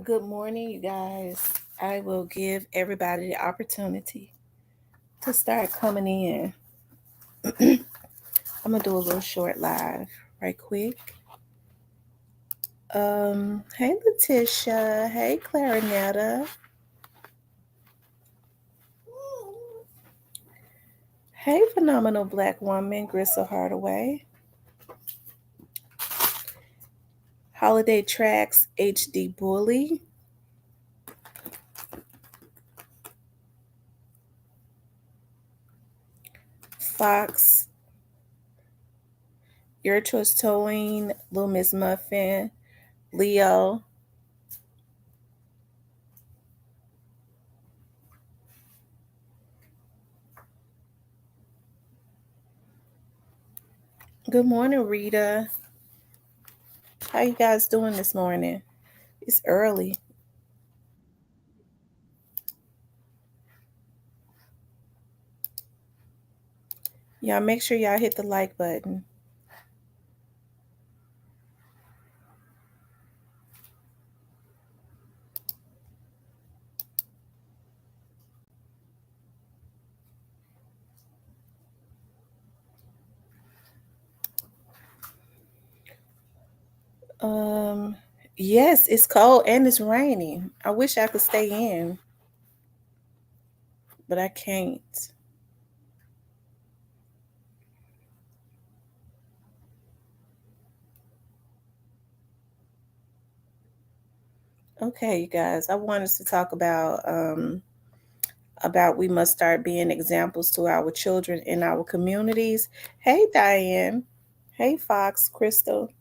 Good morning, you guys. I will give everybody the opportunity to start coming in. I'm gonna do a little short live right quick. Hey Letitia, hey Clarinetta, hey phenomenal black woman Grisel Hardaway, Holiday Tracks HD Bully, Fox, Your Choice Towing, Little Miss Muffin, Leo. Good morning, Rita. How you guys doing this morning? It's early. Y'all make sure y'all hit the like button. Um, yes, it's cold and it's raining. I wish I could stay in, but I can't. Okay, you guys, I wanted to talk about we must start being examples to our children in our communities. Hey Diane. Hey Fox, Crystal.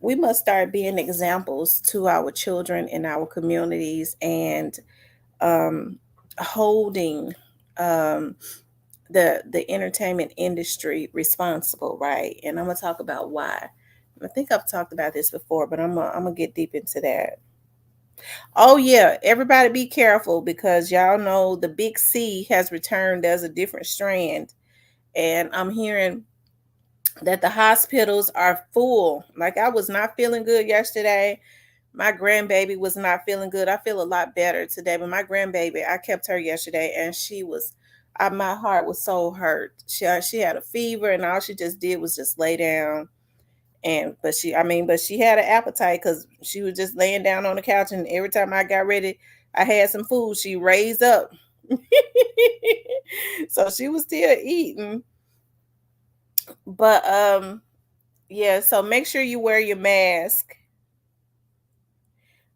We must start being examples to our children in our communities and um holding um the entertainment industry responsible, right? And I'm gonna talk about why. I think I've talked about this before, but I'm gonna get deep into that. Oh yeah, everybody be careful because y'all know the big C has returned as a different strand, and I'm hearing that the hospitals are full. Like I was not feeling good yesterday. My grandbaby was not feeling good. I feel a lot better today, but my grandbaby, I kept her yesterday, and she was, my heart was so hurt. She had a fever, and all she just did was just lay down. And but she had an appetite because she was just laying down on the couch, and every time I got ready, I had some food. She raised up, so she was still eating. But yeah. So make sure you wear your mask.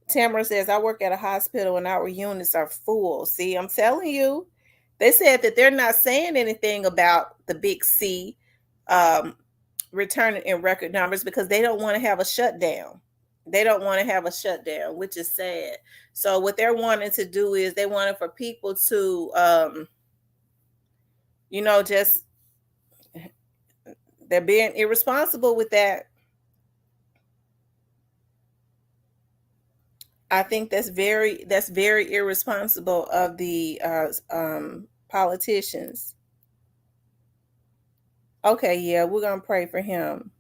Tamara says, I work at a hospital and our units are full. See, I'm telling you, they said that they're not saying anything about the big C um, returning in record numbers because they don't want to have a shutdown. They don't want to have a shutdown, which is sad. So, what they're wanting to do is they wanted for people to, just they're being irresponsible with that. I think that's very irresponsible of the politicians. Okay, yeah, we're gonna pray for him.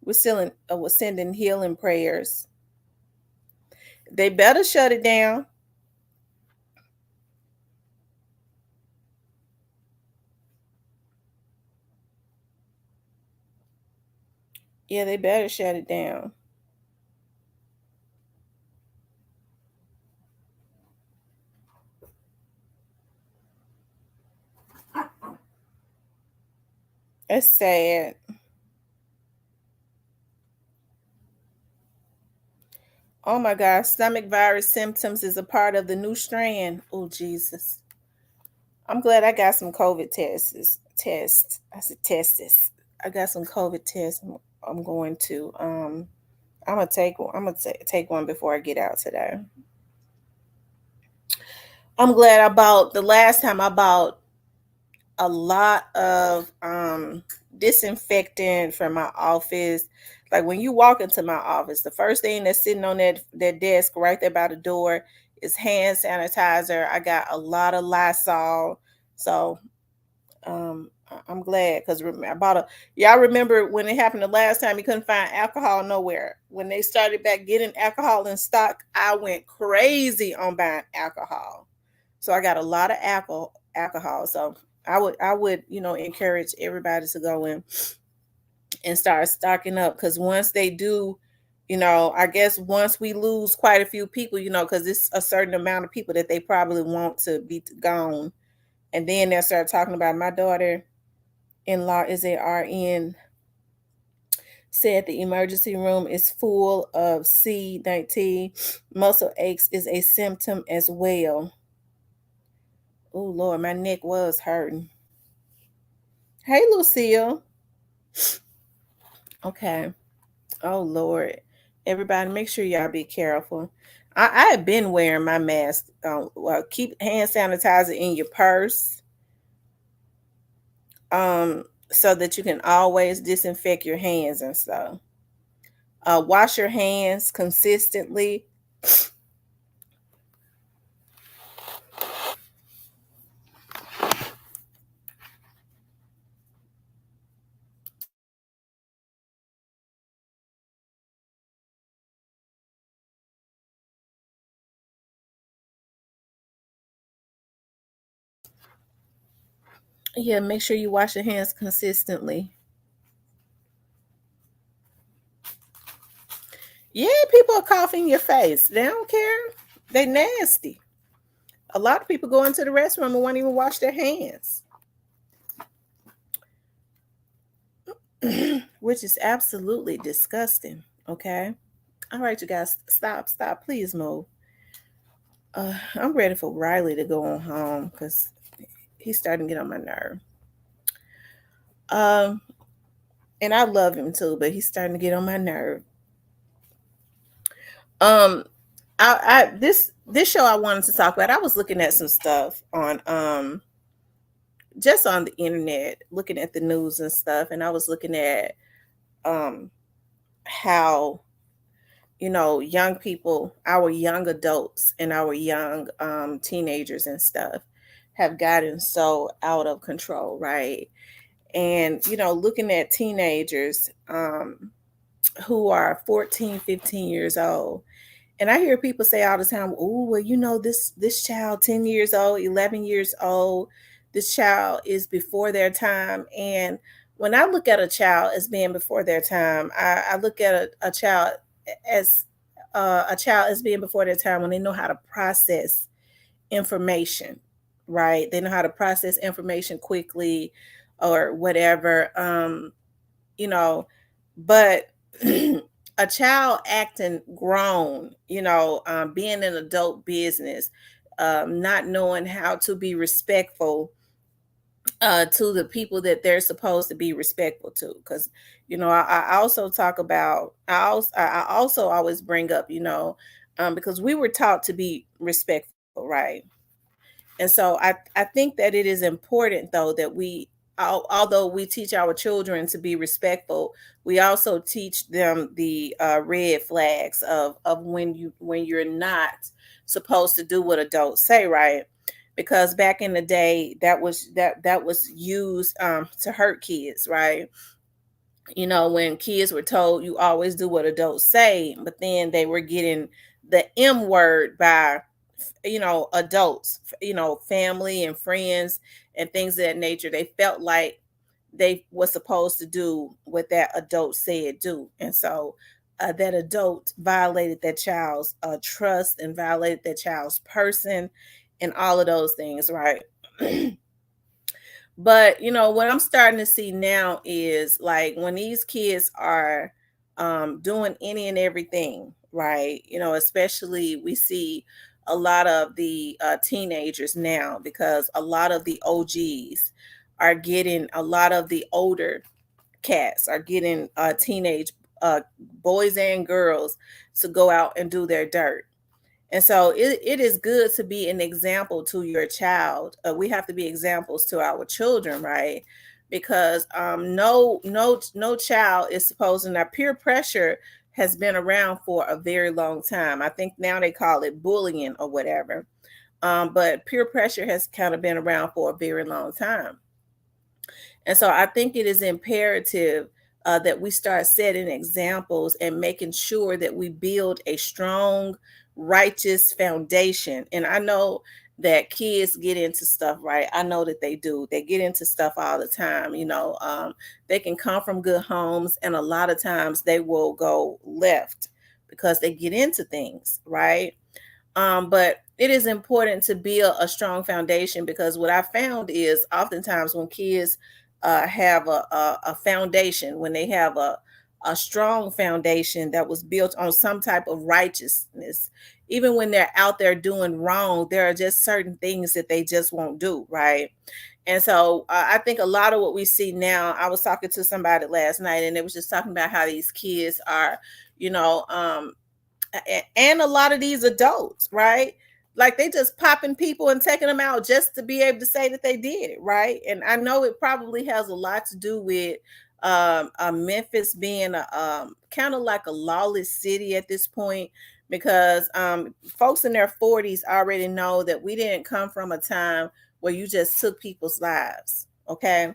We're sending healing prayers. They better shut it down. Yeah, they better shut it down. That's sad. Oh my God, stomach virus symptoms is a part of the new strand. Oh Jesus. I'm glad I got some COVID tests. Tests. I said tests. I got some COVID tests. I'm going to I'm gonna take one. Take one before I get out today. I'm glad I bought the last time I bought a lot of disinfectant for my office. Like when you walk into my office, the first thing that's sitting on that desk right there by the door is hand sanitizer. I got a lot of Lysol. So I'm glad because y'all remember when it happened the last time you couldn't find alcohol nowhere. When they started back getting alcohol in stock, I went crazy on buying alcohol. So I got a lot of alcohol. So I would encourage everybody to go in and start stocking up because once they do, I guess once we lose quite a few people, because it's a certain amount of people that they probably want to be gone, and then they'll start talking about my daughter in law is a RN, said the emergency room is full of C19. Muscle aches is a symptom as well. Oh, Lord, my neck was hurting. Hey, Lucille. Okay. Oh, Lord. Everybody, make sure y'all be careful. I have been wearing my mask. Well, keep hand sanitizer in your purse, so that you can always disinfect your hands and stuff. Wash your hands consistently. Yeah, make sure you wash your hands consistently. Yeah, people are coughing in your face. They don't care. They nasty. A lot of people go into the restroom and won't even wash their hands, which is absolutely disgusting. Okay. All right, you guys, stop. Please move. I'm ready for Riley to go on home because he's starting to get on my nerve. Um, and I love him too, but he's starting to get on my nerve. Um, this show I wanted to talk about. I was looking at some stuff on just on the internet, looking at the news and stuff, and I was looking at um how young people, our young adults and our young teenagers and stuff have gotten so out of control, right? And looking at teenagers who are 14, 15 years old. And I hear people say all the time, "Oh, well, this child, 10 years old, 11 years old, this child is before their time." And when I look at a child as being before their time, I look at as a child as being before their time when they know how to process information, right? They know how to process information quickly or whatever. You know, but a child acting grown, being an adult business, not knowing how to be respectful to the people that they're supposed to be respectful to. Because, I also talk about, I also always bring up, because we were taught to be respectful, right? And so I think that it is important though that although we teach our children to be respectful, we also teach them the red flags of when you're not supposed to do what adults say, right? Because back in the day, that was used to hurt kids, right? When kids were told you always do what adults say, but then they were getting the M word by adults, family and friends and things of that nature. They felt like they were supposed to do what that adult said do, and so that adult violated that child's trust and violated that child's person and all of those things, right? But what I'm starting to see now is like when these kids are doing any and everything, right? Especially we see a lot of the teenagers now because a lot of the OGs are getting a lot of the older cats are getting teenage boys and girls to go out and do their dirt. And so it is good to be an example to your child. We have to be examples to our children, right? Because no child is supposed to. Now peer pressure has been around for a very long time. I think now they call it bullying or whatever. But peer pressure has kind of been around for a very long time. And so I think it is imperative that we start setting examples and making sure that we build a strong, righteous foundation. And I know that kids get into stuff, right? I know that they do. They get into stuff all the time. They can come from good homes, and a lot of times they will go left because they get into things, right? But it is important to build a strong foundation, because what I found is oftentimes when kids have a foundation, when they have a strong foundation that was built on some type of righteousness, even when they're out there doing wrong, there are just certain things that they just won't do, right? And so I think a lot of what we see now, I was talking to somebody last night and they was just talking about how these kids are, you know, and a lot of these adults, right? Like they just popping people and taking them out just to be able to say that they did it, right? And I know it probably has a lot to do with Memphis being a kind of like a lawless city at this point, because folks in their 40s already know that we didn't come from a time where you just took people's lives, okay?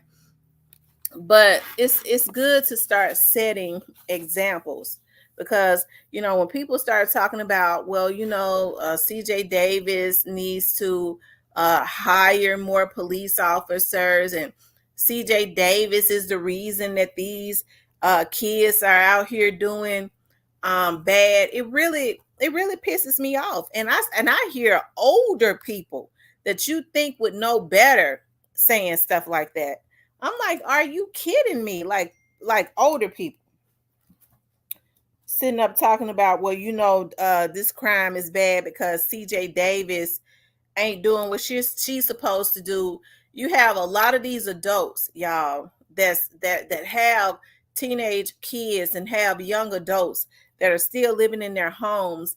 But it's good to start setting examples, because when people start talking about, well, CJ Davis needs to hire more police officers, and CJ Davis is the reason that these kids are out here doing bad. It really pisses me off, and I hear older people that you think would know better saying stuff like that. I'm like, are you kidding me? Like older people sitting up talking about, well, this crime is bad because CJ Davis ain't doing what she's supposed to do. You have a lot of these adults, y'all, that have teenage kids and have young adults that are still living in their homes,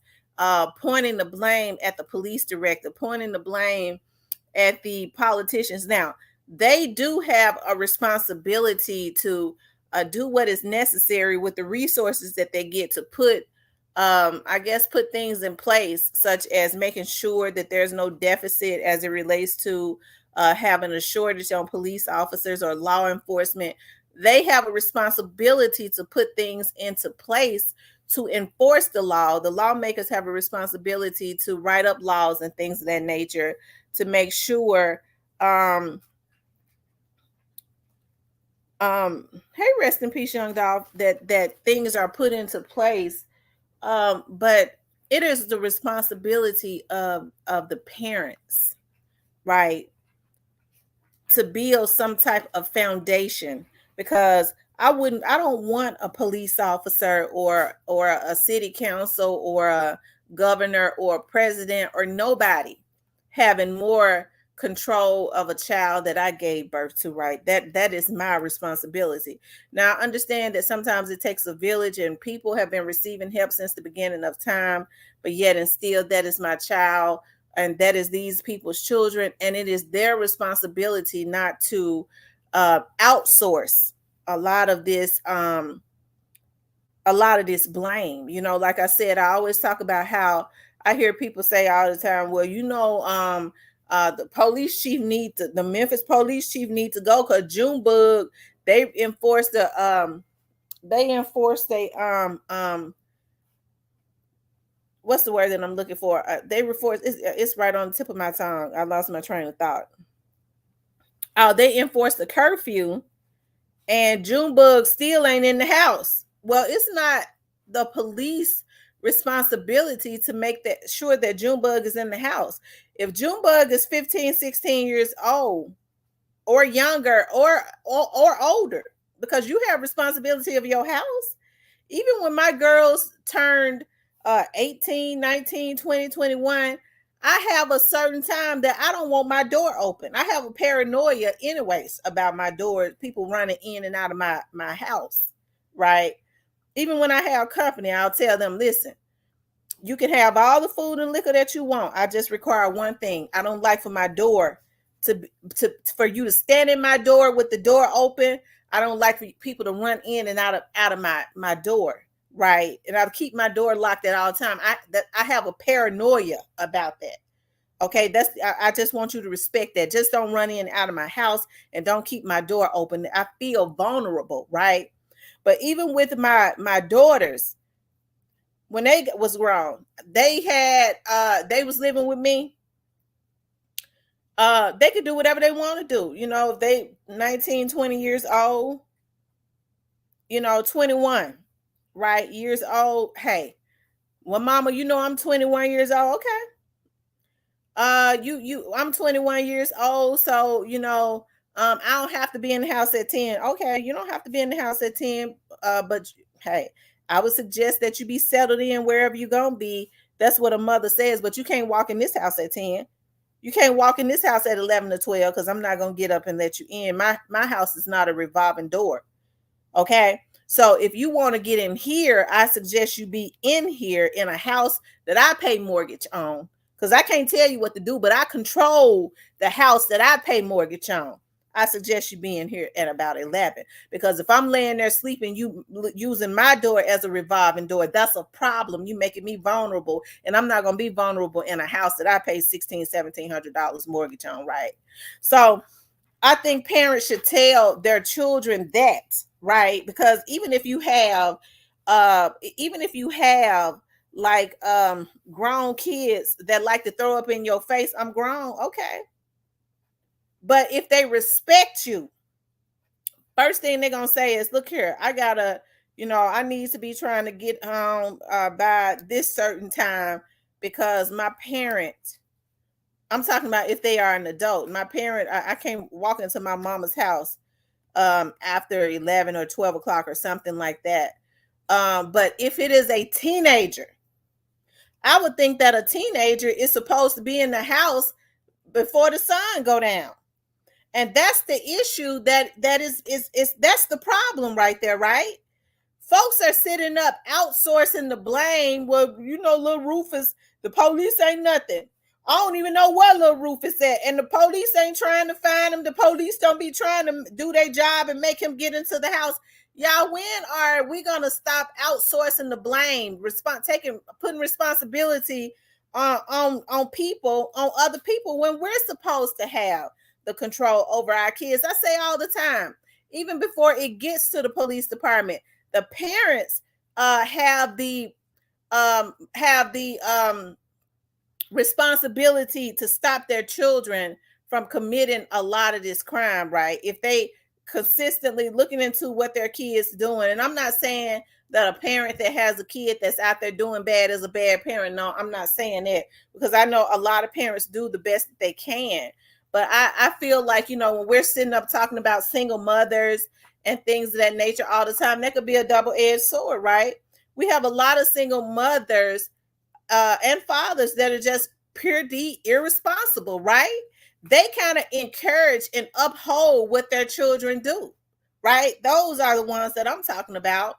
pointing the blame at the police director, pointing the blame at the politicians. Now, they do have a responsibility to do what is necessary with the resources that they get to put, I guess, put things in place, such as making sure that there's no deficit as it relates to having a shortage on police officers or law enforcement. They have a responsibility to put things into place to enforce the law. The lawmakers have a responsibility to write up laws and things of that nature to make sure hey, rest in peace, young dog, that things are put into place. But it is the responsibility of the parents, right, to build some type of foundation, because I don't want a police officer or a city council or a governor or a president or nobody having more control of a child that I gave birth to, right? That is my responsibility. Now I understand that sometimes it takes a village, and people have been receiving help since the beginning of time, but yet and still that is my child, and that is these people's children, and it is their responsibility not to outsource a lot of this blame. Like I said, I always talk about how I hear people say all the time, well, the police chief the Memphis police chief need to go because Junebug, they enforced what's the word that I'm looking for? They enforced, it's right on the tip of my tongue. I lost my train of thought. They enforced the curfew, and Junebug still ain't in the house. Well, it's not the police responsibility to make that sure that Junebug is in the house. If Junebug is 15, 16 years old or younger or older, because you have responsibility of your house. Even when my girls turned 18, 19, 20, 21, I have a certain time that I don't want my door open. I have a paranoia anyways about my door, people running in and out of my house, right? Even when I have company, I'll tell them, listen, you can have all the food and liquor that you want. I just require one thing. I don't like for my door for you to stand in my door with the door open. I don't like for people to run in and out of my door, right? And I'll keep my door locked at all time. I have a paranoia about that. Okay, I just want you to respect that. Just don't run in and out of my house and don't keep my door open. I feel vulnerable, right? But even with my daughters, when they was grown, they was living with me. They could do whatever they want to do. If they 19, 20 years old, 21, right? Years old. Hey, well, mama, I'm 21 years old. Okay. I'm 21 years old, so I don't have to be in the house at 10. Okay, you don't have to be in the house at 10. But hey, I would suggest that you be settled in wherever you're gonna be. That's what a mother says, but you can't walk in this house at 10. You can't walk in this house at 11 or 12 because I'm not gonna get up and let you in. My house is not a revolving door. Okay. So if you want to get in here, I suggest you be in here in a house that I pay mortgage on. Because I can't tell you what to do, but I control the house that I pay mortgage on. I suggest you be in here at about 11. Because if I'm laying there sleeping, you using my door as a revolving door, that's a problem. You making me vulnerable. And I'm not going to be vulnerable in a house that I pay $1,600, $1,700 mortgage on, right? So I think parents should tell their children that, right? Because even if you have like grown kids that like to throw up in your face, I'm grown, okay. But if they respect you, first thing they're gonna say is, look here, I need to be trying to get home by this certain time because my parent, I'm talking about if they are an adult. My parent, I can't walk into my mama's house after 11 or 12 o'clock or something like that. But if it is a teenager, I would think that a teenager is supposed to be in the house before the sun go down. And that's the issue that is that's the problem right there, right? Folks are sitting up outsourcing the blame. Well, little Rufus, the police ain't nothing. I don't even know where little Rufus at, and the police ain't trying to find him. The police don't be trying to do their job and make him get into the house. Y'all, when are we gonna stop outsourcing the blame, putting responsibility on people, on other people, when we're supposed to have the control over our kids? I say all the time, even before it gets to the police department, the parents have the responsibility to stop their children from committing a lot of this crime, right? If they consistently looking into what their kids doing. And I'm not saying that a parent that has a kid that's out there doing bad is a bad parent. No, I'm not saying that, because I know a lot of parents do the best that they can. But I feel like, when we're sitting up talking about single mothers and things of that nature all the time, that could be a double-edged sword, right? We have a lot of single mothers and fathers that are just pure D irresponsible, right? They kind of encourage and uphold what their children do, right? Those are the ones that I'm talking about.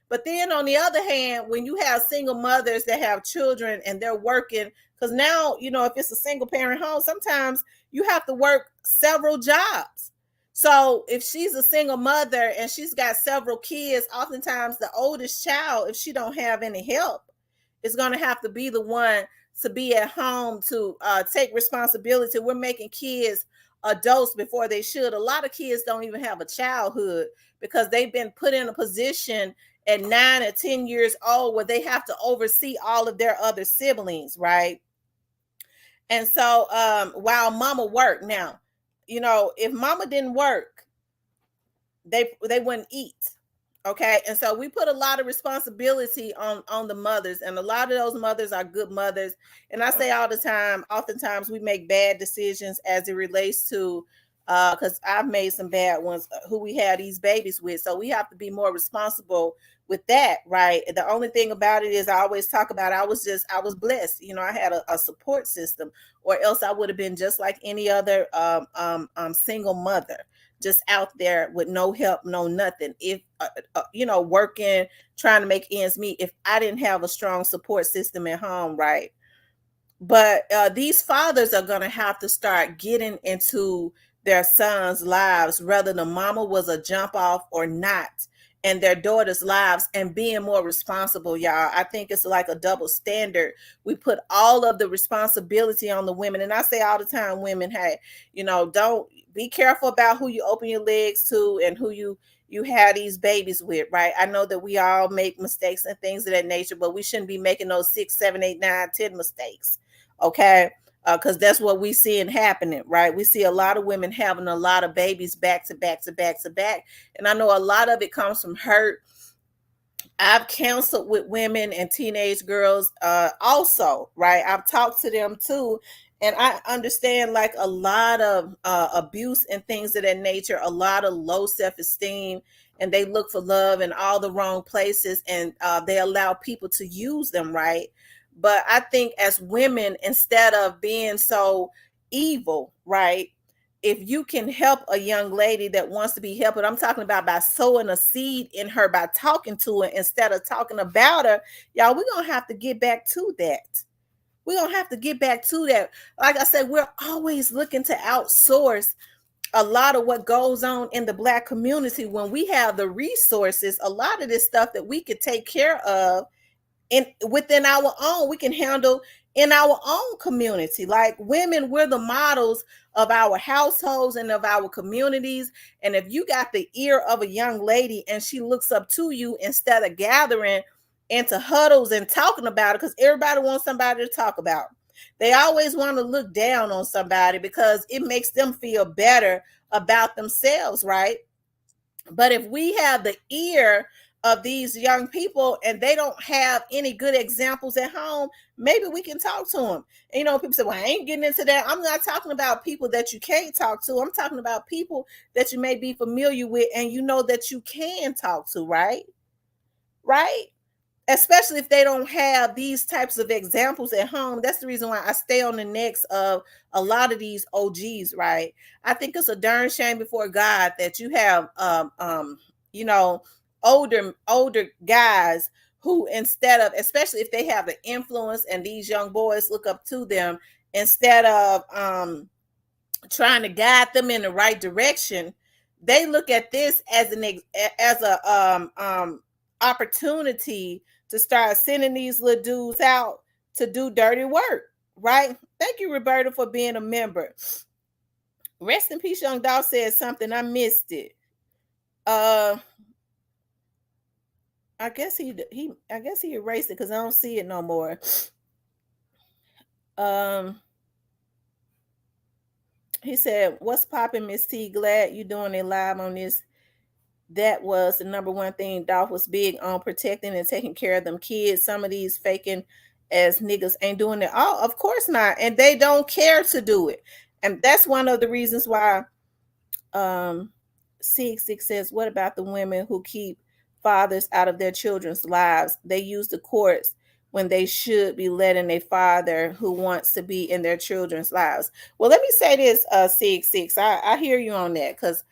But then on the other hand, when you have single mothers that have children and they're working, because now, if it's a single parent home, sometimes you have to work several jobs. So if she's a single mother and she's got several kids, oftentimes the oldest child, if she don't have any help, is going to have to be the one to be at home to take responsibility. We're making kids adults before they should. A lot of kids don't even have a childhood because they've been put in a position at 9 or 10 years old where they have to oversee all of their other siblings, right? And so while mama worked, now, if mama didn't work, they wouldn't eat. Okay. And so we put a lot of responsibility on the mothers, and a lot of those mothers are good mothers. And I say all the time, oftentimes we make bad decisions as it relates to because I've made some bad ones, who we had these babies with. So we have to be more responsible with that, right? The only thing about it is, I always talk about, I was blessed. I had a support system, or else I would have been just like any other single mother, just out there with no help, no nothing. If working, trying to make ends meet, if I didn't have a strong support system at home, right? But these fathers are going to have to start getting into their sons' lives, whether the mama was a jump off or not. and their daughters' lives and being more responsible, y'all. I think it's like a double standard. We put all of the responsibility on the women. And I say all the time, women, hey, don't be careful about who you open your legs to and who you have these babies with, right? I know that we all make mistakes and things of that nature, but we shouldn't be making those 6, 7, 8, 9, 10 mistakes. Okay. Because that's what we seeing happening, right? We see a lot of women having a lot of babies back to back to back to back. And I know a lot of it comes from hurt. I've counseled with women and teenage girls also, right? I've talked to them too. And I understand like a lot of abuse and things of that nature, a lot of low self esteem, and they look for love in all the wrong places and they allow people to use them, right? But I think as women, instead of being so evil, right? If you can help a young lady that wants to be helped, I'm talking about by sowing a seed in her, by talking to her instead of talking about her, y'all, we're going to have to get back to that. We're going to have to get back to that. Like I said, we're always looking to outsource a lot of what goes on in the Black community when we have the resources. A lot of this stuff that we could take care of within our own, we can handle in our own community. Like women, we're the models of our households and of our communities. And if you got the ear of a young lady and she looks up to you, instead of gathering into huddles and talking about it, because everybody wants somebody to talk about, they always want to look down on somebody because it makes them feel better about themselves, right? But if we have the ear of these young people and they don't have any good examples at home, maybe we can talk to them. And, people say, well, I ain't getting into that. I'm not talking about people that you can't talk to. I'm talking about people that you may be familiar with and you know that you can talk to, right? Right? Especially if they don't have these types of examples at home. That's the reason why I stay on the necks of a lot of these OGs, right? I think it's a darn shame before God that you have you know older guys who, instead of, especially if they have the influence and these young boys look up to them, instead of trying to guide them in the right direction, they look at this as a opportunity to start sending these little dudes out to do dirty work, right? Thank you, Roberta, for being a member. Rest in peace, young dog said something. I missed it. I guess he erased it because I don't see it no more. He said, "What's popping, Miss T? Glad you doing it live on this. That was the number one thing. Dolph was big on protecting and taking care of them kids. Some of these faking as niggas ain't doing it. Oh, of course not. And they don't care to do it. And that's one of the reasons why Six says, what about the women who keep fathers out of their children's lives? They use the courts when they should be letting a father who wants to be in their children's lives. Well, let me say this, Six. I hear you on that, because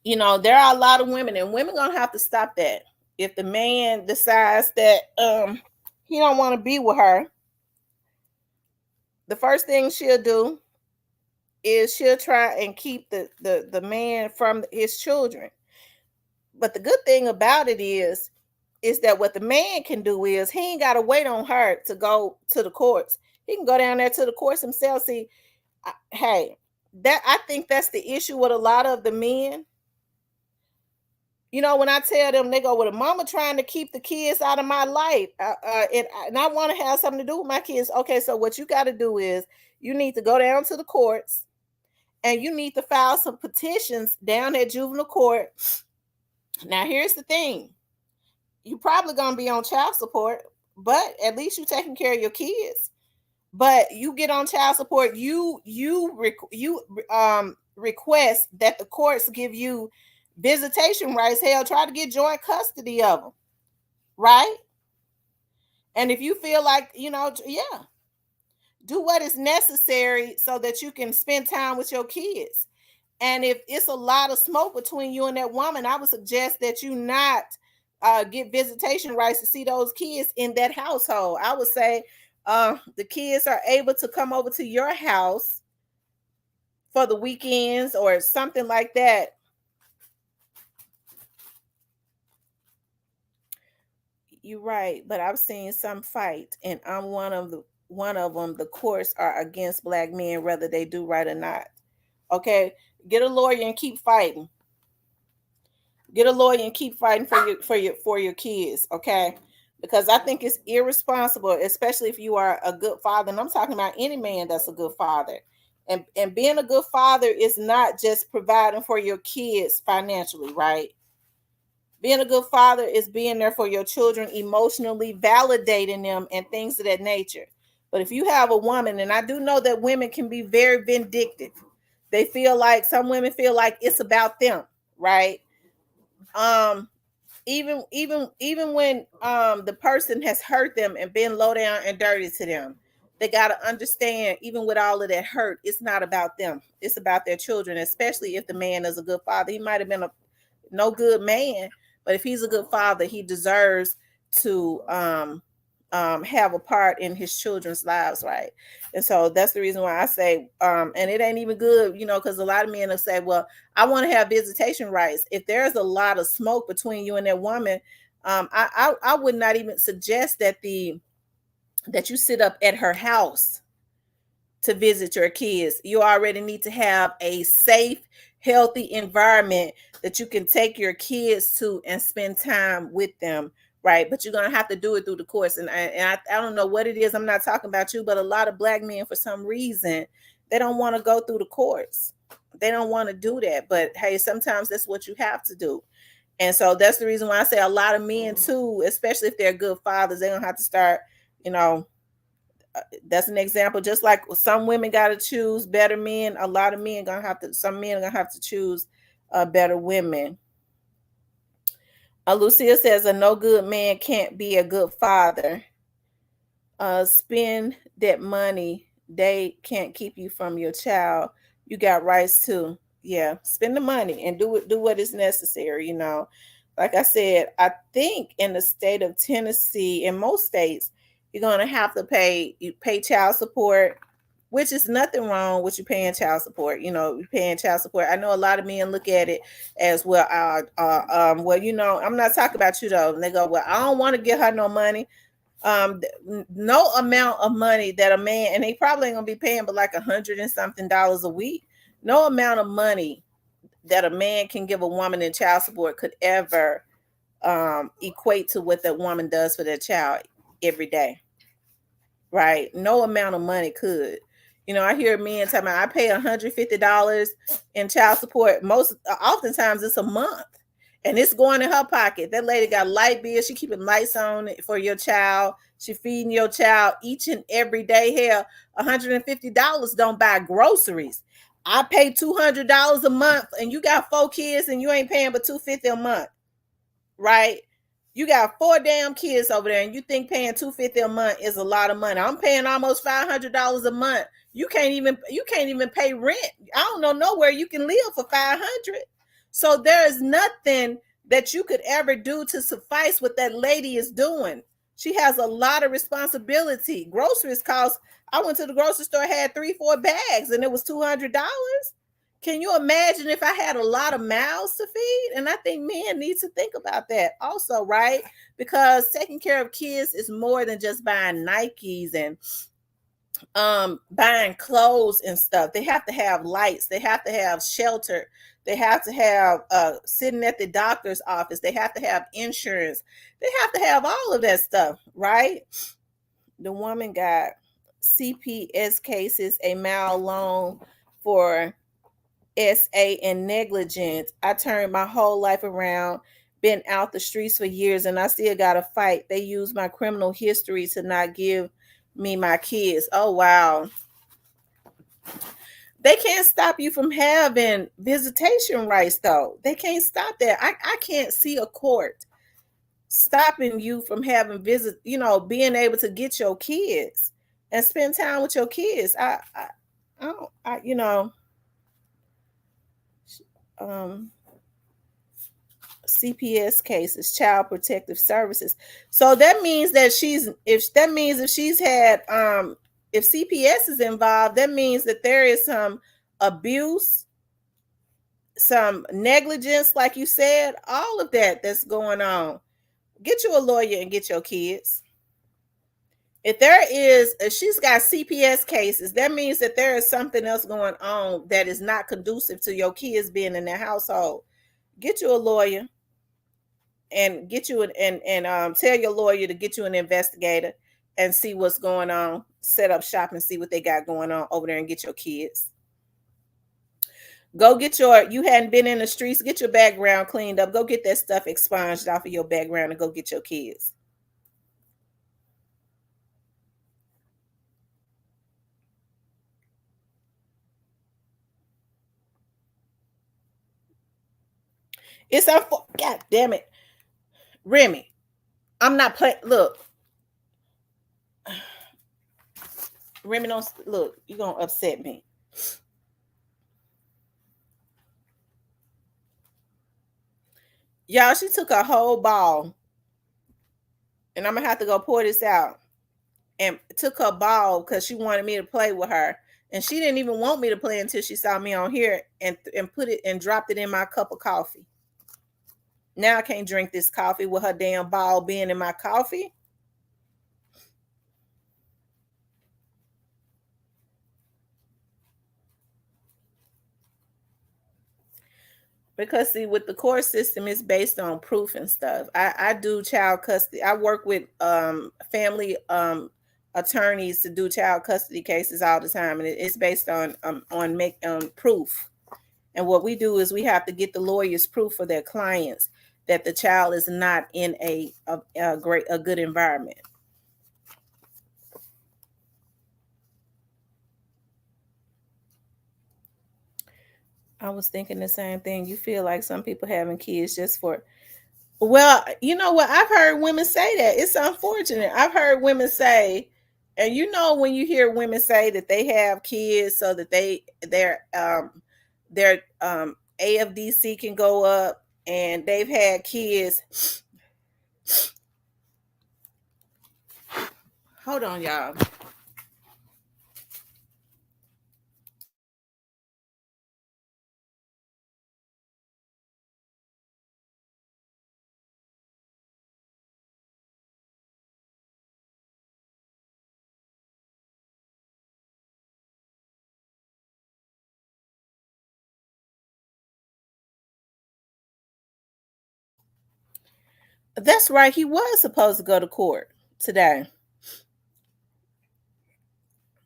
there are a lot of women, and women gonna have to stop that. If the man decides that he don't want to be with her, the first thing she'll do is she'll try and keep the man from his children. But the good thing about it is that what the man can do is he ain't got to wait on her to go to the courts. He can go down there to the courts himself. See, I think that's the issue with a lot of the men. When I tell them, they go, well, the mama trying to keep the kids out of my life, and I want to have something to do with my kids. Okay, so what you got to do is you need to go down to the courts and you need to file some petitions down at juvenile court. Now, here's the thing. You're probably going to be on child support, but at least you're taking care of your kids. But you get on child support, you request that the courts give you visitation rights. Hell, try to get joint custody of them, right? And if you feel like, do what is necessary so that you can spend time with your kids. And if it's a lot of smoke between you and that woman, I would suggest that you not get visitation rights to see those kids in that household. I would say the kids are able to come over to your house for the weekends or something like that. You're right, but I've seen some fight, and I'm one of them. The courts are against black men, whether they do right or not. Okay, get a lawyer and keep fighting. Get a lawyer and keep fighting for your kids. Okay, because I think it's irresponsible, especially if you are a good father. And I'm talking about any man that's a good father. And being a good father is not just providing for your kids financially, right? Being a good father is being there for your children, emotionally validating them and things of that nature. But if you have a woman, and I do know that women can be very vindictive, some women feel like it's about them, right? Um, even when the person has hurt them and been low down and dirty to them, they got to understand, even with all of that hurt, it's not about them, it's about their children, especially if the man is a good father. He might have been a no good man, but if he's a good father, he deserves to have a part in his children's lives, right? And so that's the reason why I say, and it ain't even good, because a lot of men have said, well, I want to have visitation rights. If there's a lot of smoke between you and that woman, I would not even suggest that you sit up at her house to visit your kids. You already need to have a safe, healthy environment that you can take your kids to and spend time with them, right? But you're going to have to do it through the course. And I don't know what it is. I'm not talking about you, but a lot of black men, for some reason, they don't want to go through the courts. They don't want to do that. But hey, sometimes that's what you have to do. And so that's the reason why I say a lot of men too, especially if they're good fathers, they're going to have to start, you know, that's an example. Just like some women got to choose better men, a lot of men gonna have to. Some men are gonna have to choose better women. Lucia says a no good man can't be a good father. Spend that money. They can't keep you from your child. You got rights too. Yeah, spend the money and do it. Do what is necessary. Like I said, I think in the state of Tennessee, in most states, you're gonna have to pay child support, which is nothing wrong with you paying child support. You're paying child support. I know a lot of men look at it as well. Well, I'm not talking about you though. And they go, well, I don't want to give her no money. No amount of money that a man, and they probably ain't gonna be paying but like $100 and something a week. No amount of money that a man can give a woman in child support could ever equate to what that woman does for their child every day, right? No amount of money could. I hear men talking about I pay $150 in child support. Oftentimes it's a month, and it's going in her pocket. That lady got light bill. She keeping lights on for your child. She feeding your child each and every day. Hell, $150 don't buy groceries. I pay $200 a month, and you got 4 kids, and you ain't paying but $250 a month, right? You got 4 damn kids over there, and you think paying $250 a month is a lot of money. I'm paying almost $500 a month. You can't even pay rent. I don't know nowhere you can live for $500. So there is nothing that you could ever do to suffice what that lady is doing. She has a lot of responsibility. Groceries cost. I went to the grocery store, had 3-4 bags, and it was $200. Can you imagine if I had a lot of mouths to feed? And I think men need to think about that also, right? Because taking care of kids is more than just buying Nikes and buying clothes and stuff. They have to have lights. They have to have shelter. They have to have sitting at the doctor's office. They have to have insurance. They have to have all of that stuff, right? The woman got CPS cases, a mile long for SA and negligence. I turned my whole life around, been out the streets for years, and I still got to fight. They use my criminal history to not give me my kids. Oh, wow. They can't stop you from having visitation rights, though. They can't stop that. I can't see a court stopping you from having being able to get your kids and spend time with your kids. I don't, CPS cases, Child Protective Services. So that means that if she's had if CPS is involved, that means that there is some abuse, some negligence, like you said, all of that's going on. Get you a lawyer and get your kids. If she's got CPS cases, that means that there is something else going on that is not conducive to your kids being in their household. Get you a lawyer and get you and tell your lawyer to get you an investigator and see what's going on. Set up shop and see what they got going on over there and get your kids. Go get you hadn't been in the streets, get your background cleaned up. Go get that stuff expunged off of your background and go get your kids. God damn it. Remy, I'm not playing. Look, Remy, don't look. You're gonna upset me. Y'all, she took a whole ball, and I'm gonna have to go pour this out. And took her ball because she wanted me to play with her, and she didn't even want me to play until she saw me on here and put it and dropped it in my cup of coffee. Now I can't drink this coffee with her damn ball being in my coffee. Because see, with the court system, it's based on proof and stuff. I do child custody. I work with family attorneys to do child custody cases all the time, and it's based on make proof. And what we do is we have to get the lawyers proof for their clients that the child is not in a good environment. I was thinking the same thing. You feel like some people having kids just for, well, you know what? I've heard women say that. It's unfortunate. I've heard women say, and you know when you hear women say that they have kids so that their AFDC can go up and they've had kids. Hold on, y'all. That's right. He was supposed to go to court today.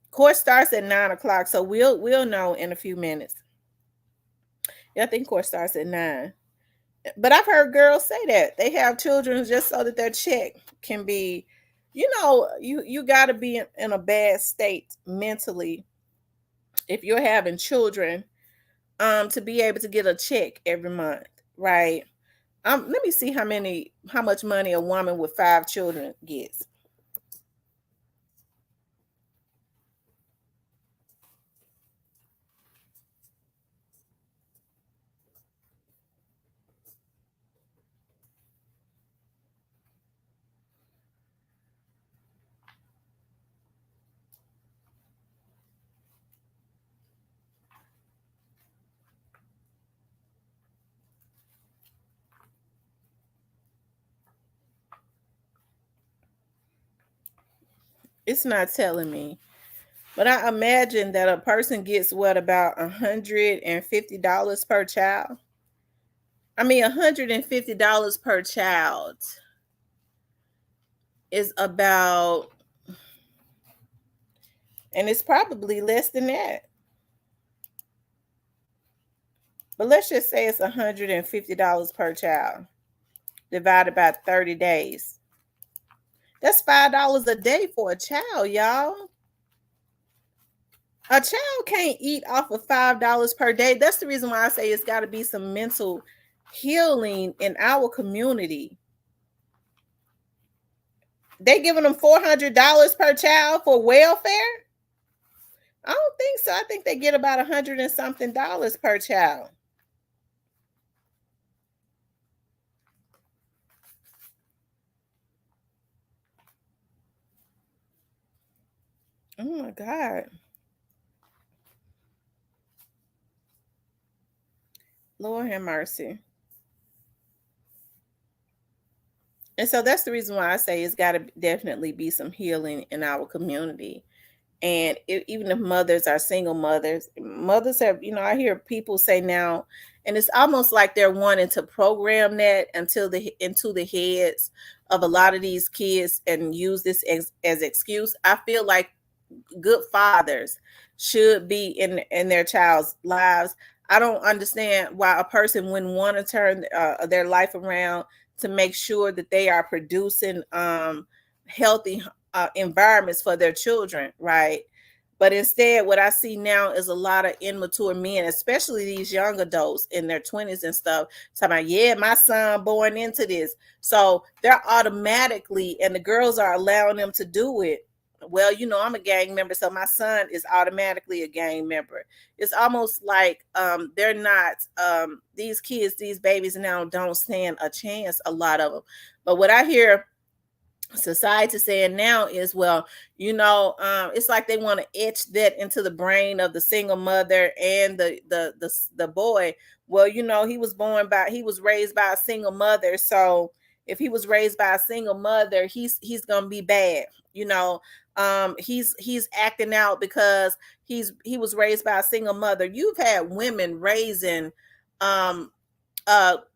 Court starts at 9 o'clock, so we'll know in a few minutes. Yeah, I think court starts at 9. But I've heard girls say that they have children just so that their check can be, you got to be in a bad state mentally if you're having children, to be able to get a check every month, right? Let me see how much money a woman with 5 children gets. It's not telling me. But I imagine that a person gets what, about $150 per child? I mean, $150 per child is about, and it's probably less than that. But let's just say it's $150 per child divided by 30 days. That's $5 a day for a child, y'all. A child can't eat off of $5 per day. That's the reason why I say it's got to be some mental healing in our community. They giving them $400 per child for welfare? I don't think so. I think they get about 100 and something dollars per child. Oh my God. Lord have mercy. And so that's the reason why I say it's got to definitely be some healing in our community. And even if mothers are single mothers, mothers have, I hear people say now, and it's almost like they're wanting to program that into the heads of a lot of these kids and use this as excuse. I feel like good fathers should be in their child's lives. I don't understand why a person wouldn't want to turn their life around to make sure that they are producing healthy environments for their children, right? But instead, what I see now is a lot of immature men, especially these young adults in their 20s and stuff, talking about, yeah, my son born into this. So they're automatically, and the girls are allowing them to do it. Well, I'm a gang member, so my son is automatically a gang member. It's almost like they're not, these kids, these babies now don't stand a chance, a lot of them. But what I hear society saying now is, well, it's like they want to etch that into the brain of the single mother and the boy. Well, he was raised by a single mother, so if he was raised by a single mother, he's gonna be bad. He's acting out because he was raised by a single mother. You've had women raising um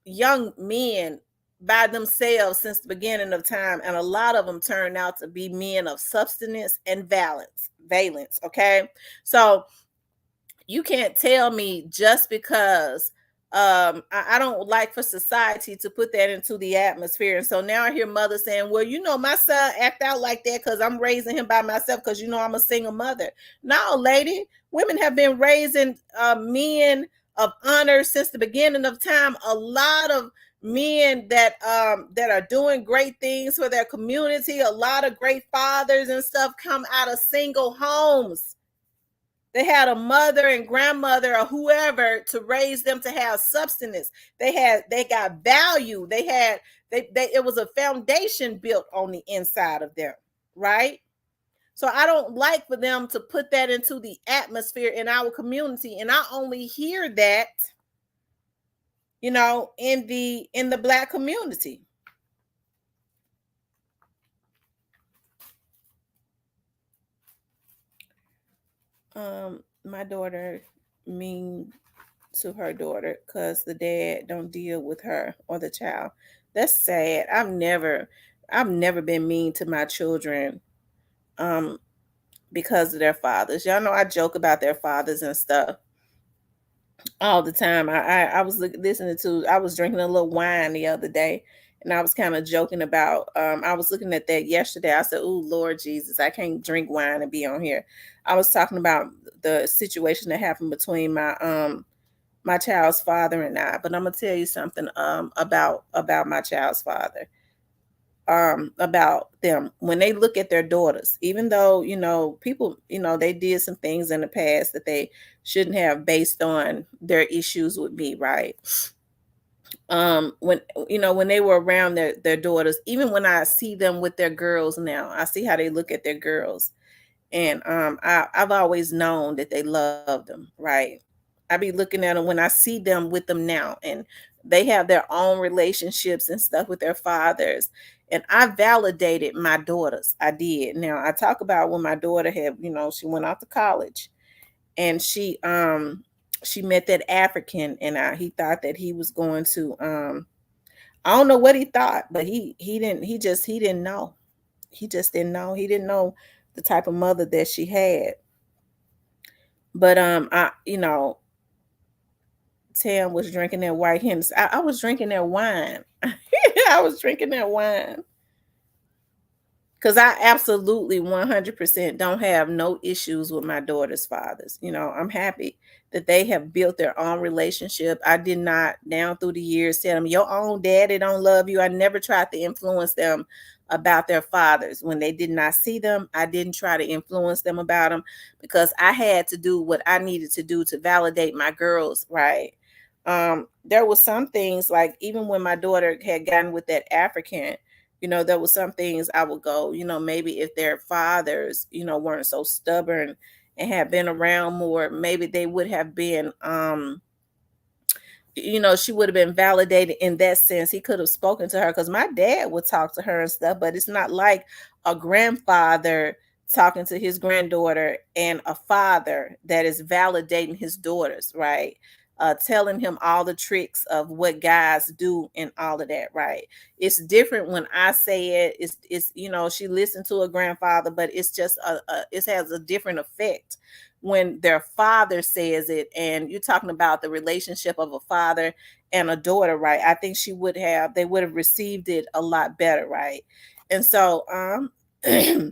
young men by themselves since the beginning of time, and a lot of them turned out to be men of substance and valence. Okay, so you can't tell me just because I don't like for society to put that into the atmosphere. And so now I hear mothers saying, well, my son act out like that because I'm raising him by myself because I'm a single mother. No, lady, women have been raising men of honor since the beginning of time. A lot of men that are doing great things for their community, a lot of great fathers and stuff come out of single homes. They had a mother and grandmother or whoever to raise them to have substance. They got value. It was a foundation built on the inside of them, right? So I don't like for them to put that into the atmosphere in our community. And I only hear that, in the Black community. My daughter mean to her daughter because the dad don't deal with her or the child. That's sad. I've never been mean to my children um because of their fathers. Y'all know I joke about their fathers and stuff all the time. I was listening to, I was drinking a little wine the other day, and I was kind of joking about I was looking at that yesterday. I said, "Oh Lord Jesus, I can't drink wine and be on here." I was talking about the situation that happened between my child's father and I. But I'm gonna tell you something about my child's father. About them when they look at their daughters, even though people, they did some things in the past that they shouldn't have based on their issues with me, right? When they were around their daughters, even when I see them with their girls now, I see how they look at their girls. And I've always known that they love them, right? I be looking at them when I see them with them now, and they have their own relationships and stuff with their fathers. And I validated my daughters. I did. Now I talk about when my daughter had, she went off to college, and she met that African, and he thought that he was going to I don't know what he thought, but he didn't know. He just didn't know. He didn't know the type of mother that she had. But Tam was drinking that white Hennessy. I was drinking that wine. I was drinking that wine. Because I absolutely 100% don't have no issues with my daughter's fathers. I'm happy that they have built their own relationship. I did not, down through the years, tell them your own daddy don't love you. I never tried to influence them about their fathers. When they did not see them, I didn't try to influence them about them, because I had to do what I needed to do to validate my girls, right? There was some things, like even when my daughter had gotten with that African, there was some things I would go, maybe if their fathers, weren't so stubborn and had been around more, maybe they would have been she would have been validated in that sense. He could have spoken to her, because my dad would talk to her and stuff, but it's not like a grandfather talking to his granddaughter and a father that is validating his daughters, right? Telling him all the tricks of what guys do and all of that, right? It's different when I say it. It's she listened to a grandfather, but it's just it has a different effect when their father says it, and you're talking about the relationship of a father and a daughter, right? I think they would have received it a lot better, right? And so now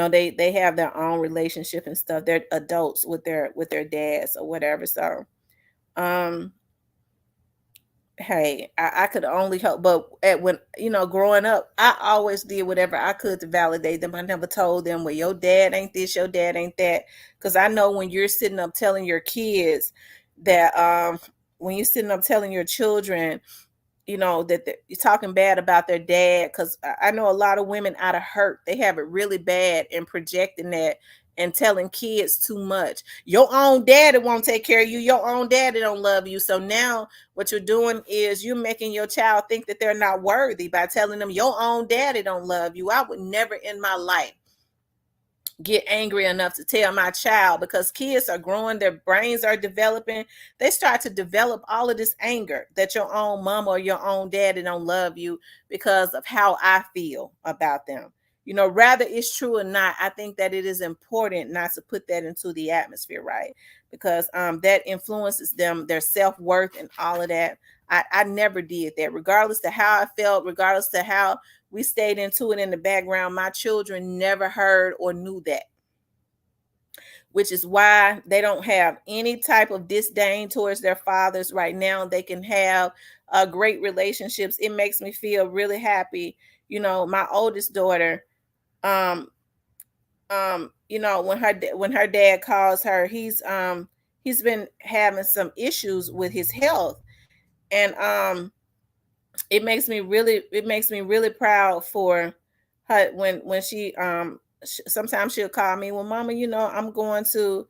they have their own relationship and stuff. They're adults with their dads or whatever. So um hey, I could only hope. But when growing up, I always did whatever I could to validate them. I never told them, well, your dad ain't this, your dad ain't that. Because I know when you're sitting up telling your kids that when you're sitting up telling your children, that you're talking bad about their dad. Because I know a lot of women, out of hurt, they have it really bad and projecting that and telling kids too much. Your own daddy won't take care of you. Your own daddy don't love you. So now what you're doing is you're making your child think that they're not worthy by telling them your own daddy don't love you. I would never in my life get angry enough to tell my child, because kids are growing, their brains are developing. They start to develop all of this anger that your own mama or your own daddy don't love you because of how I feel about them. Rather it's true or not, I think that it is important not to put that into the atmosphere, right? Because that influences them, their self-worth and all of that. I never did that, regardless to how I felt, regardless to how we stayed into it in the background. My children never heard or knew that, which is why they don't have any type of disdain towards their fathers right now. They can have great relationships. It makes me feel really happy. My oldest daughter, when her dad calls her, he's been having some issues with his health, and it makes me really proud for her when she sometimes she'll call me, well, mama, I'm going to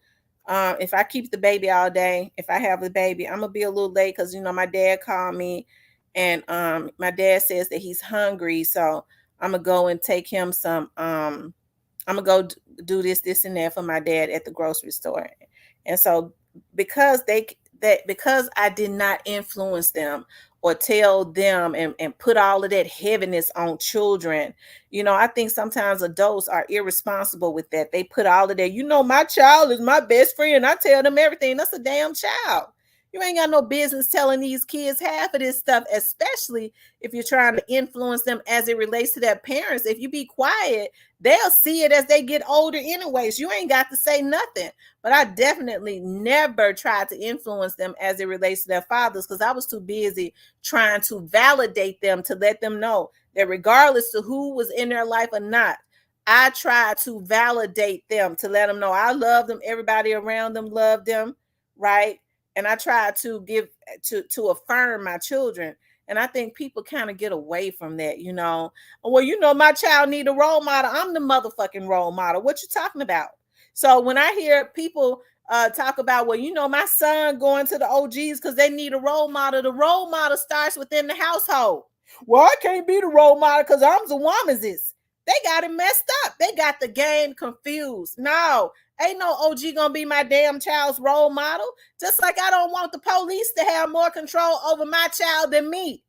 if I keep the baby all day, if I have the baby, I'm gonna be a little late because my dad called me, and my dad says that he's hungry, so I'm gonna go and take him some I'm gonna go do this and that for my dad at the grocery store. And so because I did not influence them or tell them and put all of that heaviness on children, I think sometimes adults are irresponsible with that. They put all of that, my child is my best friend, I tell them everything. That's a damn child. You ain't got no business telling these kids half of this stuff, especially if you're trying to influence them as it relates to their parents. If you be quiet, they'll see it as they get older anyways. You ain't got to say nothing. But I definitely never tried to influence them as it relates to their fathers, because I was too busy trying to validate them, to let them know that regardless of who was in their life or not, I tried to validate them, to let them know I love them. Everybody around them loved them, right? And I tried to give to affirm my children. And I think people kind of get away from that, well, my child need a role model. I'm the motherfucking role model. What you talking about? So when I hear people talk about, well, my son going to the OGs because they need a role model, the role model starts within the household. Well, I can't be the role model because I'm the woman's. They got it messed up. They got the game confused. No, ain't no OG gonna be my damn child's role model. Just like I don't want the police to have more control over my child than me.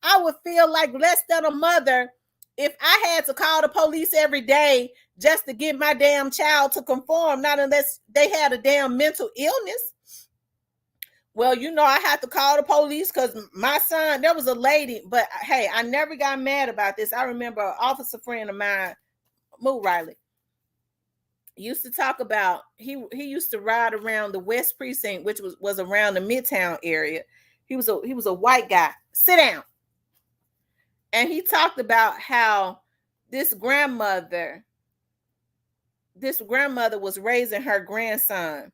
I would feel like less than a mother if I had to call the police every day just to get my damn child to conform, not unless they had a damn mental illness. Well, I had to call the police because my son, there was a lady, but hey, I never got mad about this. I remember an officer friend of mine, Moo Riley, used to talk about, he used to ride around the West Precinct, which was around the Midtown area. He was a white guy. Sit down. And he talked about how this grandmother was raising her grandson.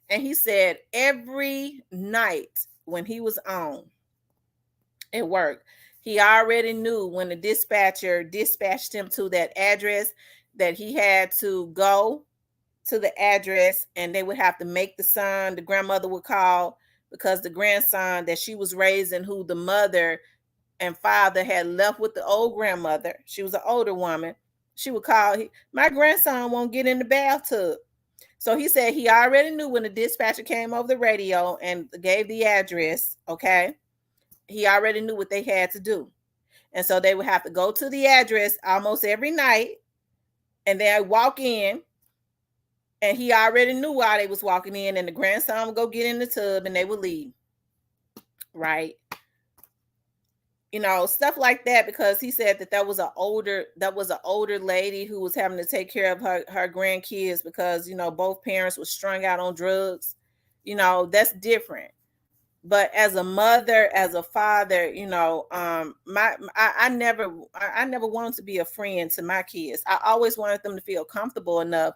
And he said every night when he was on at work, he already knew when the dispatcher dispatched him to that address that he had to go to the address, and they would have to make the grandmother would call, because the grandson that she was raising, who the mother and father had left with the old grandmother, she was an older woman, she would call, my grandson won't get in the bathtub. So he said he already knew when the dispatcher came over the radio and gave the address, okay? He already knew what they had to do. And so they would have to go to the address almost every night, and then walk in, and he already knew why they was walking in, and the grandson would go get in the tub and they would leave. Right? You know, stuff like that, because he said that that was an older lady who was having to take care of her grandkids because, you know, both parents were strung out on drugs. You know, that's different. But as a mother, as a father, you know, I never wanted to be a friend to my kids. I always wanted them to feel comfortable enough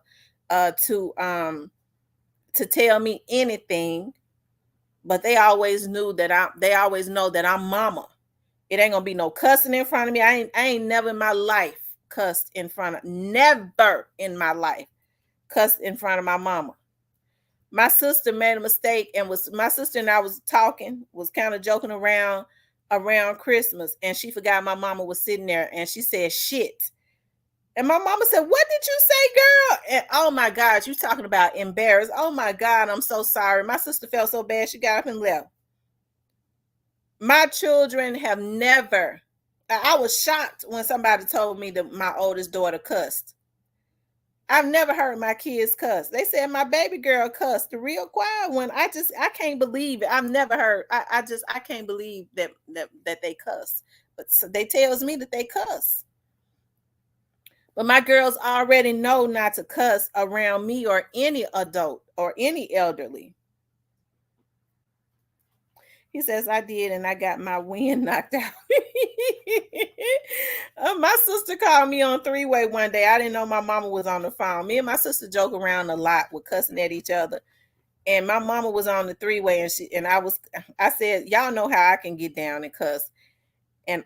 uh to um to tell me anything, but they always know that I'm mama. It ain't gonna be no cussing in front of me. I ain't never in my life cussed in front of, never in my life cussed in front of my mama. My sister made a mistake, and was my sister and I was talking, was kind of joking around Christmas, and she forgot my mama was sitting there, and she said shit. And my mama said, "What did you say, girl?" And oh my God, you talking about embarrassed. Oh my God, I'm so sorry. My sister felt so bad, she got up and left. My children have never, I was shocked when somebody told me that my oldest daughter cussed. I've never heard my kids cuss. They said my baby girl cussed, the real quiet one. I can't believe it. I've never heard. I can't believe that they cuss. But so they tells me that they cuss. But my girls already know not to cuss around me or any adult or any elderly. He says I did, and I got my wind knocked out. My sister called me on three-way one day. I didn't know my mama was on the phone. Me and my sister joke around a lot with cussing at each other. And my mama was on the three-way, and I said, y'all know how I can get down and cuss. And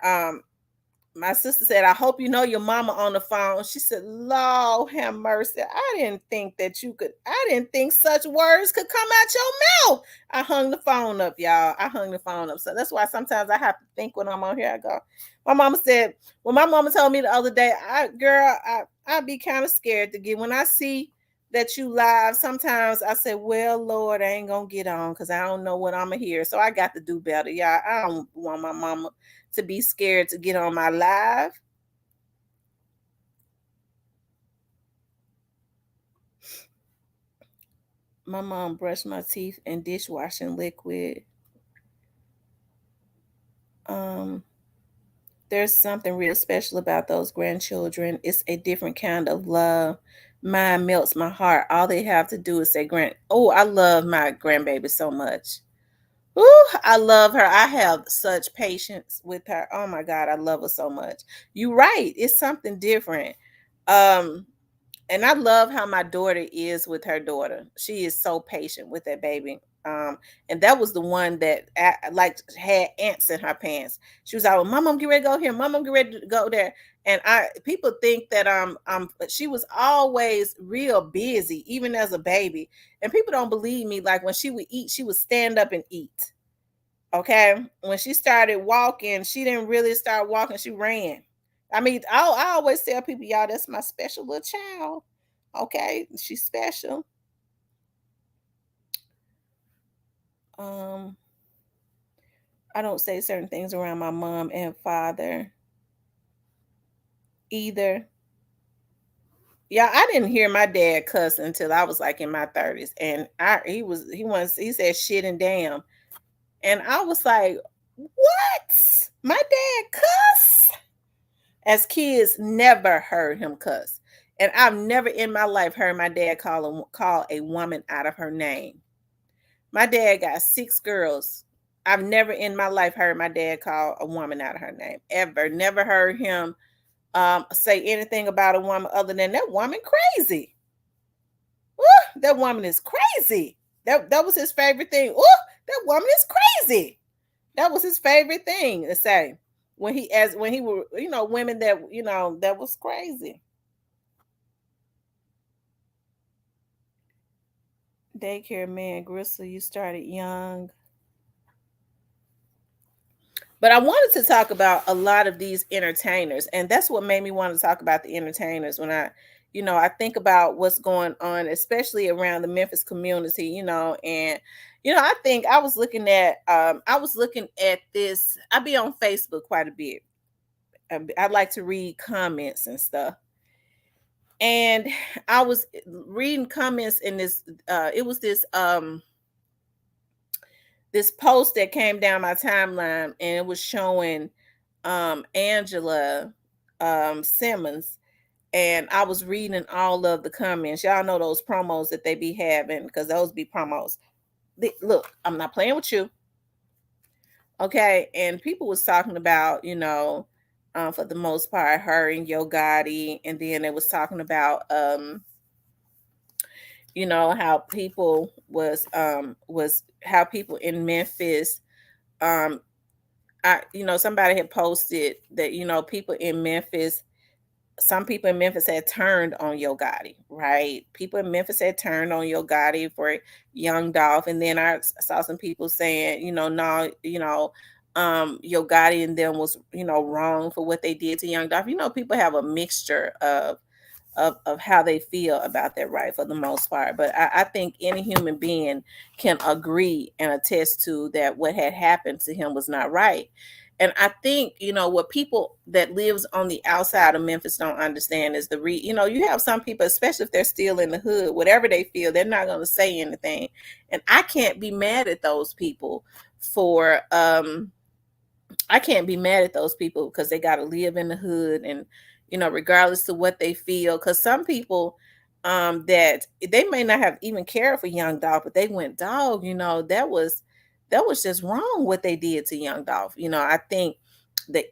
my sister said, I hope you know your mama on the phone. She said, Lord have mercy. I didn't think such words could come out your mouth. I hung the phone up, y'all. I hung the phone up. So that's why sometimes I have to think when I'm on here. I go, my mama said, well, my mama told me the other day, I'd be kind of scared to get, when I see that you live, sometimes I say, well, Lord, I ain't gonna get on because I don't know what I'm gonna hear. So I got to do better, y'all. I don't want my mama to be scared to get on my live. My mom brushed my teeth and dishwashing liquid. Um, there's something real special about those grandchildren. It's a different kind of love. Mine melts my heart. All they have to do is say, "Grand." Oh, I love my grandbaby so much. Ooh, I love her. I have such patience with her. Oh my God, I love her so much. You're right. It's something different. Um, and I love how my daughter is with her daughter. She is so patient with that baby. And that was the one that like had ants in her pants. She was like, "Mom, I'm getting ready to go here. Mom, I'm getting ready to go there." And people think that she was always real busy, even as a baby. And people don't believe me. Like when she would eat, she would stand up and eat. Okay. When she started walking, she didn't really start walking, she ran. I mean, I always tell people, y'all, that's my special little child. Okay. She's special. Um, I don't say certain things around my mom and father either. Yeah, I didn't hear my dad cuss until I was like in my 30s. And he said shit and damn. And I was like, what? My dad cuss? As kids, never heard him cuss. And I've never in my life heard my dad call a woman out of her name. My dad got 6 girls. I've never in my life heard my dad call a woman out of her name. Ever. Never heard him say anything about a woman other than that woman crazy. Ooh, that woman is crazy. That was his favorite thing. Ooh, that woman is crazy. That was his favorite thing to say when he were, women that, that was crazy. Daycare man, Gristle, you started young. But I wanted to talk about a lot of these entertainers, and that's what made me want to talk about the entertainers when I think about what's going on, especially around the Memphis community, and I think I was looking at this. I be on Facebook quite a bit. I like to read comments and stuff. And I was reading comments in this it was this post that came down my timeline, and it was showing Angela Simmons, and I was reading all of the comments. Y'all know those promos that they be having, because those be promos. Look, I'm not playing with you. Okay. And people was talking about, for the most part, her and Yo Gotti. And then it was talking about how people was how people in Memphis, somebody had posted that, people in Memphis, some people in Memphis had turned on Yo Gotti, right? People in Memphis had turned on Yo Gotti for Young Dolph. And then I saw some people saying, no, Yo Gotti and them was, wrong for what they did to Young Dolph. People have a mixture of how they feel about that, right, for the most part. But I think any human being can agree and attest to that what had happened to him was not right. And I think, what people that lives on the outside of Memphis don't understand is you have some people, especially if they're still in the hood, whatever they feel, they're not going to say anything. And I can't be mad at those people for I can't be mad at those people because they got to live in the hood, and regardless of what they feel, because some people that they may not have even cared for Young Dolph, but they went, dog, that was just wrong what they did to Young Dolph. I think the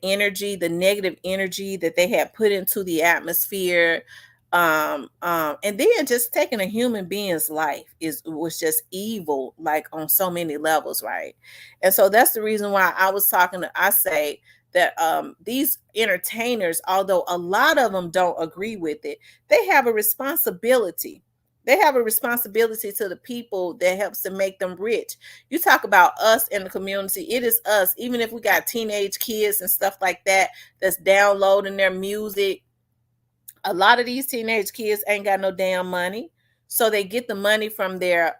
negative energy that they had put into the atmosphere, and then just taking a human being's life was just evil, like on so many levels, right? And so that's the reason why I say that these entertainers, although a lot of them don't agree with it, they have a responsibility. They have a responsibility to the people that helps to make them rich. You talk about us in the community, it is us. Even if we got teenage kids and stuff like that that's downloading their music, a lot of these teenage kids ain't got no damn money. So they get the money from their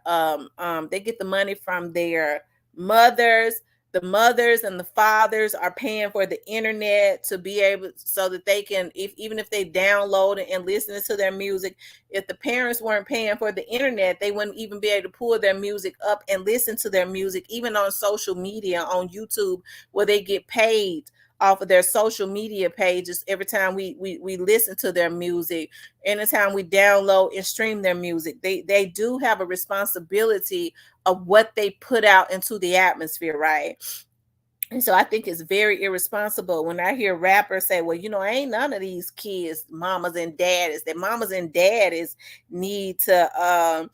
mothers. The mothers and the fathers are paying for the internet to be able, so that they can, even if they download it and listen to their music, if the parents weren't paying for the internet, they wouldn't even be able to pull their music up and listen to their music, even on social media, on YouTube, where they get paid off of their social media pages every time we listen to their music, anytime we download and stream their music. They do have a responsibility of what they put out into the atmosphere, right? And so I think it's very irresponsible when I hear rappers say, well, ain't none of these kids mamas and daddies. That mamas and daddies need to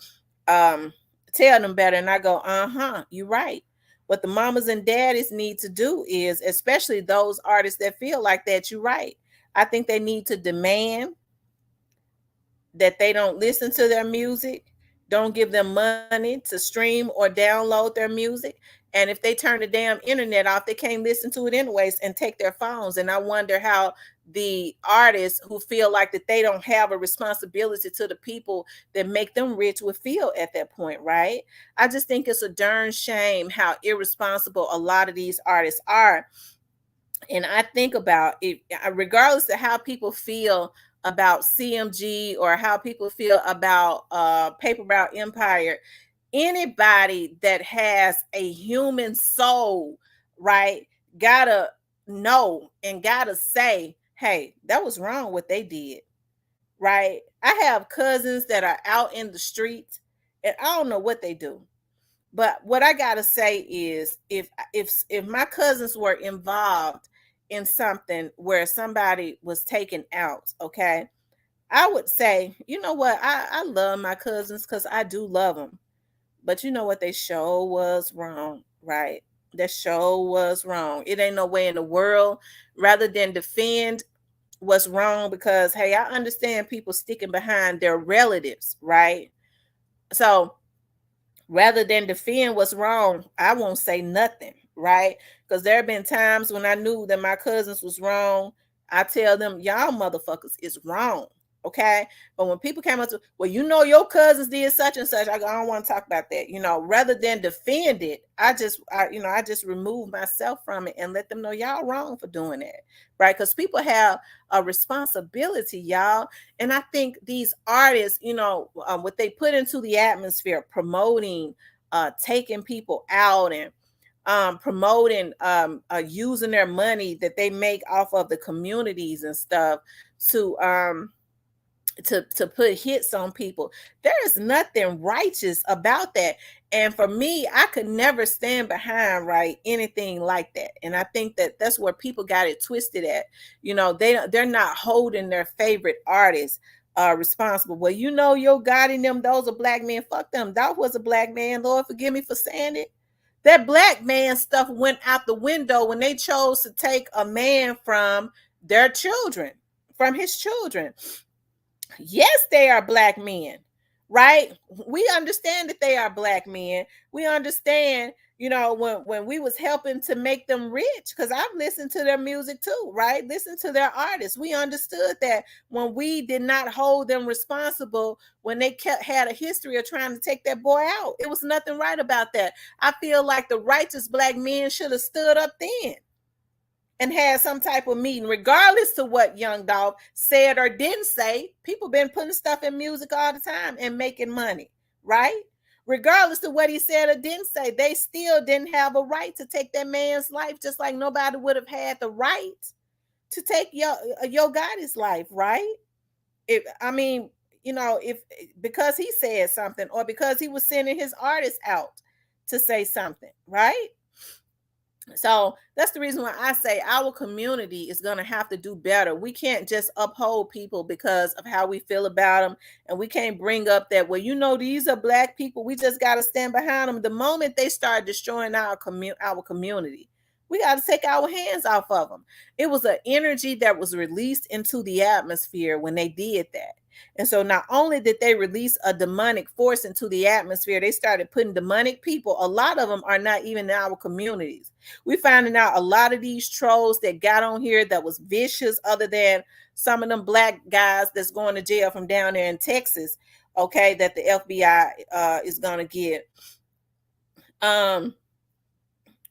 tell them better. And I go, you're right. What the mamas and daddies need to do is, especially those artists that feel like that, you're right. I think they need to demand that they don't listen to their music, don't give them money to stream or download their music. And if they turn the damn internet off, they can't listen to it anyways and take their phones. And I wonder how the artists who feel like that they don't have a responsibility to the people that make them rich would feel at that point, right? I just think it's a darn shame how irresponsible a lot of these artists are. And I think about it, regardless of how people feel about CMG or how people feel about Paper Route Empire, anybody that has a human soul, right, gotta know and gotta say, hey, that was wrong what they did, right? I have cousins that are out in the streets, and I don't know what they do. But what I gotta say is, if my cousins were involved in something where somebody was taken out, okay, I would say, you know what, I love my cousins because I do love them. But you know what, they show was wrong, right? That show was wrong. It ain't no way in the world, rather than defend what's wrong, because hey, I understand people sticking behind their relatives, right? So rather than defend what's wrong, I won't say nothing, right? Because there have been times when I knew that my cousins was wrong. I tell them, y'all motherfuckers is wrong. Okay. But when people came up to, well, you know, your cousins did such and such, I don't want to talk about that. You know, rather than defend it, I just remove myself from it and let them know y'all wrong for doing that. Right. Because people have a responsibility, y'all. And I think these artists, what they put into the atmosphere, promoting, taking people out and promoting, using their money that they make off of the communities and stuff to to put hits on people. There is nothing righteous about that. And for me, I could never stand behind anything like that. And I think that that's where people got it twisted at. They're not holding their favorite artists responsible. Well, Yo Gotti and them, those are black men. Fuck them. That was a black man. Lord forgive me for saying it. That black man stuff went out the window when they chose to take a man from their children, from his children. Yes, they are black men, right? We understand that they are black men. We understand, when we was helping to make them rich, because I've listened to their music too, right? Listen to their artists. We understood that when we did not hold them responsible, when they had a history of trying to take that boy out, it was nothing right about that. I feel like the righteous black men should have stood up then and had some type of meeting, regardless to what Young Dolph said or didn't say. People been putting stuff in music all the time and making money, right? Regardless of what he said or didn't say, they still didn't have a right to take that man's life, just like nobody would have had the right to take Yo Gotti's life, right? If because he said something or because he was sending his artists out to say something, right? So that's the reason why I say our community is going to have to do better. We can't just uphold people because of how we feel about them. And we can't bring up that, well, these are black people. We just got to stand behind them. The moment they start destroying our community, we got to take our hands off of them. It was an energy that was released into the atmosphere when they did that. And so not only did they release a demonic force into the atmosphere, they started putting demonic people. A lot of them are not even in our communities. We finding out a lot of these trolls that got on here that was vicious, other than some of them black guys that's going to jail from down there in Texas, okay, that the FBI is going to get.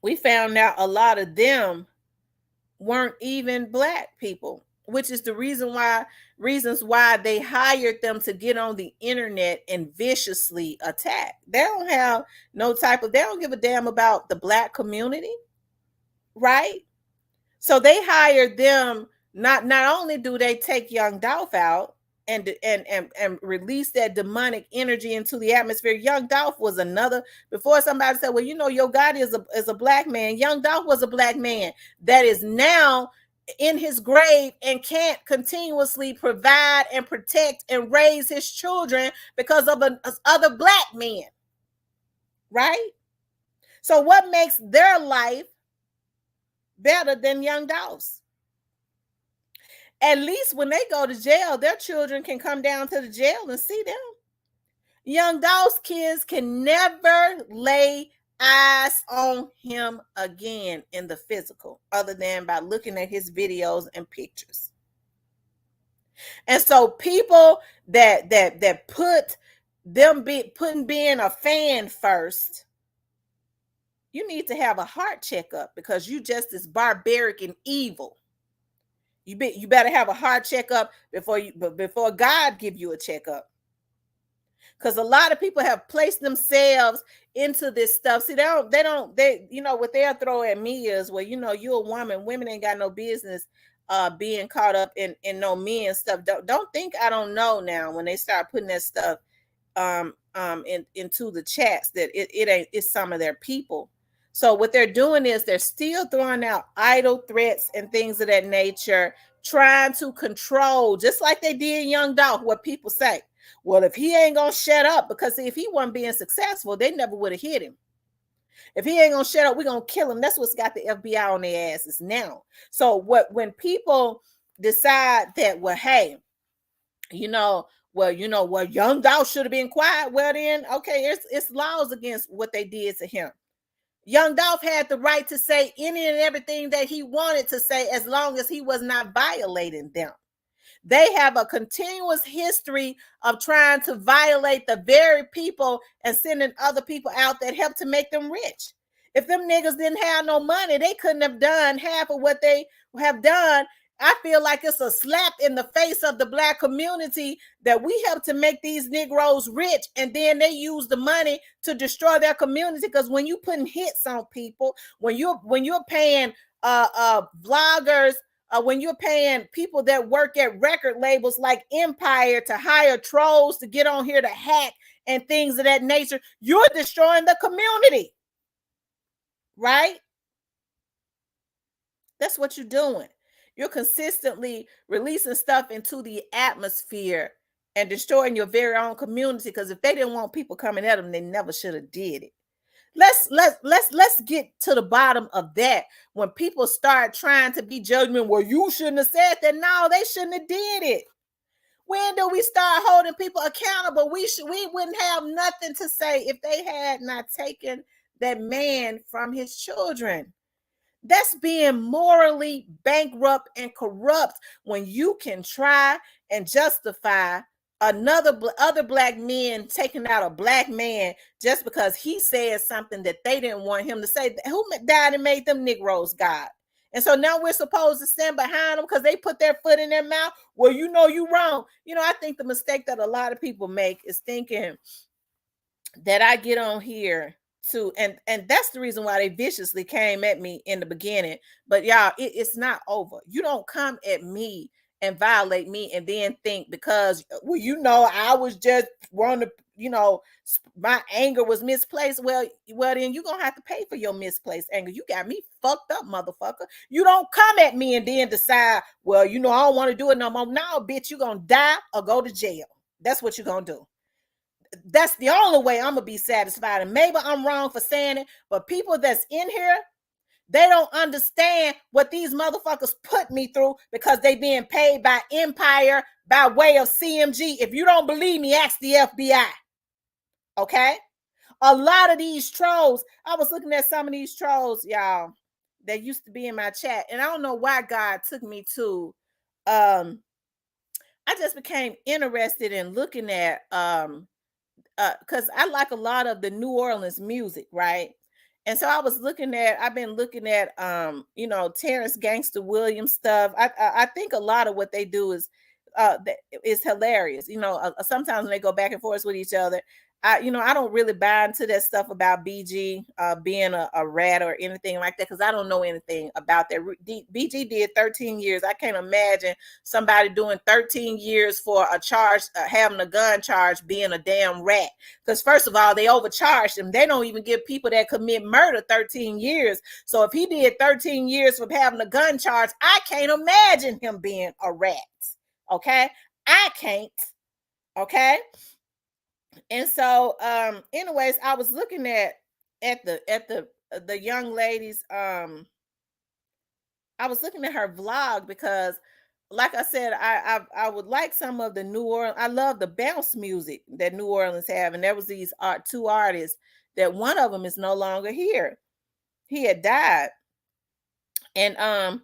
We found out a lot of them weren't even black people, which is the reasons why they hired them to get on the internet and viciously attack. They don't have they don't give a damn about the black community, right? So they hired them. Not only do they take Young Dolph out and release that demonic energy into the atmosphere. Young Dolph was another. Before somebody said, well, Yo Gotti is a black man. Young Dolph was a black man that is now in his grave and can't continuously provide and protect and raise his children because of other black men, right? So what makes their life better than Young Dolph's? At least when they go to jail, their children can come down to the jail and see them. Young Dolph's kids can never lay eyes on him again in the physical, other than by looking at his videos and pictures. And so people that put putting being a fan first, you need to have a heart checkup, because you just as barbaric and evil. You better have a heart checkup before God give you a checkup. Because a lot of people have placed themselves into this stuff. See, they what they'll throw at me is, well, you're a woman. Women ain't got no business being caught up in no men stuff. Don't think I don't know now when they start putting that stuff into the chats that it's some of their people. So what they're doing is they're still throwing out idle threats and things of that nature, trying to control, just like they did Young Dolph, what people say. Well, if he ain't gonna shut up, because if he wasn't being successful, they never would have hit him. If he ain't gonna shut up, we're gonna kill him. That's what's got the FBI on their asses now. So when people decide that, well, hey, Young Dolph should have been quiet. Well, then, okay, it's laws against what they did to him. Young Dolph had the right to say any and everything that he wanted to say as long as he was not violating them. They have a continuous history of trying to violate the very people and sending other people out that help to make them rich. If them niggas didn't have no money, they couldn't have done half of what they have done. I feel like it's a slap in the face of the Black community that we help to make these Negroes rich, and then they use the money to destroy their community. Because when you putting hits on people, when you're paying vloggers, when you're paying people that work at record labels like Empire to hire trolls to get on here to hack and things of that nature, you're destroying the community, right? That's what you're doing. You're consistently releasing stuff into the atmosphere and destroying your very own community, because if they didn't want people coming at them, they never should have did it. Let's get to the bottom of that. When people start trying to be judgment, well, you shouldn't have said that. No, they shouldn't have did it. When do we start holding people accountable? We wouldn't have nothing to say if they had not taken that man from his children. That's being morally bankrupt and corrupt when you can try and justify other Black men taking out a Black man just because he said something that they didn't want him to say. Who died and made them Negroes God? And so now we're supposed to stand behind them because they put their foot in their mouth. Well, you know you wrong. I think the mistake that a lot of people make is thinking that I get on here to, and that's the reason why they viciously came at me in the beginning. But y'all, it's not over. You don't come at me and violate me and then think because, well, I was just wanting to, my anger was misplaced. Well, then you're gonna have to pay for your misplaced anger. You got me fucked up, motherfucker. You don't come at me and then decide, well, I don't want to do it no more. No, bitch, you're gonna die or go to jail. That's what you're gonna do. That's the only way I'm gonna be satisfied. And maybe I'm wrong for saying it, but people that's in here, they don't understand what these motherfuckers put me through because they being paid by Empire by way of CMG. If you don't believe me, ask the FBI. Okay? A lot of these trolls, I was looking at some of these trolls, y'all, that used to be in my chat, and I don't know why God took me to I just became interested in looking at because I like a lot of the New Orleans music, right? And so I've been looking at Terrence Gangster Williams stuff. I think a lot of what they do is hilarious. Sometimes when they go back and forth with each other, I don't really buy into that stuff about BG being a rat or anything like that, because I don't know anything about that. BG did 13 years. I can't imagine somebody doing 13 years for a charge, having a gun charge, being a damn rat. Because first of all, they overcharged him. They don't even give people that commit murder 13 years. So if he did 13 years for having a gun charge, I can't imagine him being a rat. Okay? I can't. Okay? And so anyways, I was looking at the young lady's I was looking at her vlog because, like I said, I would like some of the New Orleans. I love the bounce music that New Orleans have, and there was these two artists that one of them is no longer here. He had died, and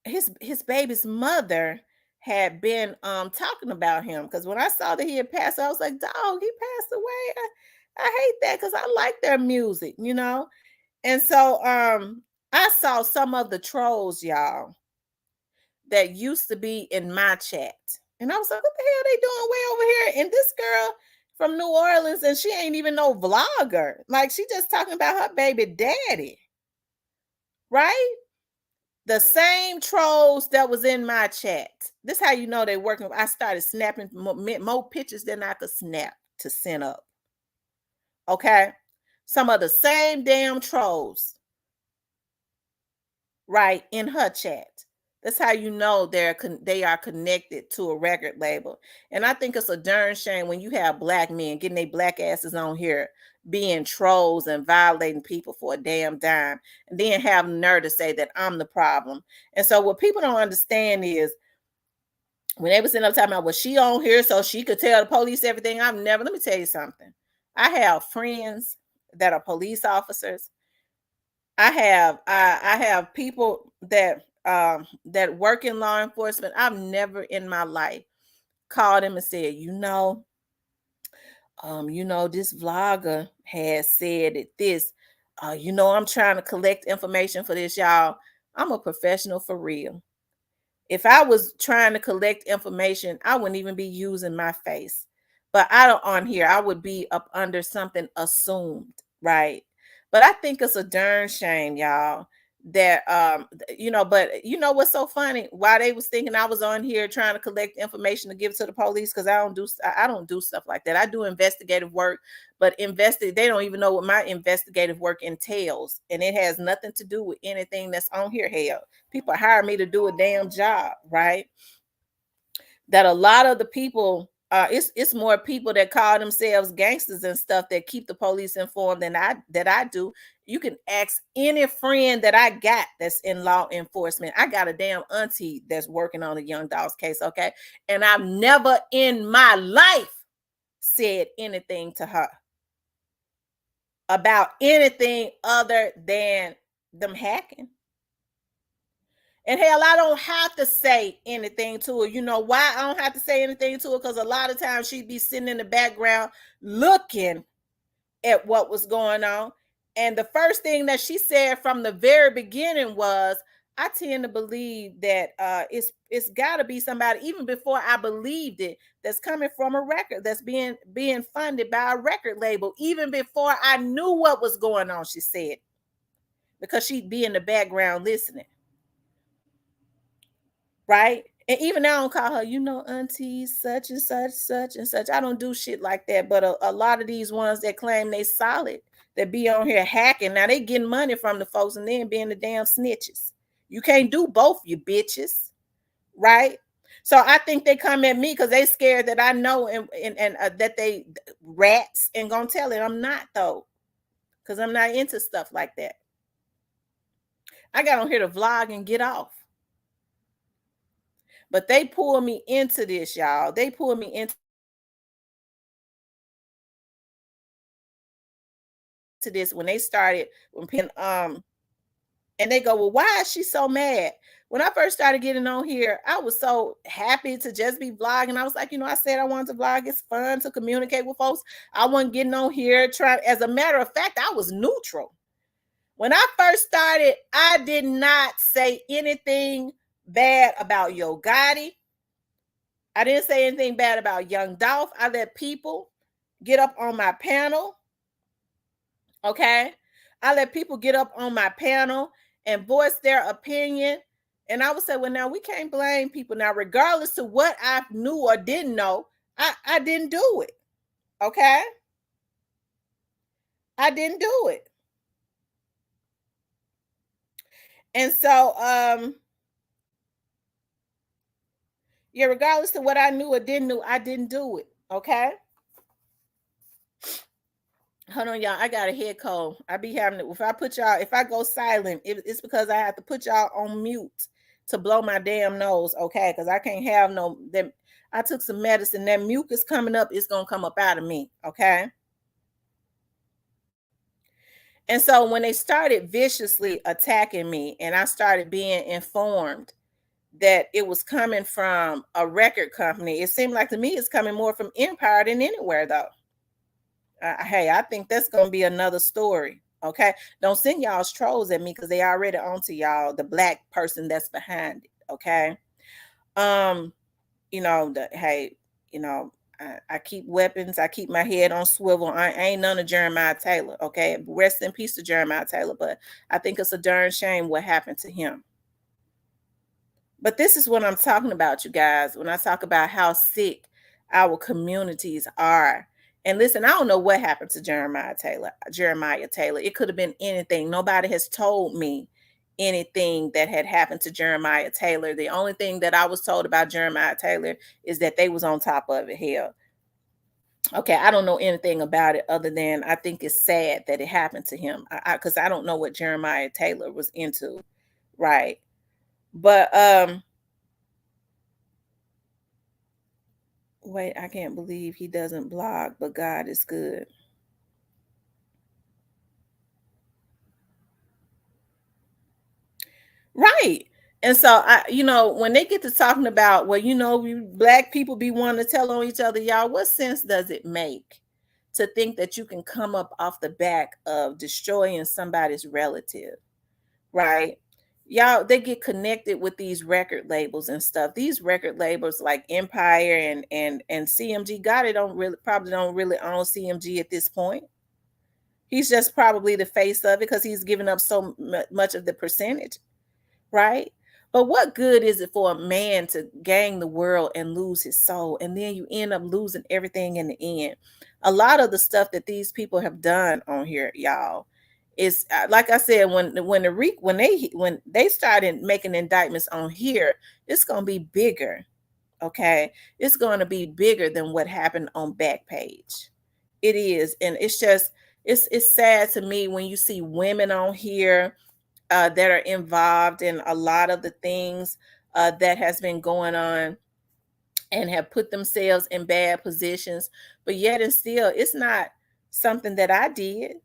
his baby's mother had been talking about him, because when I saw that he had passed, I was like, dog, he passed away. I hate that because I like their music, And so I saw some of the trolls, y'all, that used to be in my chat. And I was like, what the hell they doing way over here? And this girl from New Orleans, and she ain't even no vlogger. Like, she just talking about her baby daddy. Right? The same trolls that was in my chat. This how you know they working. I started snapping more pictures than I could snap to send up. Okay? Some of the same damn trolls. Right, in her chat. That's how you know they are connected to a record label. And I think it's a darn shame when you have Black men getting their Black asses on here being trolls and violating people for a damn dime, and then have the nerve to say that I'm the problem. And so what people don't understand is, when they were sitting up talking about, was she on here so she could tell the police everything? Let me tell you something. I have friends that are police officers. I have people that work in law enforcement. I've never in my life called him and said, this vlogger has said that this, I'm trying to collect information for this, y'all. I'm a professional for real. If I was trying to collect information, I wouldn't even be using my face. But I don't on here, I would be up under something assumed, right? But I think it's a darn shame, y'all, that but you know what's so funny? Why they was thinking I was on here trying to collect information to give to the police, because I don't do stuff like that. I do investigative work, but they don't even know what my investigative work entails, and it has nothing to do with anything that's on here. Hell, people hire me to do a damn job, right? That a lot of the people, it's more people that call themselves gangsters and stuff that keep the police informed than I do. You can ask any friend that I got that's in law enforcement. I got a damn auntie that's working on a young dog's case, okay? And I've never in my life said anything to her about anything other than them hacking. And hell, I don't have to say anything to her. You know why I don't have to say anything to her? Because a lot of times she'd be sitting in the background looking at what was going on. And the first thing that she said from the very beginning was, I tend to believe that it's got to be somebody, even before I believed it, that's coming from a record that's being funded by a record label, even before I knew what was going on, she said, because she'd be in the background listening. Right? And even now I don't call her, auntie such and such, such and such. I don't do shit like that. But a lot of these ones that claim they solid, that be on here hacking, now they getting money from the folks and then being the damn snitches. You can't do both, you bitches. Right? So I think they come at me because they scared that I know and that they rats and gonna tell it. I'm not though, because I'm not into stuff like that. I got on here to vlog and get off. But they pull me into this, y'all. They pull me into this when they started and they go, well, why is she so mad? When I first started getting on here, I was so happy to just be vlogging. I was like, I said I wanted to vlog. It's fun to communicate with folks. I wasn't getting on here trying. As a matter of fact, I was neutral. When I first started, I did not say anything bad about Yo Gotti. I didn't say anything bad about Young Dolph. I let people get up on my panel. Okay. I let people get up on my panel and voice their opinion. And I would say, well, now we can't blame people. Now, regardless to what I knew or didn't know, I didn't do it. Okay. I didn't do it. And so, yeah, regardless to what I knew or didn't know, I didn't do it. Okay. Hold on, y'all. I got a head cold. I be having it. If I go silent, it's because I have to put y'all on mute to blow my damn nose, okay? Because I can't have no that. I took some medicine. That mucus coming up, it's gonna come up out of me, okay? And so when they started viciously attacking me, and I started being informed that it was coming from a record company, it seemed like to me it's coming more from Empire than anywhere, though. Hey, I think that's gonna be another story. Okay, don't send y'all's trolls at me because they already onto y'all the black person that's behind it. Okay, um, hey, I keep weapons. I keep my head on swivel. I ain't none of Jeremiah Taylor. Okay, rest in peace to Jeremiah Taylor. But I think it's a darn shame what happened to him. But this is what I'm talking about, you guys, when I talk about how sick our communities are. And listen, I don't know what happened to Jeremiah Taylor. Jeremiah Taylor. It could have been anything. Nobody has told me anything that had happened to Jeremiah Taylor. The only thing that I was told about Jeremiah Taylor is that they was on top of it. Hell. Okay, I don't know anything about it other than I think it's sad that it happened to him. Because I don't know what Jeremiah Taylor was into, right? But wait, I can't believe he doesn't blog, but God is good. Right. And so when they get to talking about, well, we black people be wanting to tell on each other, y'all, what sense does it make to think that you can come up off the back of destroying somebody's relative, right? Y'all, they get connected with these record labels and stuff. These record labels like Empire and CMG, God, they don't really own CMG at this point. He's just probably the face of it because he's given up so much of the percentage, right? But what good is it for a man to gain the world and lose his soul, and then you end up losing everything in the end? A lot of the stuff that these people have done on here, y'all, is like I said, when they started making indictments on here, it's gonna be bigger. Okay, it's gonna be bigger than what happened on Backpage. It is, and it's sad to me when you see women on here that are involved in a lot of the things that has been going on and have put themselves in bad positions, but yet and still it's not something that I did.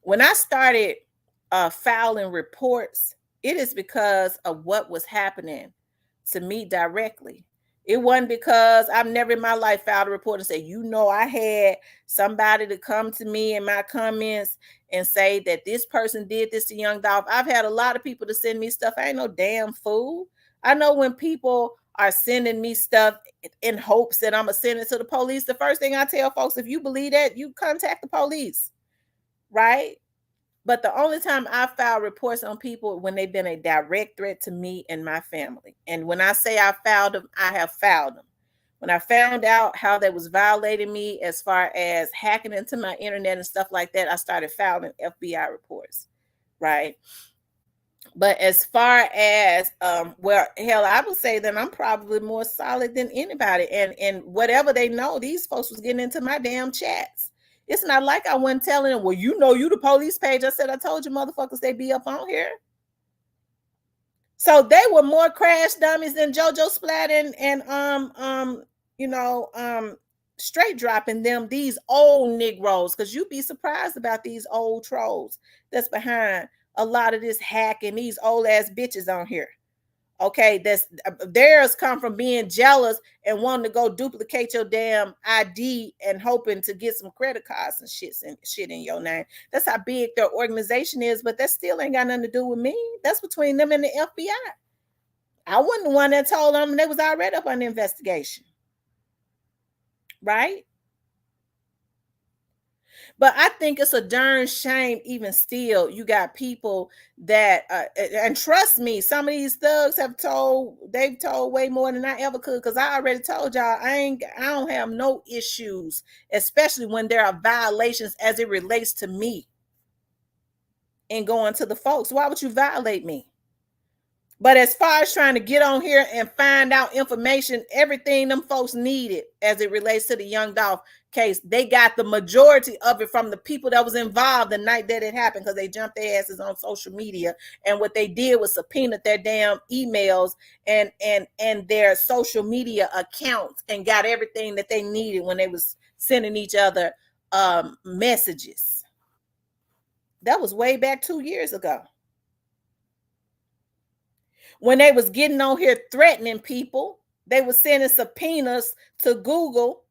When I started filing reports, it is because of what was happening to me directly. It wasn't because I've never in my life filed a report and said, I had somebody to come to me in my comments and say that this person did this to Young Dolph. I've had a lot of people to send me stuff. I ain't no damn fool. I know when people are sending me stuff in hopes that I'm going to send it to the police, the first thing I tell folks, if you believe that, you contact the police, right? But the only time I file reports on people when they've been a direct threat to me and my family. And when I say I filed them, I have filed them. When I found out how they was violating me as far as hacking into my internet and stuff like that, I started filing FBI reports, right? But as far as well, hell, I would say that I'm probably more solid than anybody. And whatever they know, these folks was getting into my damn chats. It's not like I wasn't telling them, well, you the police page. I said, I told you motherfuckers they be up on here. So they were more crash dummies than JoJo Splat and straight dropping them, these old Negroes, because you'd be surprised about these old trolls that's behind a lot of this hacking, these old ass bitches on here. Okay, theirs come from being jealous and wanting to go duplicate your damn ID and hoping to get some credit cards and shit in your name. That's how big their organization is, but that still ain't got nothing to do with me. That's between them and the FBI. I wasn't the one that told them they was already up on the investigation, right? But I think it's a darn shame, even still, you got people that, and trust me, some of these thugs they've told way more than I ever could. Cause I already told y'all, I don't have no issues, especially when there are violations as it relates to me and going to the folks. Why would you violate me? But as far as trying to get on here and find out information, everything them folks needed as it relates to the Young Dolph case, they got the majority of it from the people that was involved the night that it happened, because they jumped their asses on social media. And what they did was subpoenaed their damn emails and their social media accounts and got everything that they needed when they was sending each other messages. That was way back 2 years ago, when they was getting on here threatening people. They were sending subpoenas to Google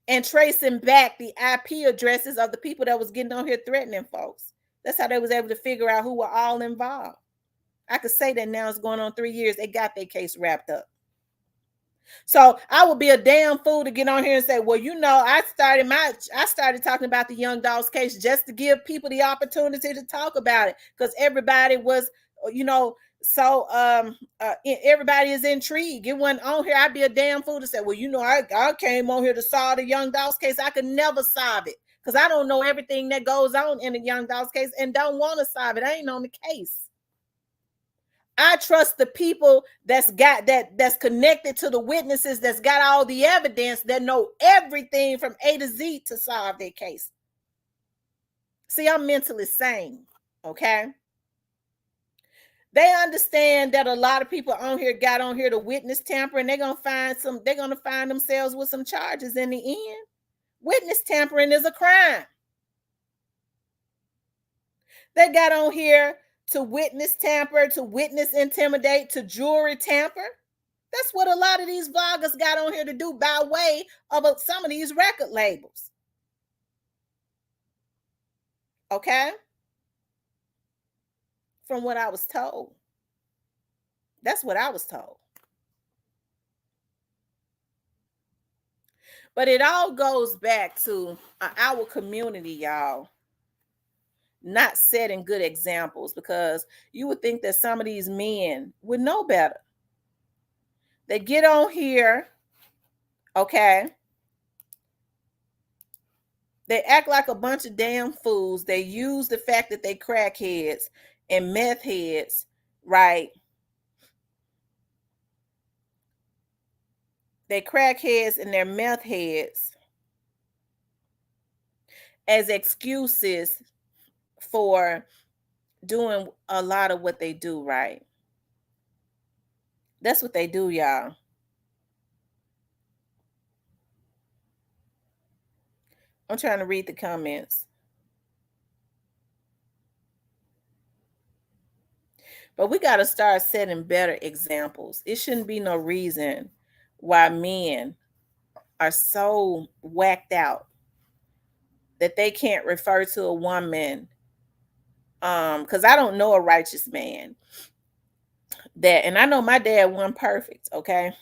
and tracing back the IP addresses of the people that was getting on here threatening folks. That's how they was able to figure out who were all involved. I could say that now it's going on 3 years. They got their case wrapped up. So I would be a damn fool to get on here and say, well, I started talking about the Young Dolph's case just to give people the opportunity to talk about it, because everybody was, so everybody is intrigued. It wasn't on here. I'd be a damn fool to say, well, I came on here to solve the Young Dolph's case. I could never solve it because I don't know everything that goes on in the Young Dolph's case and don't want to solve it. I ain't on the case. I trust the people that's connected to the witnesses, that's got all the evidence, that know everything from A to Z to solve their case. See, I'm mentally sane, okay? They understand that a lot of people on here got on here to witness tampering. They're gonna find themselves with some charges in the end. Witness tampering is a crime. They got on here to witness tamper, to witness intimidate, to jewelry tamper. That's what a lot of these vloggers got on here to do by way of some of these record labels. Okay? From what I was told. That's what I was told. But it all goes back to our community, y'all, not setting good examples, because you would think that some of these men would know better. They get on here, okay? They act like a bunch of damn fools. They use the fact that they crackheads and meth heads, right? They crackheads and they're meth heads as excuses for doing a lot of what they do, right? That's what they do, y'all. I'm trying to read the comments. But we got to start setting better examples. It shouldn't be no reason why men are so whacked out that they can't refer to a woman. Because I don't know a righteous man that, and I know my dad wasn't perfect, okay?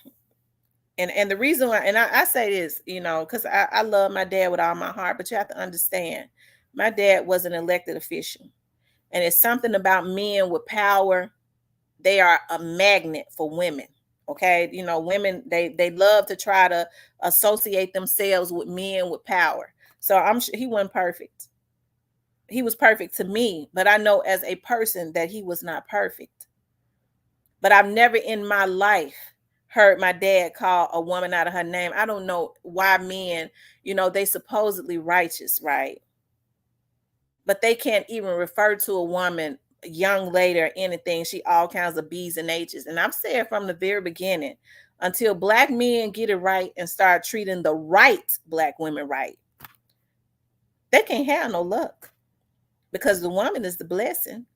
And the reason why, and I say this, because I love my dad with all my heart, but you have to understand, my dad was an elected official. And it's something about men with power. They are a magnet for women. Okay. Women, they love to try to associate themselves with men with power. So I'm sure he wasn't perfect. He was perfect to me, but I know as a person that he was not perfect. But I've never in my life heard my dad call a woman out of her name. I don't know why men, they supposedly righteous, right? But they can't even refer to a woman, young lady, or anything. She all kinds of B's and H's. And I've said from the very beginning, until black men get it right and start treating the right black women right, they can't have no luck, because the woman is the blessing.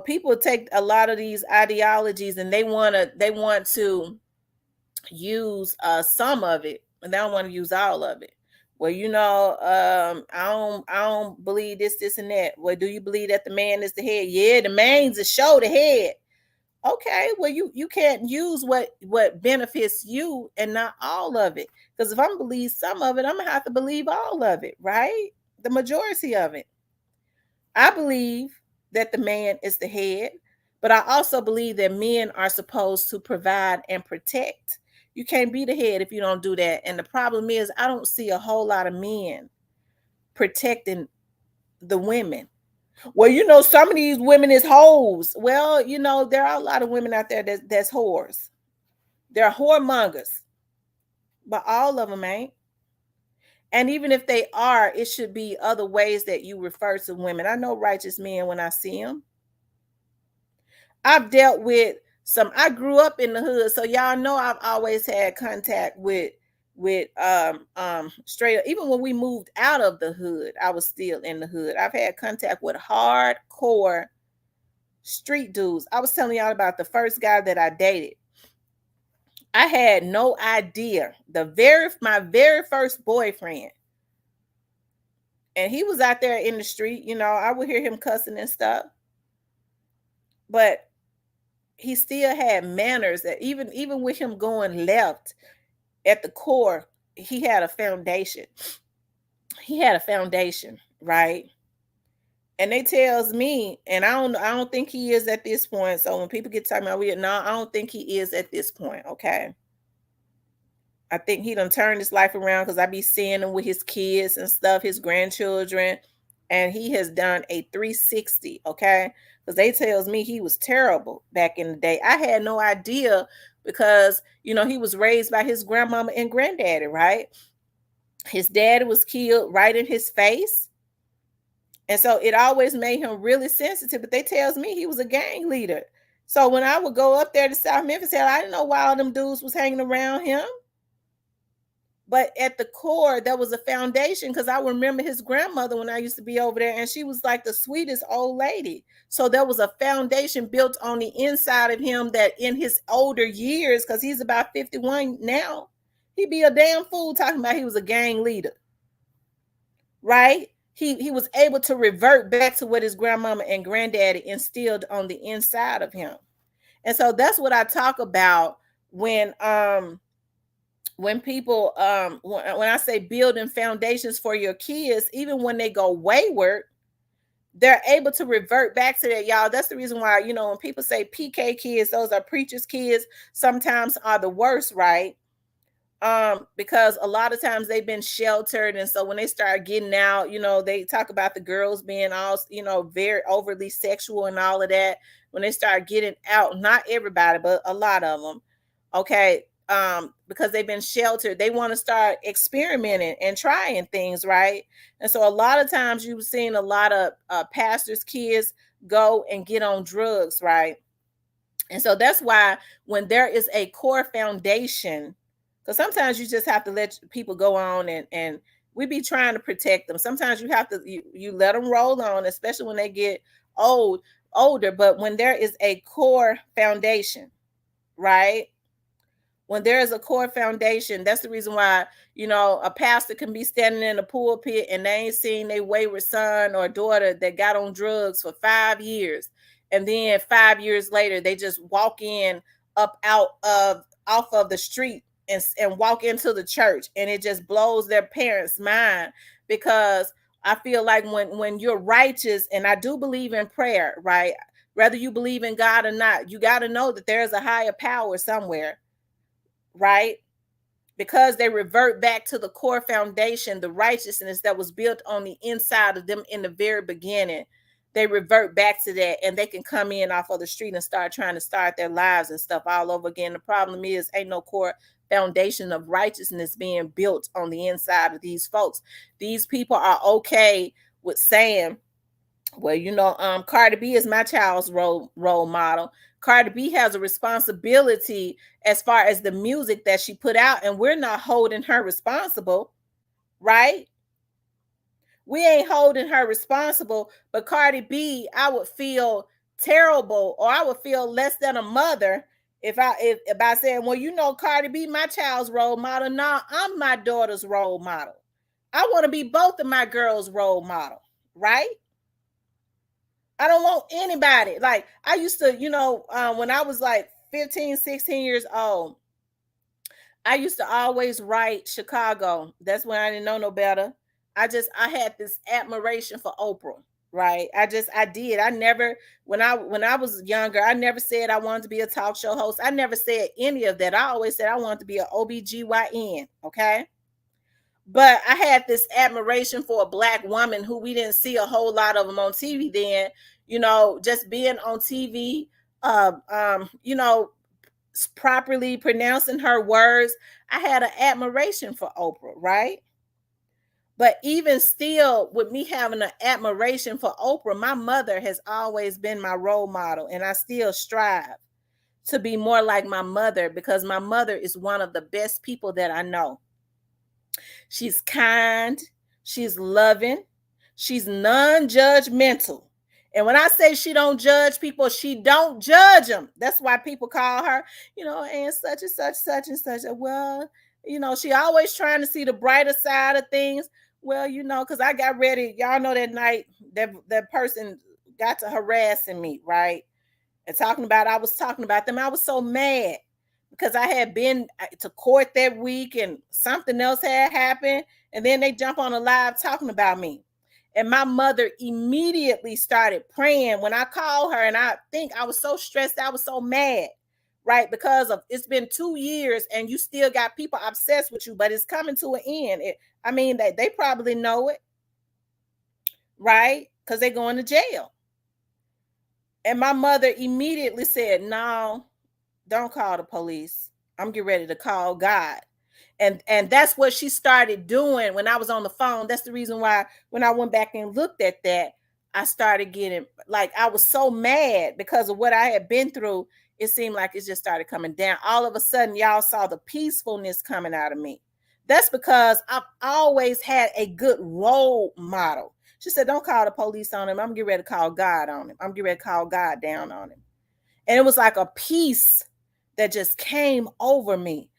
People take a lot of these ideologies and they want to use some of it, and they don't want to use all of it. Well, I don't believe this and that. Well, do you believe that the man is the head? Yeah, the man's the show, the head. Okay, well, you can't use what benefits you and not all of it. Because if I'm gonna believe some of it, I'm gonna have to believe all of it, right? The majority of it. I believe that the man is the head, but I also believe that men are supposed to provide and protect. You can't be the head if you don't do that. And the problem is, I don't see a whole lot of men protecting the women. Well, some of these women is hoes. Well, there are a lot of women out there that's whores. They're whoremongers, but all of them ain't. And even if they are, it should be other ways that you refer to women. I know righteous men when I see them. I've dealt with I grew up in the hood, so y'all know I've always had contact with straight up. Even when we moved out of the hood, I was still in the hood. I've had contact with hardcore street dudes. I was telling y'all about the first guy that I dated. I had no idea. My very first boyfriend. And he was out there in the street, I would hear him cussing and stuff. But he still had manners, that even with him going left, at the core, he had a foundation. He had a foundation, right? And they tells me, and I don't think he is at this point. So when people get talking about I don't think he is at this point, okay? I think he done turned his life around, because I be seeing him with his kids and stuff, his grandchildren, and he has done a 360, okay? Because they tells me he was terrible back in the day. I had no idea, because, he was raised by his grandmama and granddaddy, right? His daddy was killed right in his face. And so it always made him really sensitive. But they tells me he was a gang leader. So when I would go up there to South Memphis, I didn't know why all them dudes was hanging around him. But at the core, there was a foundation, because I remember his grandmother when I used to be over there, and she was like the sweetest old lady. So there was a foundation built on the inside of him that in his older years, because he's about 51 now, he'd be a damn fool talking about he was a gang leader, right? He was able to revert back to what his grandmama and granddaddy instilled on the inside of him. And so that's what I talk about when people when I say building foundations for your kids, even when they go wayward, they're able to revert back to that, y'all. That's the reason why, when people say PK kids, those are preachers' kids, sometimes are the worst, right? Because a lot of times they've been sheltered, and so when they start getting out, they talk about the girls being all, very overly sexual and all of that. When they start getting out, not everybody, but a lot of them, okay, because they've been sheltered, they want to start experimenting and trying things, right? And so a lot of times you've seen a lot of pastors' kids go and get on drugs, right? And so that's why when there is a core foundation, because sometimes you just have to let people go on, and we be trying to protect them. Sometimes you have to you let them roll on, especially when they get older. But when there is a core foundation, right? When there is a core foundation, that's the reason why, a pastor can be standing in the pulpit and they ain't seen their wayward son or daughter that got on drugs for 5 years. And then 5 years later, they just walk in up off of the street and walk into the church. And it just blows their parents' mind, because I feel like when you're righteous, and I do believe in prayer, right? Whether you believe in God or not, you got to know that there's a higher power somewhere, right? Because they revert back to the core foundation, the righteousness that was built on the inside of them in the very beginning. They revert back to that, and they can come in off of the street and start trying to start their lives and stuff all over again. The problem is, ain't no core foundation of righteousness being built on the inside of these folks. These people are okay with saying, well, Cardi B is my child's role model. Cardi B has a responsibility as far as the music that she put out, and we're not holding her responsible, right? We ain't holding her responsible. But Cardi B, I would feel terrible, or I would feel less than a mother if by saying, well, Cardi B, my child's role model. Nah, I'm my daughter's role model. I want to be both of my girls' role model, right? I don't want anybody. Like, I used to, when I was like 15, 16 years old, I used to always write Chicago. That's when I didn't know no better. I had this admiration for Oprah, right? I did. I never, when I was younger, I never said I wanted to be a talk show host. I never said any of that. I always said I wanted to be an OBGYN, okay? But I had this admiration for a Black woman who we didn't see a whole lot of them on TV then, just being on TV, properly pronouncing her words. I had an admiration for Oprah, right? But even still, with me having an admiration for Oprah, my mother has always been my role model, and I still strive to be more like my mother, because my mother is one of the best people that I know. She's kind, she's loving, she's non-judgmental. And when I say she don't judge people, she don't judge them. That's why people call her, and such and such, such and such. Well, she always trying to see the brighter side of things. Well, because I got ready. Y'all know that night that person got to harassing me, right? And I was talking about them. I was so mad because I had been to court that week and something else had happened. And then they jump on a live talking about me. And my mother immediately started praying when I called her. And I think I was so stressed. I was so mad, right? Because it's been 2 years and you still got people obsessed with you, but it's coming to an end. They probably know it, right? Because they're going to jail. And my mother immediately said, no, don't call the police. I'm getting ready to call God. And that's what she started doing when I was on the phone. That's the reason why when I went back and looked at that, I started getting, like, I was so mad because of what I had been through. It seemed like it just started coming down. All of a sudden, y'all saw the peacefulness coming out of me. That's because I've always had a good role model. She said, don't call the police on him. I'm getting ready to call God on him. I'm getting ready to call God down on him. And it was like a peace that just came over me,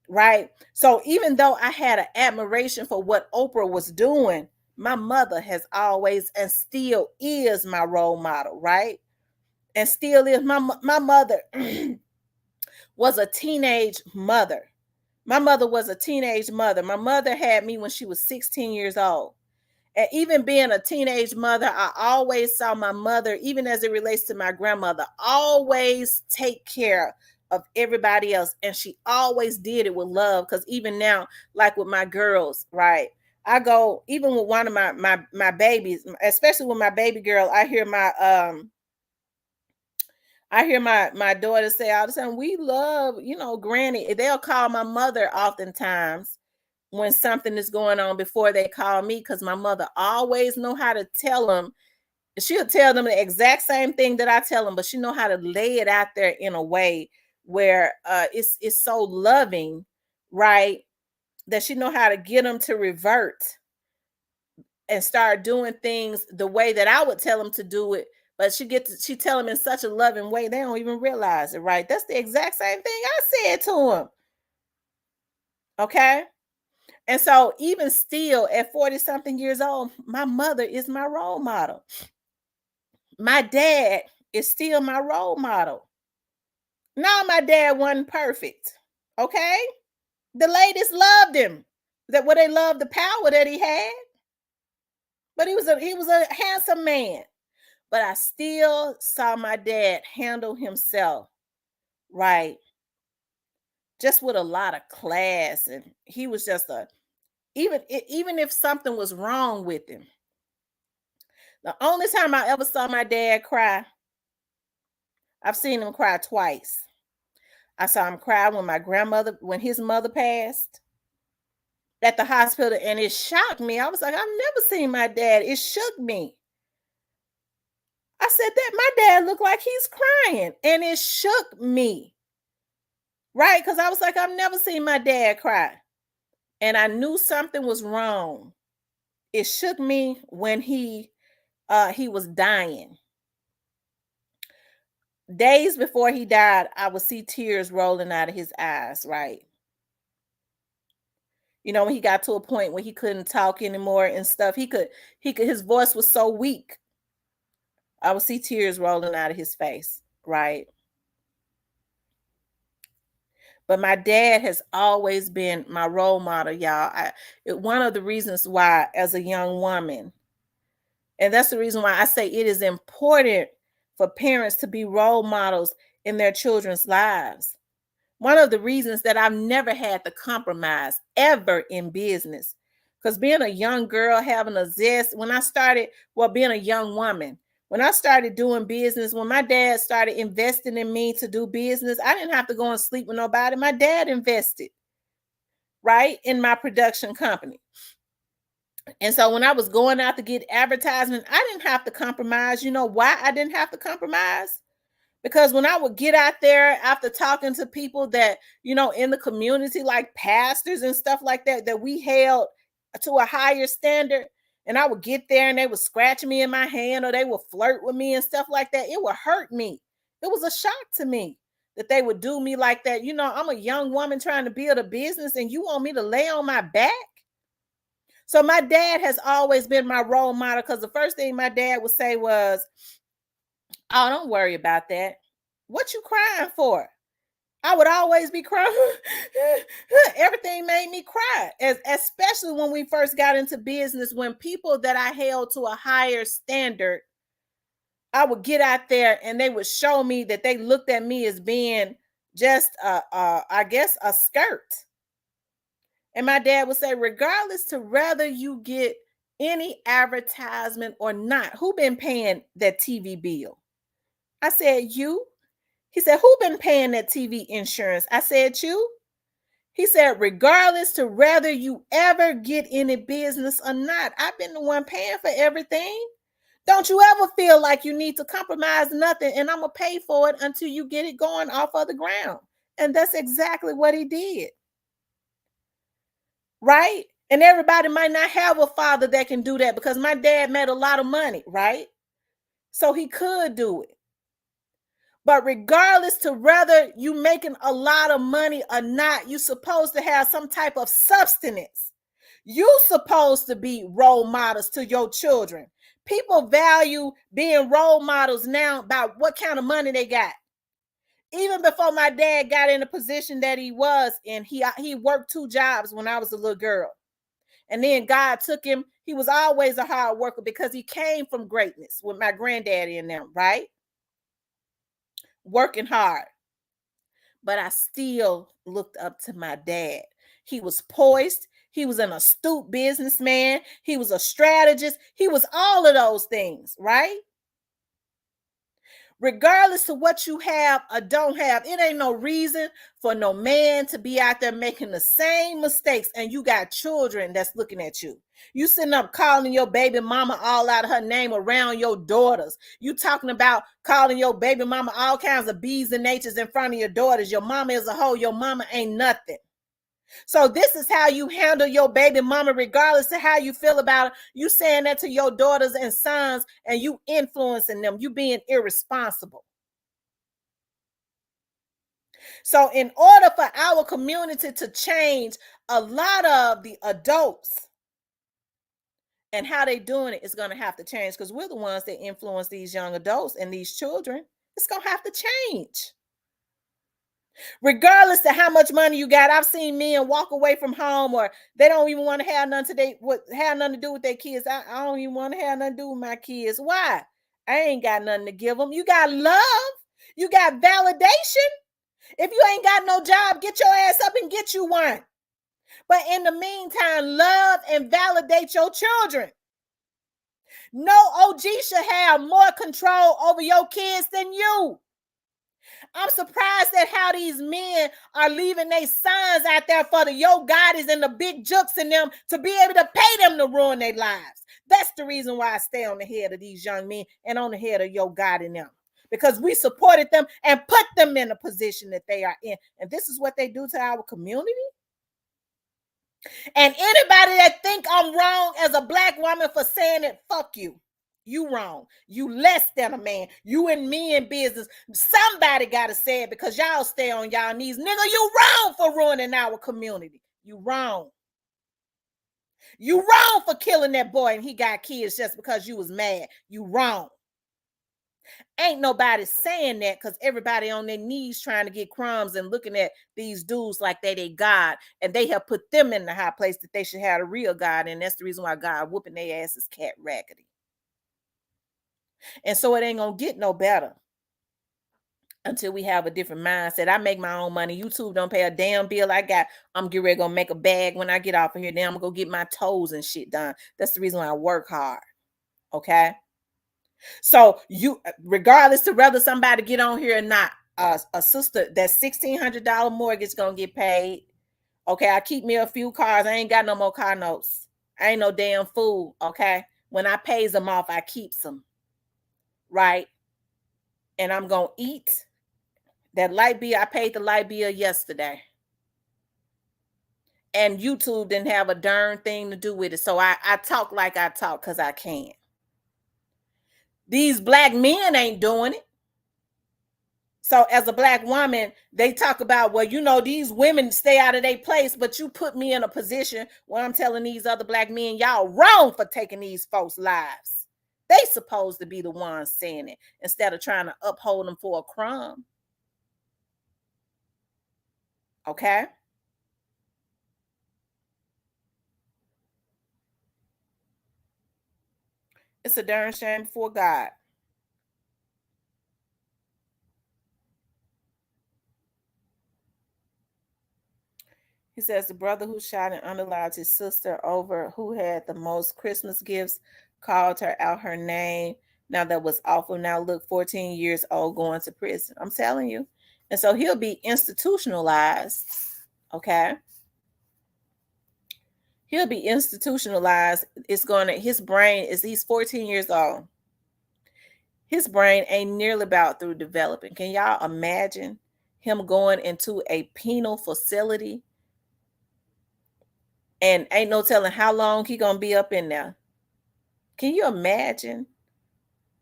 right? So even though I had an admiration for what Oprah was doing, my mother has always and still is my role model, right? And still is. My mother was a teenage mother. My mother was a teenage mother. My mother had me when she was 16 years old. And even being a teenage mother, I always saw my mother, even as it relates to my grandmother, always take care of everybody else. And she always did it with love. Because even now, like with my girls, right? I go, even with one of my babies, especially with my baby girl, I hear my daughter say all the time, we love, Granny. They'll call my mother oftentimes when something is going on before they call me, because my mother always know how to tell them. She'll tell them the exact same thing that I tell them, but she know how to lay it out there in a way where it's so loving, right? That she know how to get them to revert and start doing things the way that I would tell them to do it. But she tell them in such a loving way, they don't even realize it, right? That's the exact same thing I said to them. Okay. And so even still at 40 something years old, my mother is my role model. My dad is still my role model. Now my dad wasn't perfect. Okay? The ladies loved him. They loved the power that he had. But he was a handsome man. But I still saw my dad handle himself right, just with a lot of class. And he was just even if something was wrong with him. The only time I ever saw my dad cry, I've seen him cry twice. I saw him cry when his mother passed at the hospital, and it shocked me. I was like, I've never seen my dad. It shook me. I said that my dad looked like he's crying, and it shook me. Right? Because I was like, I've never seen my dad cry. And I knew something was wrong. It shook me when he was dying. Days before he died, I would see tears rolling out of his eyes, right? When he got to a point where he couldn't talk anymore and stuff, his voice was so weak. I would see tears rolling out of his face, right? But my dad has always been my role model, y'all. One of the reasons why, as a young woman, and that's the reason why I say it is important for parents to be role models in their children's lives. One of the reasons that I've never had to compromise ever in business, because being a young girl, having a zest, being a young woman, when I started doing business, when my dad started investing in me to do business, I didn't have to go and sleep with nobody. My dad invested, right, in my production company. And so when I was going out to get advertisement, I didn't have to compromise. You know why I didn't have to compromise? Because when I would get out there after talking to people that, in the community, like pastors and stuff like that, that we held to a higher standard, and I would get there and they would scratch me in my hand or they would flirt with me and stuff like that, it would hurt me. It was a shock to me that they would do me like that. I'm a young woman trying to build a business and you want me to lay on my back? So my dad has always been my role model, because the first thing my dad would say was, oh, don't worry about that. What you crying for? I would always be crying. Everything made me cry, especially when we first got into business, when people that I held to a higher standard, I would get out there and they would show me that they looked at me as being just, I guess, a skirt. And my dad would say, regardless to whether you get any advertisement or not, who been paying that TV bill? I said, you. He said, who been paying that TV insurance? I said, you. He said, regardless to whether you ever get any business or not, I've been the one paying for everything. Don't you ever feel like you need to compromise nothing, and I'm going to pay for it until you get it going off of the ground. And that's exactly what he did. right? And everybody might not have a father that can do that because my dad made a lot of money, right? So he could do it. But regardless to whether you making a lot of money or not, you're supposed to have some type of substance. You supposed to be role models to your children. People value being role models now about what kind of money they got. Even before my dad got in the position that he was in, he worked 2 jobs when I was a little girl. And then God took him. He was always a hard worker because he came from greatness with my granddaddy and them, right? Working hard. But I still looked up to my dad. He was poised. He was an astute businessman. He was a strategist. He was all of those things, right? Regardless of what you have or don't have, it ain't no reason for no man to be out there making the same mistakes. And you got children that's looking at you. You sitting up calling your baby mama all out of her name around your daughters. You talking about calling your baby mama all kinds of B's and H's in front of your daughters. Your mama is a hoe. Your mama ain't nothing. So this is how you handle your baby mama, regardless of how you feel about it. You saying that to your daughters and sons, and you influencing them. You being irresponsible. So in order for our community to change, a lot of the adults and how they doing it is going to have to change, because we're the ones that influence these young adults and these children. It's going to have to change. Regardless of how much money you got, I've seen men walk away from home, or they don't even want to have nothing to do with their kids. I don't even want to have nothing to do with my kids. Why? I ain't got nothing to give them. You got love. You got validation. If you ain't got no job, get your ass up and get you one. But in the meantime, love and validate your children. No OG should have more control over your kids than you. I'm surprised at how these men are leaving their sons out there for the Yo Gottis and the big jukes in them to be able to pay them to ruin their lives. That's the reason why I stay on the head of these young men and on the head of Yo Gotti and them. Because we supported them and put them in the position that they are in. And this is what they do to our community. And anybody that think I'm wrong as a black woman for saying it, fuck you. You wrong. You less than a man. You and me in business. Somebody got to say it, because y'all stay on y'all knees. Nigga, you wrong for ruining our community. You wrong. You wrong for killing that boy and he got kids just because you was mad. You wrong. Ain't nobody saying that, because everybody on their knees trying to get crumbs and looking at these dudes like they God, and they have put them in the high place that they should have a real God, and that's the reason why God whooping their ass is cat raggedy. And so it ain't gonna get no better until we have a different mindset. I make my own money. YouTube don't pay a damn bill I got. I'm getting ready to go make a bag when I get off of here. Then I'm gonna go get my toes and shit done. That's the reason why I work hard. Okay. So you, regardless of whether somebody get on here or not, a sister, that $1,600 mortgage gonna get paid. Okay, I keep me a few cars. I ain't got no more car notes. I ain't no damn fool. Okay, when I pays them off, I keeps them. Right, and I'm gonna eat. That light bill, I paid the light bill yesterday. And YouTube didn't have a darn thing to do with it. So I talk like I talk because I can. These black men ain't doing it. So as a black woman, they talk about, well, you know, these women stay out of their place, but you put me in a position where I'm telling these other black men, y'all wrong for taking these folks' lives. They supposed to be the ones saying it instead of trying to uphold them for a crumb. Okay? It's a darn shame before God. He says the brother who shot and unalived his sister over who had the most Christmas gifts called her out her name. Now that was awful. Now look, 14 years old going to prison. I'm telling you. And so he'll be institutionalized. Okay. He'll be institutionalized. His brain is, he's 14 years old. His brain ain't nearly about through developing. Can y'all imagine him going into a penal facility And ain't no telling how long he gonna be up in there. Can you imagine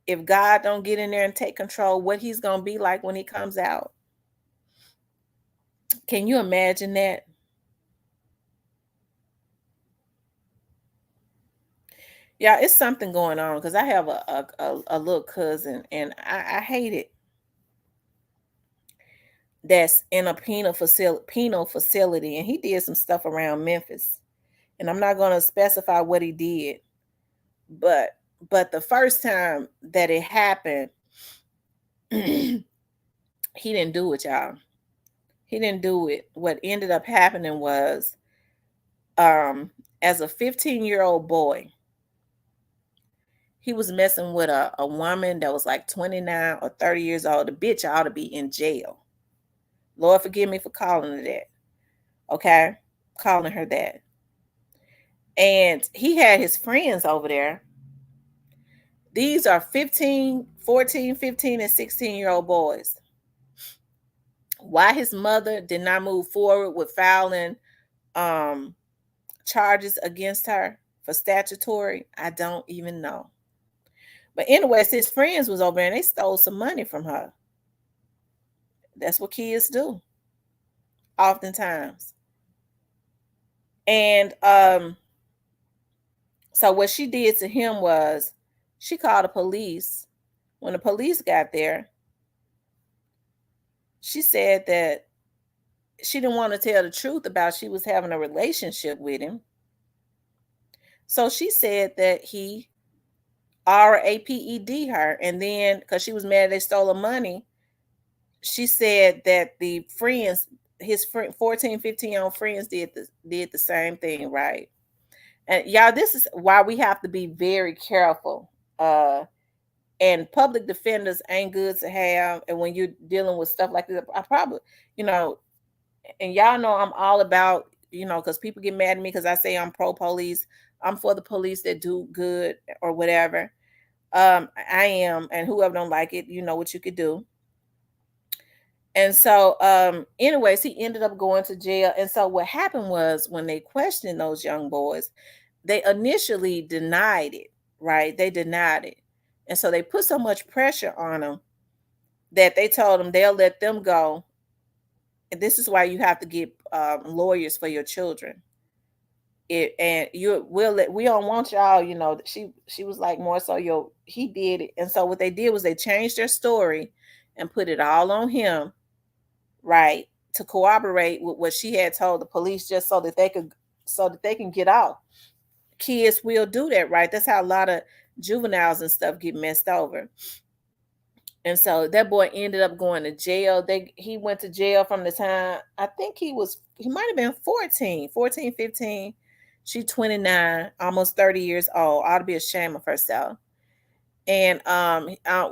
if God don't get in there and take control, what he's gonna be like when he comes out? Can you imagine that? Yeah, it's something going on because I have a little cousin, and I hate it. That's in a penal facility, and he did some stuff around Memphis, and I'm not going to specify what he did, but the first time that it happened, he didn't do it, y'all. He didn't do it. What ended up happening was, as a 15-year-old boy, he was messing with a woman that was like 29 or 30 years old. The bitch ought to be in jail. Lord forgive me for calling her that. Okay? Calling her that. And he had his friends over there. These are 15, 14, 15, and 16-year-old boys. Why his mother did not move forward with filing um, charges against her for statutory, I don't even know. But anyways, his friends was over there and they stole some money from her. That's what kids do, oftentimes. And so what she did to him was she called the police. When the police got there, she said that she didn't want to tell the truth about she was having a relationship with him. So she said that he raped her, and then because she was mad they stole her money, she said that the friends, his 14, 15-year-old friends did the same thing, right? And y'all, this is why we have to be very careful. And public defenders ain't good to have. And when you're dealing with stuff like this, I probably, you know, and y'all know I'm all about, because people get mad at me because I say I'm pro police. I'm for the police that do good or whatever. I am, and whoever don't like it, you know what you could do. And so, anyways, he ended up going to jail. And so what happened was when they questioned those young boys, they initially denied it, right? They denied it. And so they put so much pressure on them that they told them they'll let them go. And this is why you have to get lawyers for your children. And we don't want y'all, she was like more so he did it. And so what they did was they changed their story and put it all on him, right, to corroborate with what she had told the police, just so that they can get out. Kids will do that, right? That's how a lot of juveniles and stuff get messed over. And so that boy ended up going to jail. He went to jail from the time, I think he might have been 14, 15. She 29, almost 30 years old. Ought to be ashamed of herself. And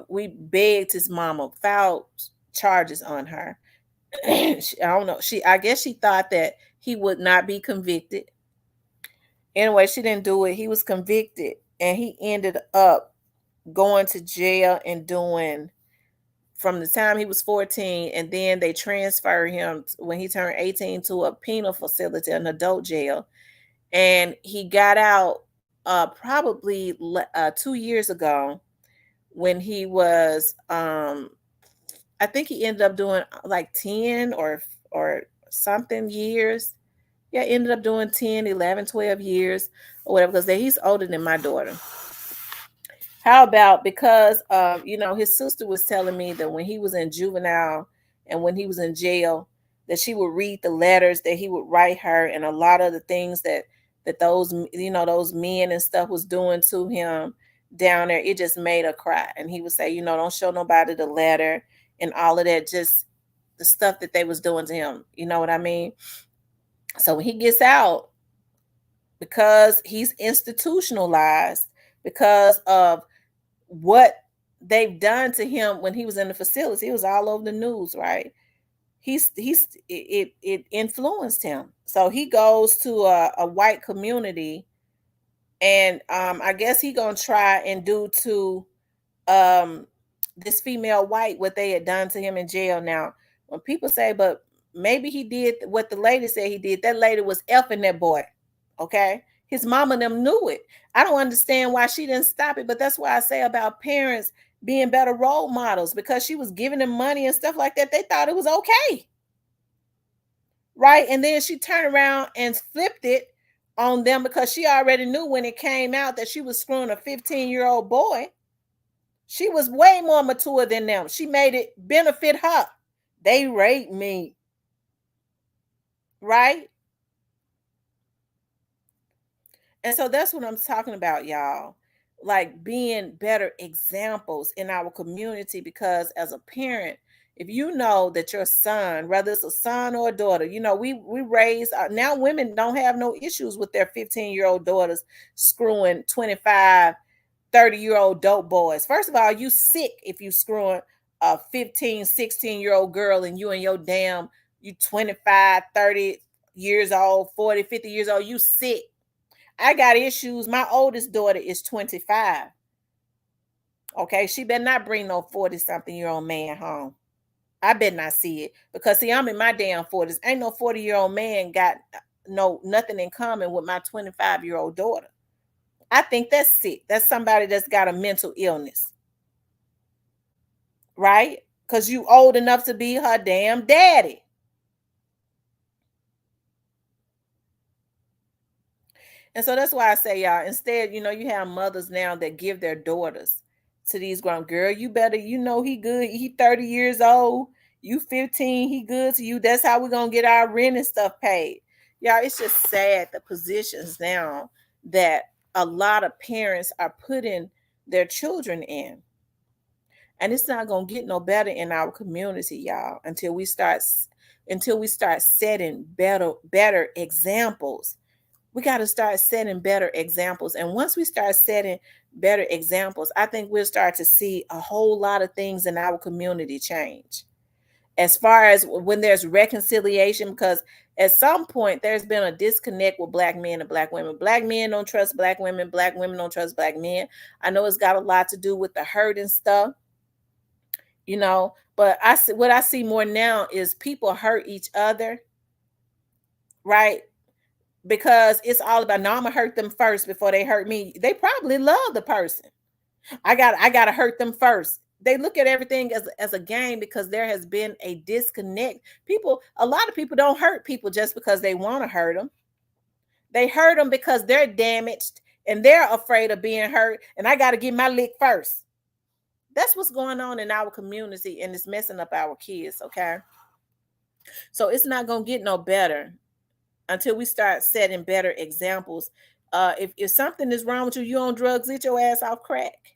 we begged his mama, filed charges on her. I don't know. I guess she thought that he would not be convicted. Anyway, she didn't do it. He was convicted, and he ended up going to jail and doing from the time he was 14, and then they transferred him when he turned 18 to a penal facility, an adult jail. And he got out probably 2 years ago when he was I think he ended up doing like 10 or something years. Yeah, ended up doing 10, 11, 12 years or whatever, because he's older than my daughter. How about, because his sister was telling me that when he was in juvenile and when he was in jail, that she would read the letters that he would write her, and a lot of the things that those men and stuff was doing to him down there, it just made her cry. And he would say, don't show nobody the letter and all of that, just the stuff that they was doing to him. You know what I mean? So when he gets out, because he's institutionalized, because of what they've done to him when he was in the facility, it was all over the news, right? It influenced him. So he goes to a white community, and I guess he gonna try and do to this female white what they had done to him in jail. Now, when people say, but maybe he did what the lady said he did, that lady was effing that boy. Okay. His mama and them knew it. I don't understand why she didn't stop it, but that's why I say about parents being better role models, because she was giving them money and stuff like that. They thought it was okay. Right. And then she turned around and flipped it on them because she already knew when it came out that she was screwing a 15-year-old boy. She was way more mature than them. She made it benefit her. They raped me. Right. And so that's what I'm talking about, y'all. Like being better examples in our community, because as a parent, if you know that your son, whether it's a son or a daughter, we raise now women don't have no issues with their 15-year-old daughters screwing 25, 30-year-old dope boys. First of all, you sick if you screwing a 15, 16-year-old girl and your damn, you 25, 30 years old, 40, 50 years old, you sick. I got issues. My oldest daughter is 25. Okay. She better not bring no 40-something-year-old man home. I better not see it. Because see, I'm in my damn 40s. Ain't no 40-year-old man got nothing in common with my 25-year-old daughter. I think that's sick. That's somebody that's got a mental illness. Right? Because you old enough to be her damn daddy. And so that's why I say, y'all, instead, you have mothers now that give their daughters to these grown girl. You better, he good. He 30 years old. You 15, he good to you. That's how we're gonna get our rent and stuff paid. Y'all, it's just sad the positions now that a lot of parents are putting their children in. And it's not gonna get no better in our community, y'all, until we start setting better examples. We got to start setting better examples. And once we start setting better examples, I think we'll start to see a whole lot of things in our community change. As far as when there's reconciliation, because at some point there's been a disconnect with Black men and Black women. Black men don't trust Black women. Black women don't trust Black men. I know it's got a lot to do with the hurt and stuff, but what I see more now is people hurt each other, right? Because it's all about, no, I'm gonna hurt them first before they hurt me. They probably love the person. I gotta hurt them first. They look at everything as a game, because there has been a disconnect. A lot of people don't hurt people just because they want to hurt them. They hurt them because they're damaged and they're afraid of being hurt, and I gotta get my lick first. That's what's going on in our community, and it's messing up our kids. Okay, so it's not gonna get no better until we start setting better examples. If something is wrong with you, you on drugs, get your ass off crack.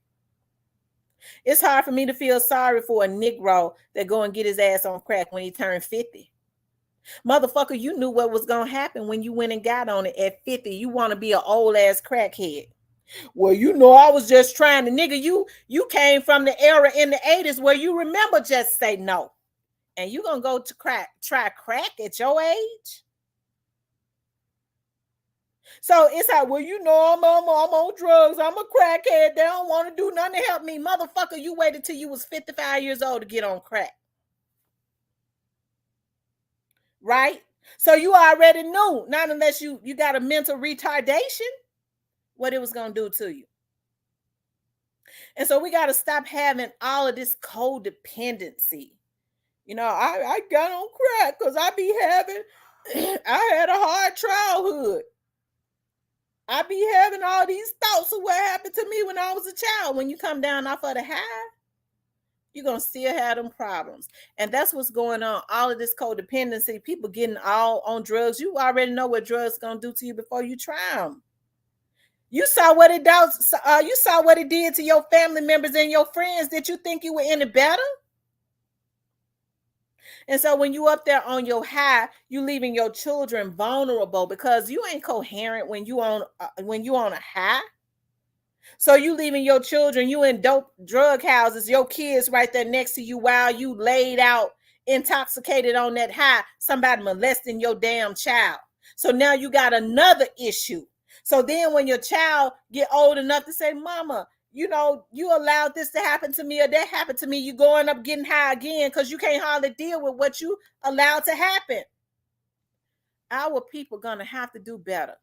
It's hard for me to feel sorry for a Negro that go and get his ass on crack when he turned 50. Motherfucker, you knew what was going to happen when you went and got on it at 50. You want to be an old ass crackhead. Well, I was just trying to, nigga, you came from the era in the 80s where you remember just say no. And you going to go to try crack at your age? So it's like, well, I'm on drugs. I'm a crackhead. They don't want to do nothing to help me. Motherfucker, you waited till you was 55 years old to get on crack. Right? So you already knew, not unless you got a mental retardation, what it was going to do to you. And so we got to stop having all of this codependency. I got on crack because I had a hard childhood. I be having all these thoughts of what happened to me when I was a child. When you come down off of the high, you're going to still have them problems. And that's what's going on. All of this codependency, people getting all on drugs. You already know what drugs going to do to you before you try them. You saw what it does. You saw what it did to your family members and your friends. Did you think you were any better? And so when you up there on your high, you leaving your children vulnerable because you ain't coherent when you on a high. So you leaving your children, you in dope drug houses, your kids right there next to you while you laid out, intoxicated on that high, somebody molesting your damn child. So now you got another issue. So then when your child get old enough to say, mama, you allowed this to happen to me or that happened to me, you going up getting high again because you can't hardly deal with what you allowed to happen. Our people gonna have to do better.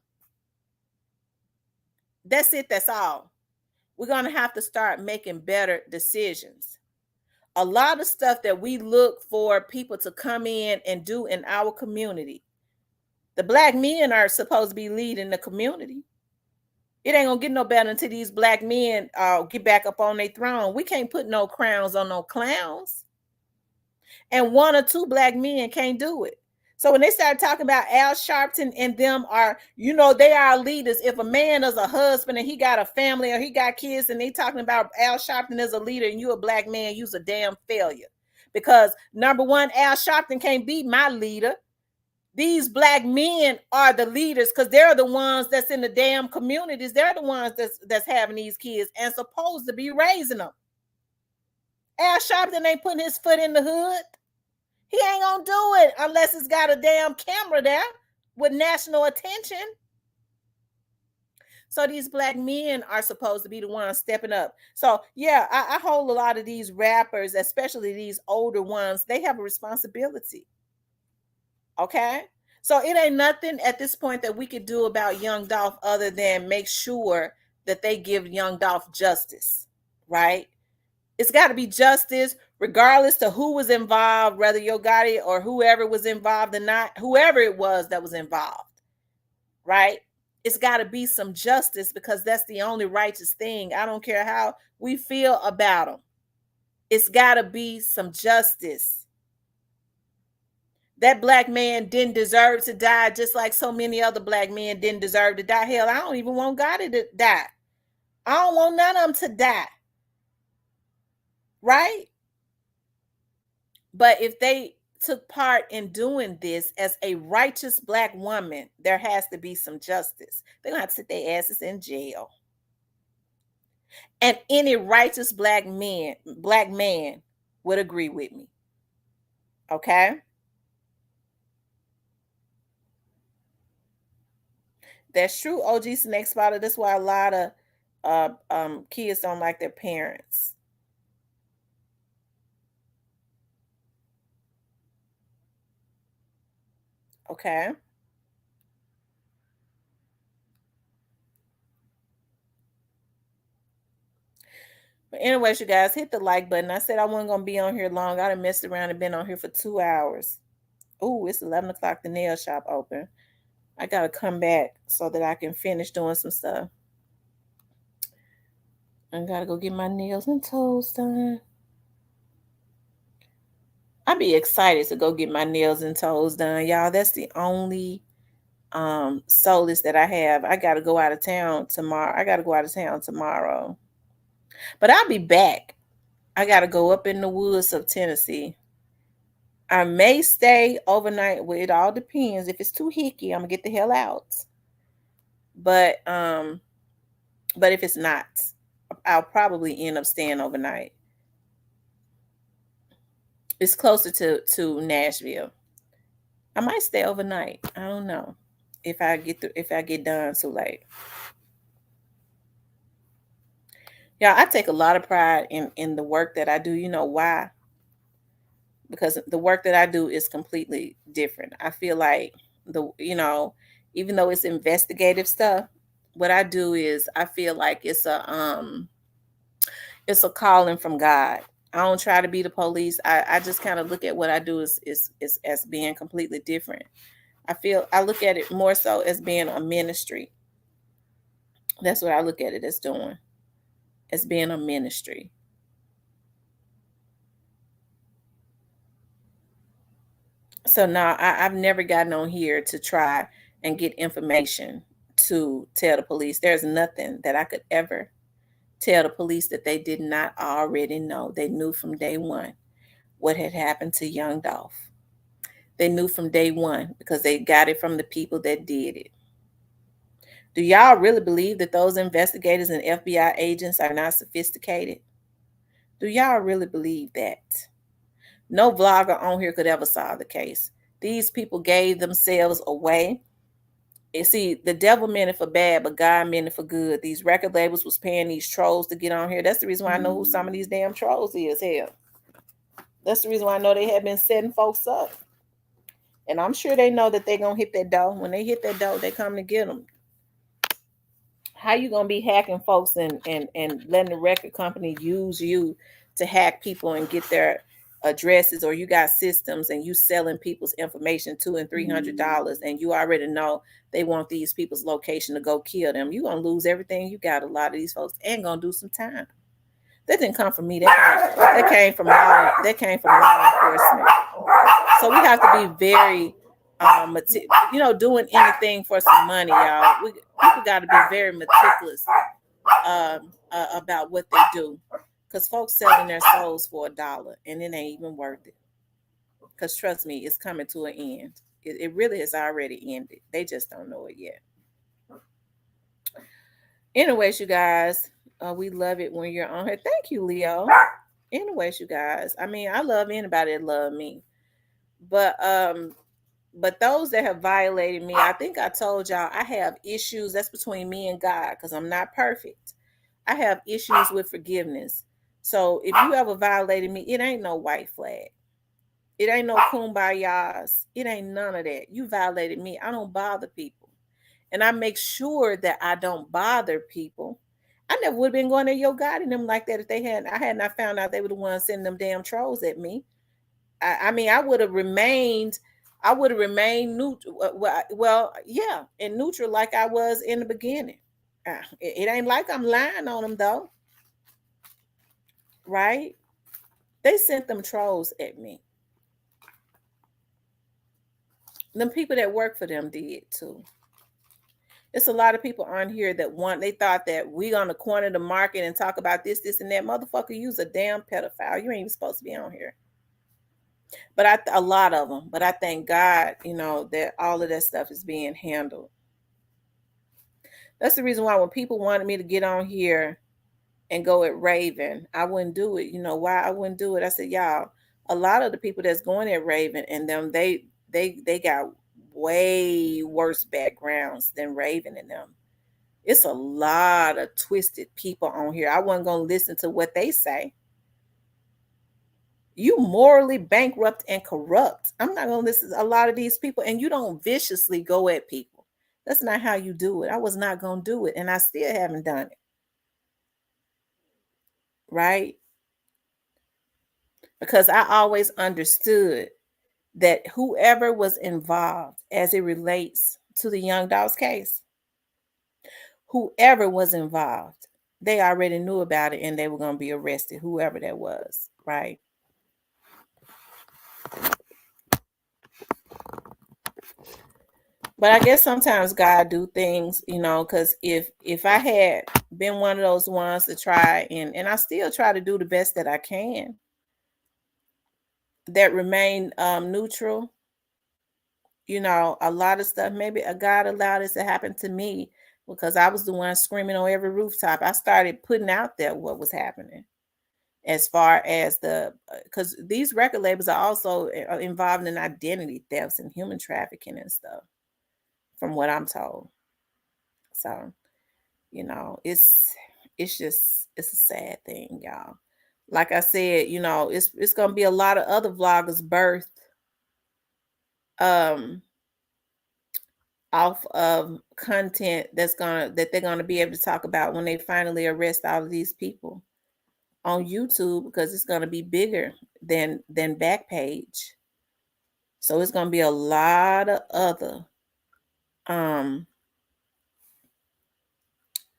That's it. That's all. We're going to have to start making better decisions. A lot of stuff that we look for people to come in and do in our community, the black men are supposed to be leading the community. It ain't gonna get no better until these black men get back up on their throne. We can't put no crowns on no clowns. And one or two black men can't do it. So when they start talking about Al Sharpton and them are, they are leaders. If a man is a husband and he got a family or he got kids and they talking about Al Sharpton as a leader and you a black man, you's a damn failure. Because number one, Al Sharpton can't be my leader. These black men are the leaders because they're the ones that's in the damn communities. They're the ones that's having these kids and supposed to be raising them. Al Sharpton ain't putting his foot in the hood. He ain't gonna do it unless it's got a damn camera there with national attention. So these black men are supposed to be the ones stepping up. So yeah, I hold a lot of these rappers, especially these older ones, they have a responsibility. Okay? So it ain't nothing at this point that we could do about Young Dolph other than make sure that they give Young Dolph justice, right? It's got to be justice regardless to who was involved, whether Yo Gotti or whoever was involved or not, whoever it was that was involved, right? It's got to be some justice because that's the only righteous thing. I don't care how we feel about them. It's got to be some justice. That black man didn't deserve to die, just like so many other black men didn't deserve to die. Hell, I don't even want Gotti to die. I don't want none of them to die. Right? But if they took part in doing this as a righteous black woman, there has to be some justice. They're going to have to sit their asses in jail. And any righteous black man would agree with me. Okay? That's true, OG Snake Spotter. That's why a lot of kids don't like their parents. Okay. But anyways, you guys, hit the like button. I said I wasn't going to be on here long. I done messed around and been on here for 2 hours. Oh, it's 11 o'clock. The nail shop open. I got to come back so that I can finish doing some stuff. I got to go get my nails and toes done. I'd be excited to go get my nails and toes done, y'all. That's the only solace that I have. I got to go out of town tomorrow. But I'll be back. I got to go up in the woods of Tennessee. I may stay overnight. Well, it all depends. If it's too hicky, I'm gonna get the hell out. But if it's not, I'll probably end up staying overnight. It's closer to Nashville. I might stay overnight. I don't know if I get done too late. Yeah, I take a lot of pride in the work that I do. You know why? Because the work that I do is completely different. I feel like even though it's investigative stuff, what I do is I feel like it's a calling from God. I don't try to be the police. I just kind of look at what I do is as being completely different. I look at it more so as being a ministry. That's what I look at it as doing, as being a ministry. So now I've never gotten on here to try and get information to tell the police. There's nothing that I could ever tell the police that they did not already know. They knew from day one what had happened to Young Dolph. They knew from day one because they got it from the people that did it. Do y'all really believe that those investigators and FBI agents are not sophisticated? Do y'all really believe that? No vlogger on here could ever solve the case. These people gave themselves away. And see, the devil meant it for bad, but God meant it for good. These record labels was paying these trolls to get on here. That's the reason why I know who some of these damn trolls is. Hell, that's the reason why I know they have been setting folks up. And I'm sure they know that they're going to hit that door. When they hit that door, they come to get them. How you gonna be hacking folks and letting the record company use you to hack people and get their addresses, or you got systems and you selling people's information $200 and $300, and you already know they want these people's location to go kill them. You gonna lose everything you got. A lot of these folks ain't gonna do some time. That didn't come from me. That came from law. That came from law enforcement. So we have to be very, doing anything for some money, y'all. People got to be very meticulous about what they do, because folks selling their souls for $1, and it ain't even worth it. Because trust me, it's coming to an end. It really has already ended. They just don't know it yet. Anyways, you guys, we love it when you're on here. Thank you, Leo. Anyways, you guys, I mean, I love anybody that love me, but those that have violated me, I think I told y'all I have issues. That's between me and God, because I'm not perfect. I have issues with forgiveness. So if you ever violated me, it ain't no white flag. It ain't no kumbayas. It ain't none of that. You violated me. I don't bother people. And I make sure that I don't bother people. I never would have been going to Yo Gotti and them like that if I had not found out they were the ones sending them damn trolls at me. I mean, I would have remained neutral. Well, yeah, and neutral like I was in the beginning. It ain't like I'm lying on them though, right? They sent them trolls at me. Them people that work for them did too. It's a lot of people on here that they thought that we gonna corner the market and talk about this, and that. Motherfucker, you's a damn pedophile. You ain't even supposed to be on here. But a lot of them. But I thank God, that all of that stuff is being handled. That's the reason why when people wanted me to get on here and go at Raven, I wouldn't do it. You know why I wouldn't do it? I said, y'all, a lot of the people that's going at Raven and them, they got way worse backgrounds than Raven and them. It's a lot of twisted people on here. I wasn't going to listen to what they say. You morally bankrupt and corrupt. I'm not going to listen to a lot of these people. And you don't viciously go at people. That's not how you do it. I was not going to do it. And I still haven't done it. Right? Because I always understood that whoever was involved as it relates to the Young Dolls case, whoever was involved, they already knew about it and they were going to be arrested, whoever that was, right? But I guess sometimes God do things, because if I had been one of those ones to try, and I still try to do the best that I can, that remain neutral, a lot of stuff, maybe God allowed this to happen to me because I was the one screaming on every rooftop. I started putting out there what was happening as far as because these record labels are also involved in identity thefts and human trafficking and stuff, from what I'm told. So, it's a sad thing, y'all. Like I said, it's gonna be a lot of other vloggers birthed off of content that they're gonna be able to talk about when they finally arrest all of these people on YouTube, because it's gonna be bigger than Backpage. So it's gonna be a lot of other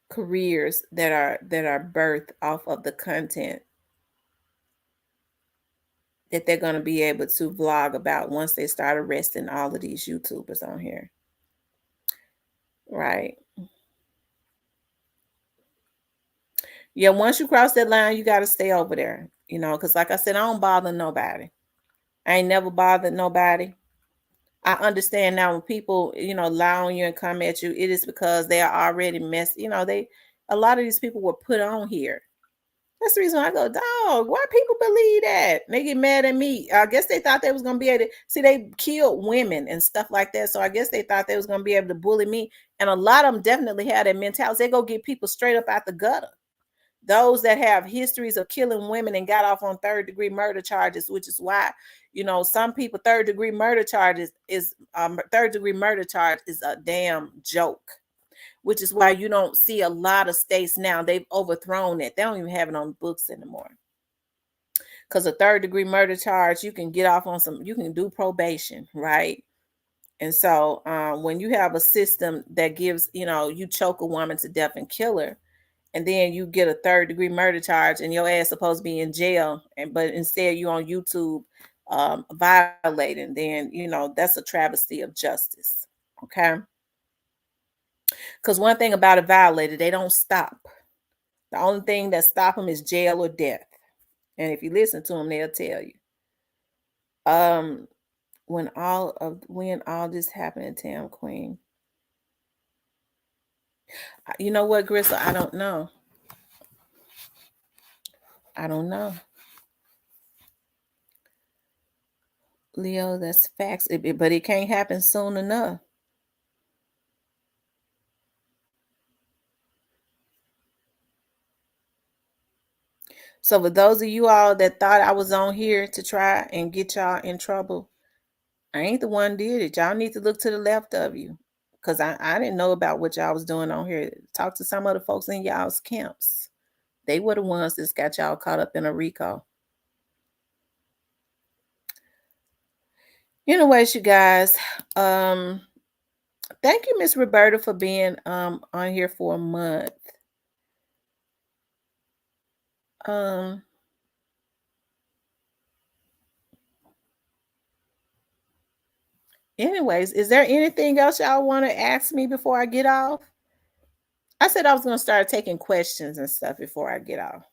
careers that are birthed off of the content that they're going to be able to vlog about once they start arresting all of these YouTubers on here. Right. Yeah, once you cross that line, you got to stay over there, because like I said, I don't bother nobody. I ain't never bothered nobody. I understand now when people, lie on you and come at you, it is because they are already messed. A lot of these people were put on here. That's the reason I go, dog, why people believe that? They get mad at me. I guess they thought they was going to be able to, see, they killed women and stuff like that. So I guess they thought they was going to be able to bully me. And a lot of them definitely had that mentality. They go get people straight up out the gutter. Those that have histories of killing women and got off on third-degree murder charges, which is why, some people third-degree murder charge is a damn joke. which is why you don't see a lot of states now. They've overthrown it. They don't even have it on the books anymore. Because a third degree murder charge, you can get off on some, you can do probation, right? And so when you have a system that gives, you choke a woman to death and kill her, and then you get a third degree murder charge and your ass supposed to be in jail, but instead you on YouTube violating, then that's a travesty of justice. Okay. Because one thing about a violator, they don't stop. The only thing that stop them is jail or death. And if you listen to them, they'll tell you. Um, when all this happened in Tam Queen, you know what, Gristle? I don't know. I don't know. Leo, that's facts. But it can't happen soon enough. So for those of you all that thought I was on here to try and get y'all in trouble, I ain't the one did it. Y'all need to look to the left of you. Because I didn't know about what y'all was doing on here. Talk to some of the folks in y'all's camps. They were the ones that got y'all caught up in a RICO. Anyways, you guys, thank you, Miss Roberta, for being on here for a month. Anyways, is there anything else y'all want to ask me before I get off? I said I was going to start taking questions and stuff before I get off.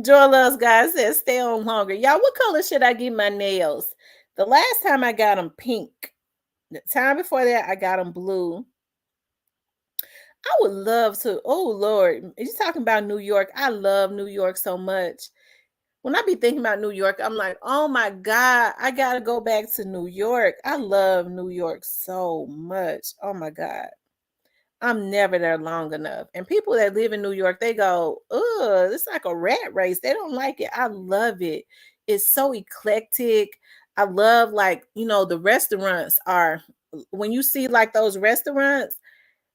Joy Loves God says, stay on longer. Y'all, what color should I get my nails? The last time I got them pink. The time before that, I got them blue. I would love to. Oh, Lord. You talking about New York. I love New York so much. When I be thinking about New York, I'm like, oh my God, I got to go back to New York. I love New York so much. Oh my God. I'm never there long enough. And people that live in New York, they go, "Ugh, it's like a rat race." They don't like it. I love it. It's so eclectic. I love, like, the restaurants are, when you see like those restaurants,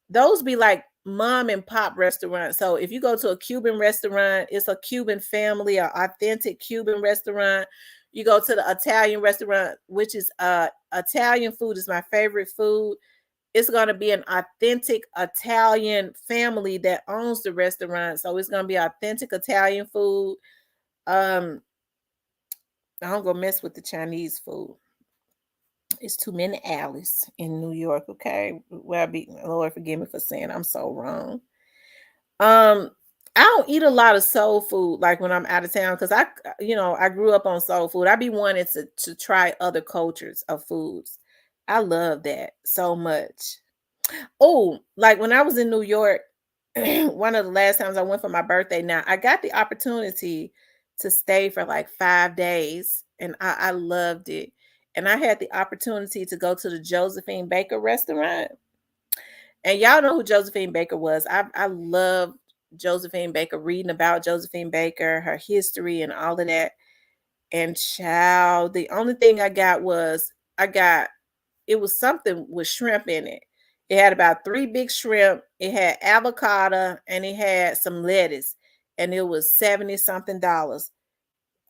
those be like mom and pop restaurants. So if you go to a Cuban restaurant, it's a Cuban family, an authentic Cuban restaurant. You go to the Italian restaurant, which is Italian food is my favorite food. It's going to be an authentic Italian family that owns the restaurant. So it's going to be authentic Italian food. I don't go mess with the Chinese food. It's too many alleys in New York, okay? Well, Lord forgive me for saying I'm so wrong. I don't eat a lot of soul food like when I'm out of town, because I grew up on soul food. I be wanting to try other cultures of foods. I love that so much. Oh, like when I was in New York, one of the last times I went for my birthday, now I got the opportunity to stay for like 5 days, and I loved it. And I had the opportunity to go to the Josephine Baker restaurant. And y'all know who Josephine Baker was. I love Josephine Baker, reading about Josephine Baker, her history, and all of that. And child, the only thing it was something with shrimp in it. It had about 3 big shrimp. It had avocado and it had some lettuce, and it was 70 something dollars.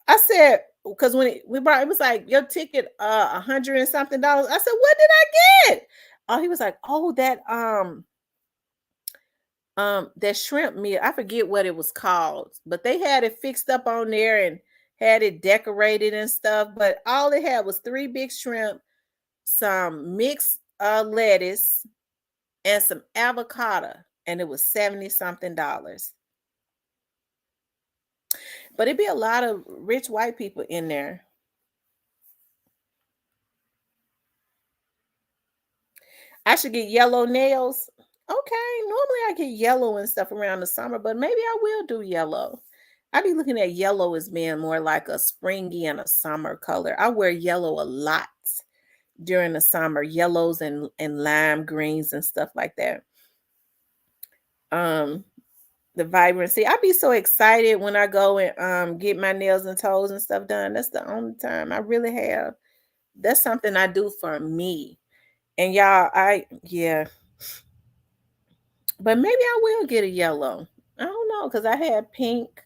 I said, because when we brought, it was like, your ticket, 100 and something dollars. I said, what did I get? Oh, he was like, oh, that shrimp meal. I forget what it was called, but they had it fixed up on there and had it decorated and stuff. But all it had was 3 big shrimp, some mixed lettuce, and some avocado, and it was 70 something dollars. But it'd be a lot of rich white people in there. I should get yellow nails. Okay, normally I get yellow and stuff around the summer, but maybe I will do yellow. I be looking at yellow as being more like a springy and a summer color. I wear yellow a lot during the summer, yellows and lime greens and stuff like that. Um, the vibrancy. I be so excited when I go and get my nails and toes and stuff done. That's the only time I really have. That's something I do for me. And y'all, yeah, but maybe I will get a yellow. I don't know because I had pink.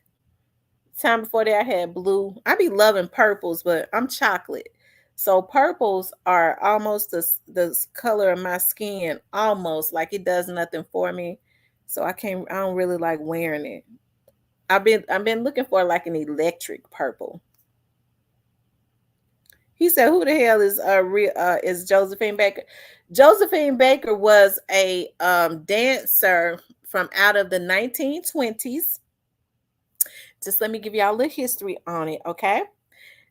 Time before that, I had blue. I be loving purples, but I'm chocolate. So purples are almost the color of my skin, almost like it does nothing for me. So I don't really like wearing it. I've been looking for like an electric purple. He said, "Who the hell is Josephine Baker?" Josephine Baker was a dancer from out of the 1920s. Just let me give y'all a little history on it, okay?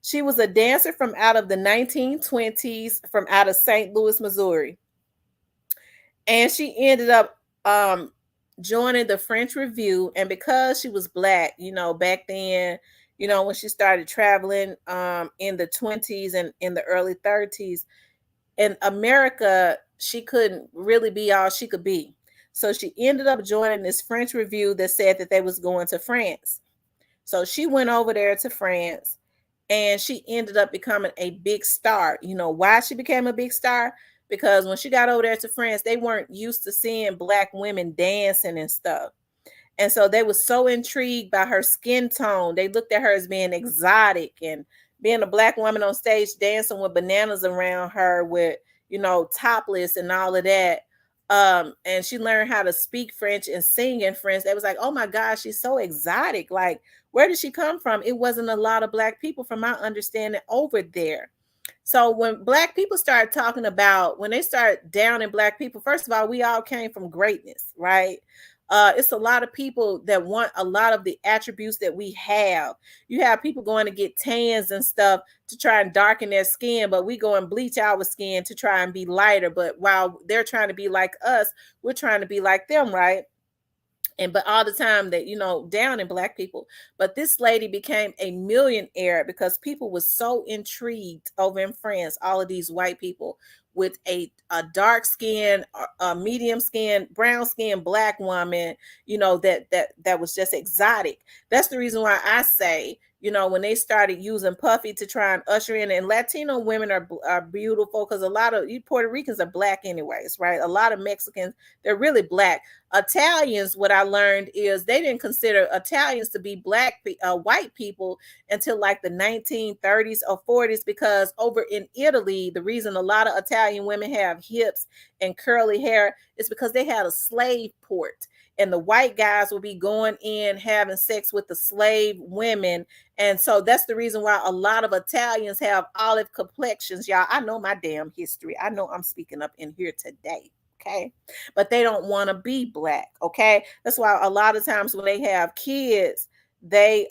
She was a dancer from out of the 1920s from out of St. Louis, Missouri. And she ended up joining the French Revue. And because she was black, back then, when she started traveling in the 20s and in the early 30s, in America, she couldn't really be all she could be. So she ended up joining this French Revue that said that they was going to France. So she went over there to France and she ended up becoming a big star. You know why she became a big star? Because when she got over there to France, they weren't used to seeing black women dancing and stuff. And so they were so intrigued by her skin tone. They looked at her as being exotic and being a black woman on stage dancing with bananas around her with, topless and all of that. And she learned how to speak French and sing in French. They was like, oh my gosh, she's so exotic. Like, where did she come from? It wasn't a lot of black people, from my understanding, over there. So when black people start talking about, when they start downing black people, first of all, we all came from greatness, right? It's a lot of people that want a lot of the attributes that we have. You have people going to get tans and stuff to try and darken their skin, but we go and bleach our skin to try and be lighter. But while they're trying to be like us, we're trying to be like them, right? And but all the time that down in black people. But this lady became a millionaire because people were so intrigued over in France, all of these white people with a dark skin, a medium skin, brown skin black woman, that was just exotic. That's the reason why I say, when they started using puffy to try and usher in, and Latino women are beautiful because a lot of you Puerto Ricans are black anyways, right? A lot of Mexicans, they're really black. Italians, what I learned is they didn't consider Italians to be white people until like the 1930s or 40s, because over in Italy, the reason a lot of Italian women have hips and curly hair is because they had a slave port. And the white guys will be going in having sex with the slave women. And so that's the reason why a lot of Italians have olive complexions. Y'all, I know my damn history. I know I'm speaking up in here today. Okay. But they don't want to be black. Okay. That's why a lot of times when they have kids, they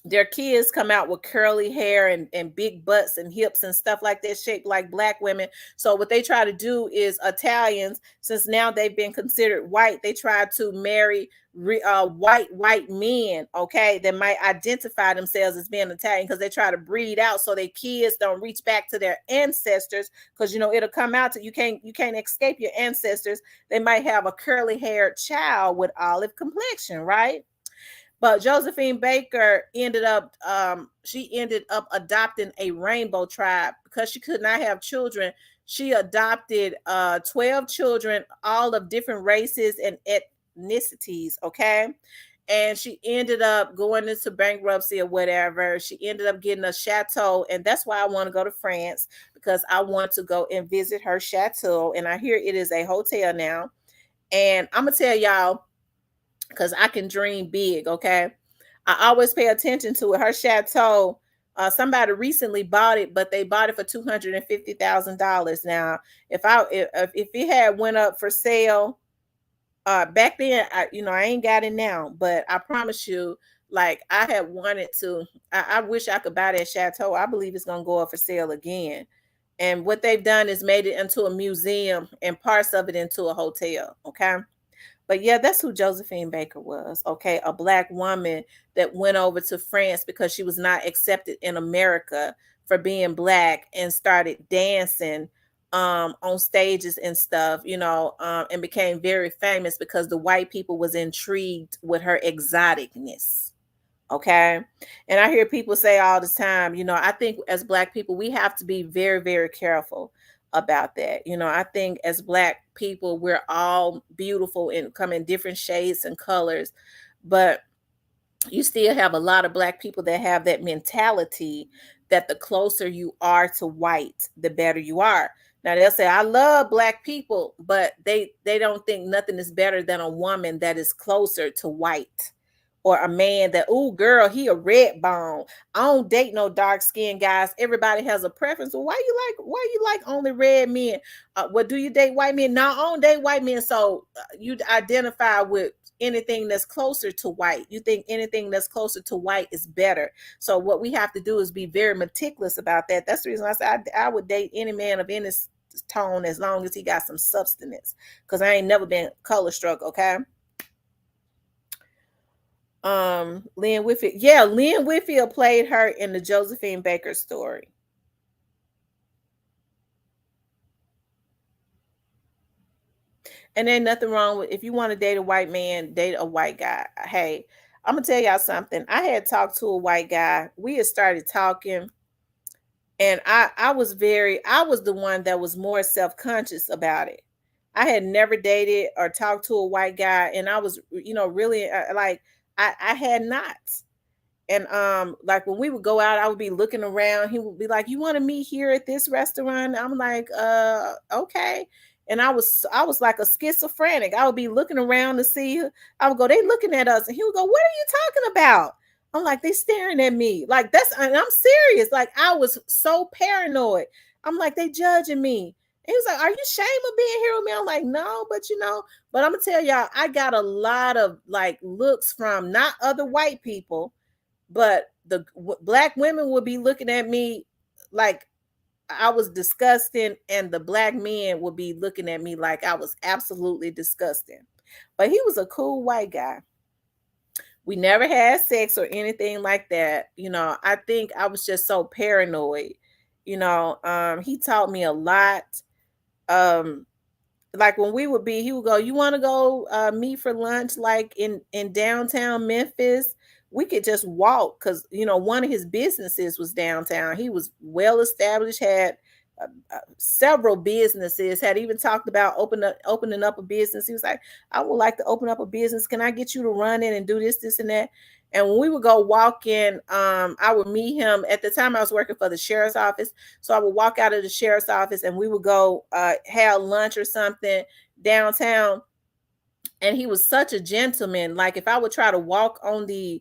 their kids come out with curly hair and big butts and hips and stuff like that, shaped like black women. So what they try to do is, Italians, since now they've been considered white, they try to marry white men, okay, that might identify themselves as being Italian, because they try to breed out so their kids don't reach back to their ancestors, because it'll come out to, you can't escape your ancestors. They might have a curly haired child with olive complexion, right? But Josephine Baker she ended up adopting a rainbow tribe because she could not have children. She adopted 12 children, all of different races and ethnicities, okay? And she ended up going into bankruptcy or whatever. She ended up getting a chateau, and that's why I want to go to France, because I want to go and visit her chateau. And I hear it is a hotel now. And I'm gonna tell y'all, because I can dream big, okay? I always pay attention to it. Her chateau, somebody recently bought it, but they bought it for $250,000. Now, if it had went up for sale back then, I ain't got it now, but I promise you, like, I had wanted to. I wish I could buy that chateau. I believe it's gonna go up for sale again. And what they've done is made it into a museum and parts of it into a hotel. Okay. But yeah, that's who Josephine Baker was. Okay. A black woman that went over to France because she was not accepted in America for being black and started dancing on stages and stuff, and became very famous because the white people was intrigued with her exoticness. Okay. And I hear people say all the time, I think as black people, we have to be very, very careful about that. I think as black people, we're all beautiful and come in different shades and colors, but you still have a lot of black people that have that mentality that the closer you are to white, the better you are. Now they'll say, I love black people, but they don't think nothing is better than a woman that is closer to white, or a man that, oh girl, he a red bone. I don't date no dark skinned guys. Everybody has a preference. Well, why you like only red men? What, do you date white men? No, I don't date white men. So you identify with anything that's closer to white. You think anything that's closer to white is better. So what we have to do is be very meticulous about that. That's the reason I said I would date any man of any tone as long as he got some substance. Because I ain't never been color struck. Okay. Lynn Whitfield. Yeah, Lynn Whitfield played her in the Josephine Baker story. And there's nothing wrong with, if you want to date a white man, date a white guy. Hey, I'm gonna tell y'all something. I had talked to a white guy. We had started talking, and I was the one that was more self-conscious about it. I had never dated or talked to a white guy, and I was, really like I had not. And like when we would go out, I would be looking around. He would be like, "You want to meet here at this restaurant?" I'm like, okay. And I was like a schizophrenic. I would be looking around to see. I would go, "They looking at us," and he would go, "What are you talking about?" I'm like, "They staring at me." Like and I'm serious. Like I was so paranoid. I'm like, "They judging me." And he was like, "Are you ashamed of being here with me?" I'm like, "No, but I'm gonna tell y'all, I got a lot of like looks from not other white people, but the black women would be looking at me like I was disgusting, and the black men would be looking at me like I was absolutely disgusting. But he was a cool white guy. We never had sex or anything like that. I think I was just so paranoid. He taught me a lot. Um, like when we would be, he would go, "You want to go meet for lunch like in downtown Memphis?" We could just walk because one of his businesses was downtown. He was well established, had several businesses, had even talked about opening up a business. He was like, "I would like to open up a business. Can I get you to run it and do this and that?" And when we would go walk in, I would meet him. At the time I was working for the sheriff's office, so I would walk out of the sheriff's office and we would go have lunch or something downtown. And he was such a gentleman. Like if I would try to walk on the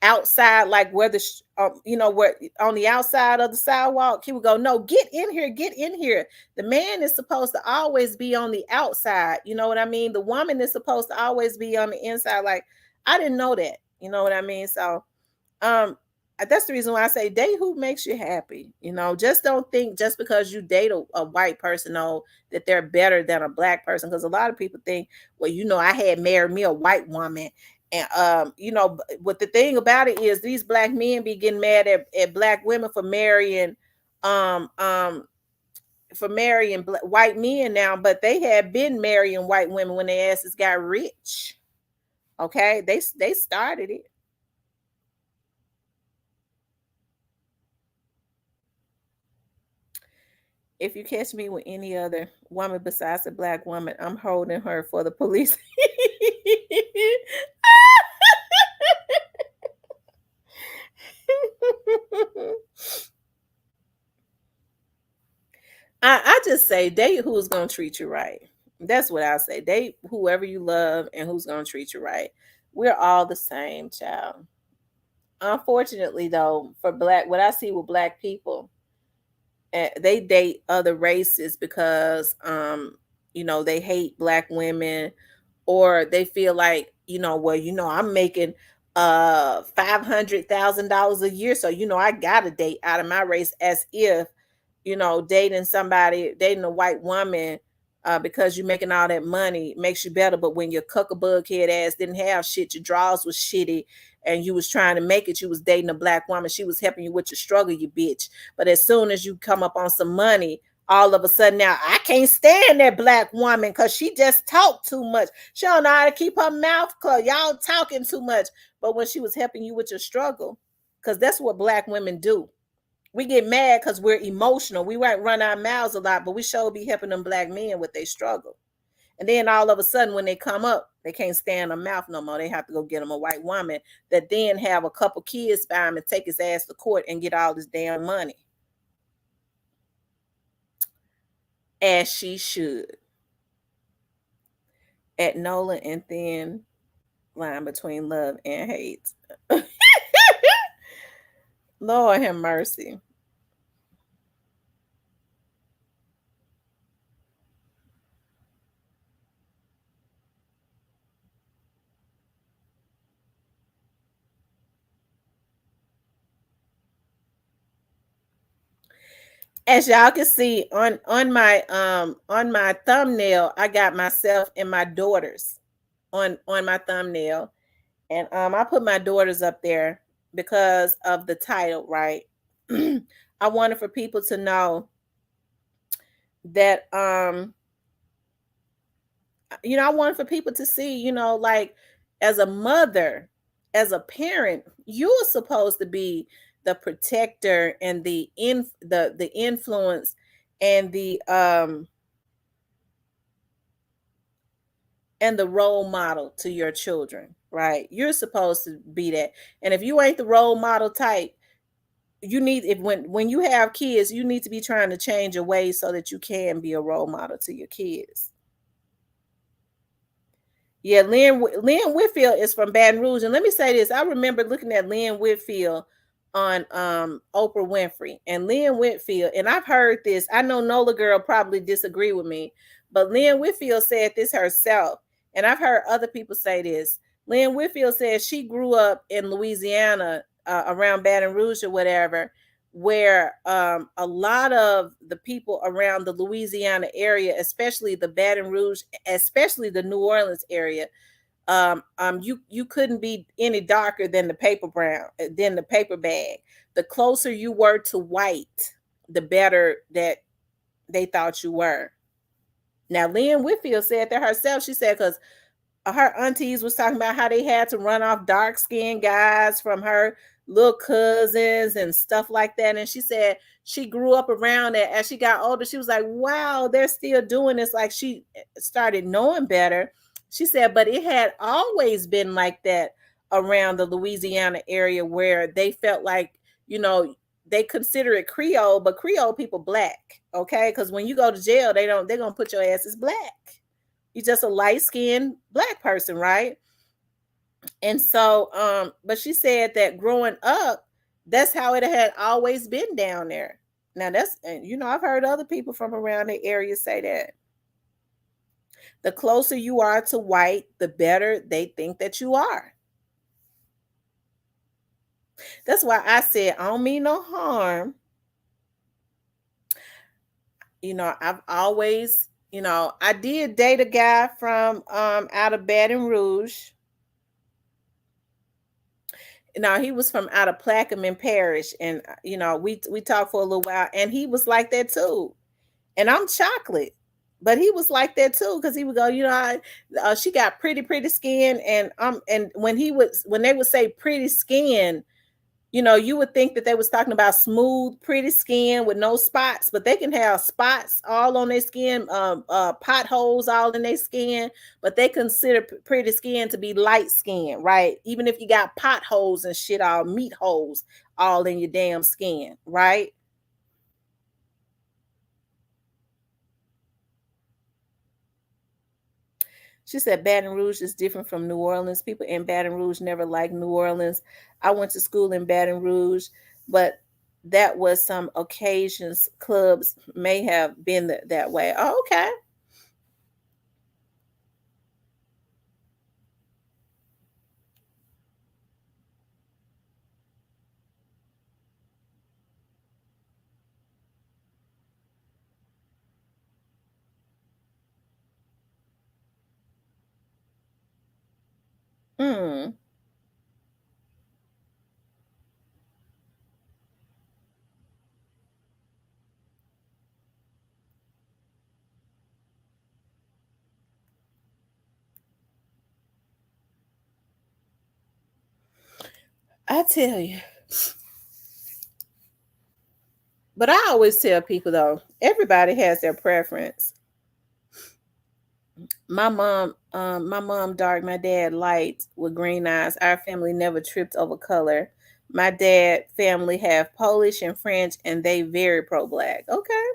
outside, like where where on the outside of the sidewalk, he would go, "No, get in here, get in here." The man is supposed to always be on the outside. You know what I mean? The woman is supposed to always be on the inside. Like I didn't know that. You know what I mean? So um that's the reason why I say date who makes you happy. Just don't think just because you date a white person, that they're better than a black person. Because a lot of people think, well, I had married me a white woman. And what the thing about it is these black men be getting mad at black women um um white men now, but they had been marrying white women when their asses got rich. Okay, they started it. If you catch me with any other woman besides a black woman, I'm holding her for the police. I just say date who's gonna treat you right. That's what I say. Date whoever you love and who's gonna treat you right. We're all the same, child. Unfortunately, though, for what I see with black people, they date other races because they hate black women, or they feel like, well, I'm making $500,000 a year, so I gotta date out of my race, as if dating somebody, dating a white woman, because you're making all that money makes you better. But when your cuckabug head ass didn't have shit, your drawers was shitty, and you was trying to make it, you was dating a black woman. She was helping you with your struggle, you bitch. But as soon as you come up on some money, all of a sudden now I can't stand that black woman because she just talked too much. She don't know how to keep her mouth closed. Y'all talking too much. But when she was helping you with your struggle, because that's what black women do, we get mad because we're emotional. We might run our mouths a lot, but we sure be helping them black men with their struggle. And then all of a sudden, when they come up, they can't stand their mouth no more. They have to go get them a white woman that then have a couple kids by him and take his ass to court and get all this damn money. As she should. At Nola and thin line between love and hate. Lord have mercy. As y'all can see on my thumbnail, I got myself and my daughters on my thumbnail, and I put my daughters up there because of the title, right? I wanted for people to know that I wanted for people to see, like, as a mother, as a parent, you're supposed to be the protector and the influence and the role model to your children, right? You're supposed to be that. And if you ain't the role model type, you need, if when you have kids, you need to be trying to change your ways so that you can be a role model to your kids. Yeah, Lynn Whitfield is from Baton Rouge, and let me say this: I remember looking at Lynn Whitfield on Oprah Winfrey, and Lynn Whitfield, and I've heard this. I know Nola girl probably disagree with me, but Lynn Whitfield said this herself, and I've heard other people say this. Lynn Whitfield said she grew up in Louisiana, around Baton Rouge or whatever, where a lot of the people around the Louisiana area, especially the Baton Rouge, especially the New Orleans area, you couldn't be any darker than the paper bag. The closer you were to white, the better that they thought you were. Now, Lynn Whitfield said that herself. She said because her aunties was talking about how they had to run off dark skinned guys from her little cousins and stuff like that. And she said she grew up around that. As she got older, she was like, wow, they're still doing this. Like, she started knowing better. She said, but it had always been like that around the Louisiana area, where they felt like, they consider it Creole, but Creole people black. Okay. Because when you go to jail, they're going to put your ass as black. You're just a light-skinned black person, right? And so, but she said that growing up, that's how it had always been down there. Now and I've heard other people from around the area say that. The closer you are to white, the better they think that you are. That's why I said I don't mean no harm. I've always, I did date a guy from out of Baton Rouge. No, he was from out of Plaquemine Parish, and we talked for a little while, and he was like that too. And I'm chocolate, but he was like that too, because he would go, she got pretty skin, and when they would say pretty skin, you would think that they was talking about smooth, pretty skin with no spots, but they can have spots all on their skin, potholes all in their skin, but they consider pretty skin to be light skin, right? Even if you got potholes and shit, all meat holes all in your damn skin, right? She said Baton Rouge is different from New Orleans. People in Baton Rouge never liked New Orleans. I went to school in Baton Rouge, but that was some occasions. Clubs may have been that way. Oh, okay. Mm. I tell you. But I always tell people though, everybody has their preference. My mom dark, my dad light with green eyes. Our family never tripped over color. My dad family have Polish and French, and they very pro black. Okay.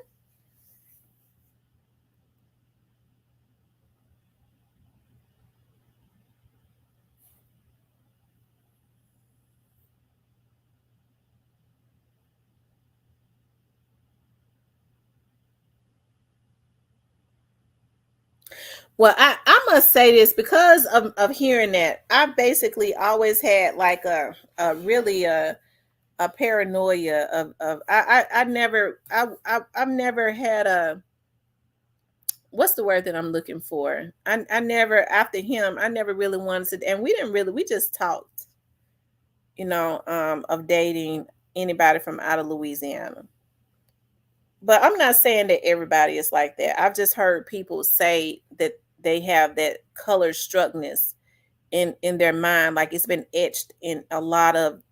Well, I must say this because of hearing that. I basically always had like a really a paranoia of I never I've never had a, what's the word that I'm looking for? I never, after him, I never really wanted to, and we didn't really, we just talked, of dating anybody from out of Louisiana. But I'm not saying that everybody is like that. I've just heard people say that they have that color struckness in their mind, like it's been etched in a lot of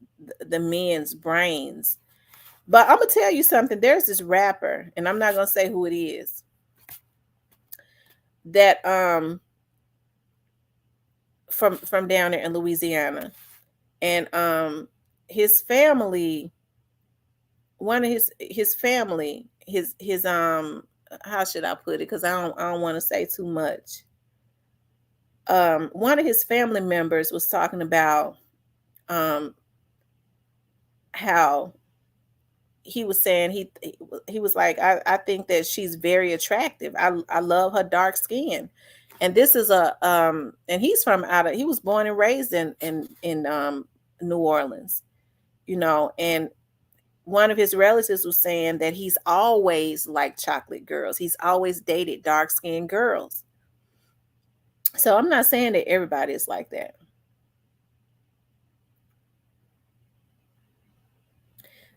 the men's brains. But I'm gonna tell you something. There's this rapper, and I'm not gonna say who it is, that from down there in Louisiana, and his family, one of his family, his how should I put it, because I don't want to say too much. One of his family members was talking about um how he was saying he was like, I think that she's very attractive. I love her dark skin. And this is a and he's from out of, he was born and raised in New Orleans, and one of his relatives was saying that he's always liked chocolate girls. He's always dated dark skinned girls. So I'm not saying that everybody is like that.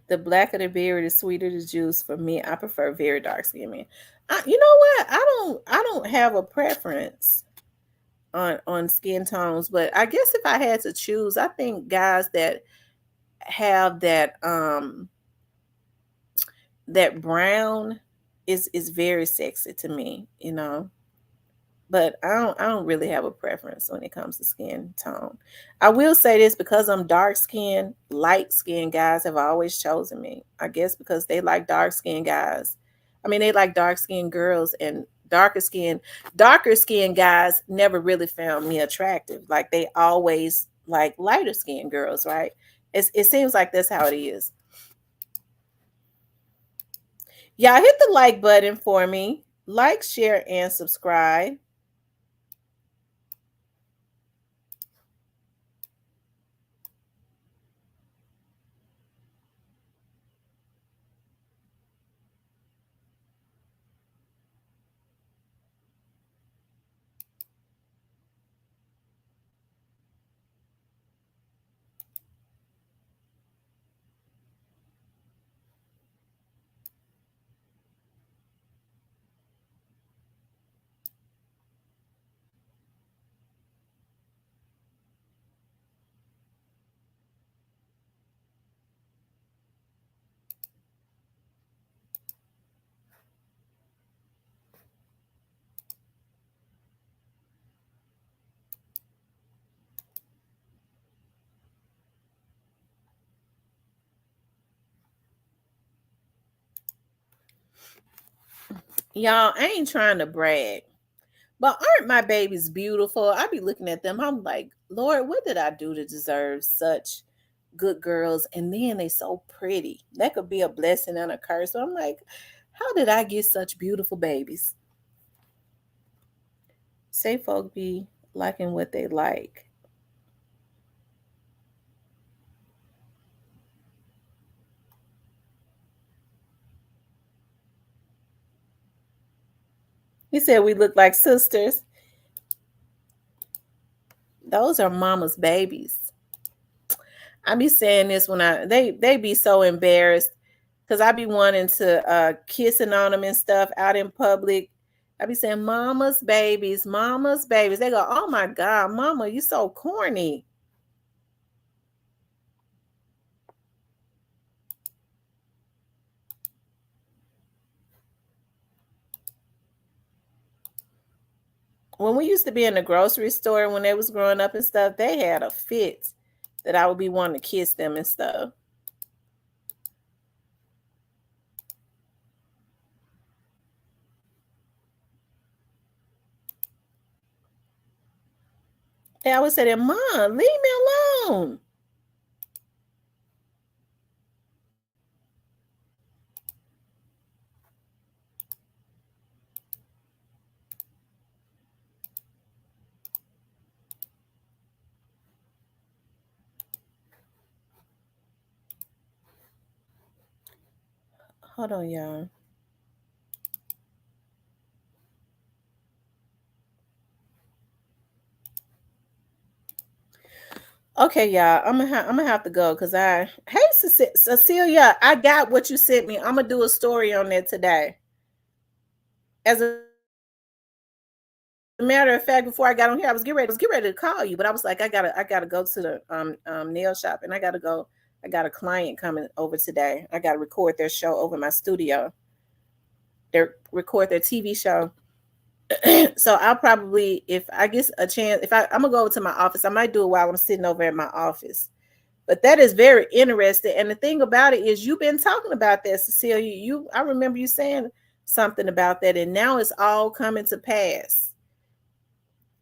The blacker the berry, the sweeter the juice. For me, I prefer very dark skinned men. You know what? I don't have a preference on skin tones, but I guess if I had to choose, I think guys that have that brown is very sexy to me. But I don't really have a preference when it comes to skin tone. I will say this, because I'm dark skinned, light skinned guys have always chosen me. I guess because they like dark skinned guys. I mean, they like dark skinned girls, and darker skinned guys never really found me attractive. Like they always like lighter skinned girls, right? It seems like that's how it is. Y'all hit the like button for me. Like, share, and subscribe. Y'all, I ain't trying to brag, but aren't my babies beautiful? I be looking at them. I'm like, Lord, what did I do to deserve such good girls? And then they so pretty. That could be a blessing and a curse. So I'm like, how did I get such beautiful babies? Say folk be liking what they like. He said we look like sisters. Those are mama's babies. I be saying this when they be so embarrassed because I be wanting to kissing on them and stuff out in public. I be saying mama's babies, mama's babies. They go, oh my God, mama, you so corny. When we used to be in the grocery store when they was growing up and stuff, they had a fit that I would be wanting to kiss them and stuff. They always say that, Mom, leave me alone. Hold on, y'all. Okay, y'all. I'm gonna have to go because hey Cecilia, I got what you sent me. I'm gonna do a story on that today. As a matter of fact, before I got on here, I was getting ready to call you, but I was like, I gotta go to the nail shop and I gotta go. I got a client coming over today. I gotta record their show over my studio. They record their TV show. So I'll probably, if I get a chance, I'm gonna go over to my office, I might do it while I'm sitting over at my office. But that is very interesting. And the thing about it is you've been talking about that, Cecilia. I remember you saying something about that, and now it's all coming to pass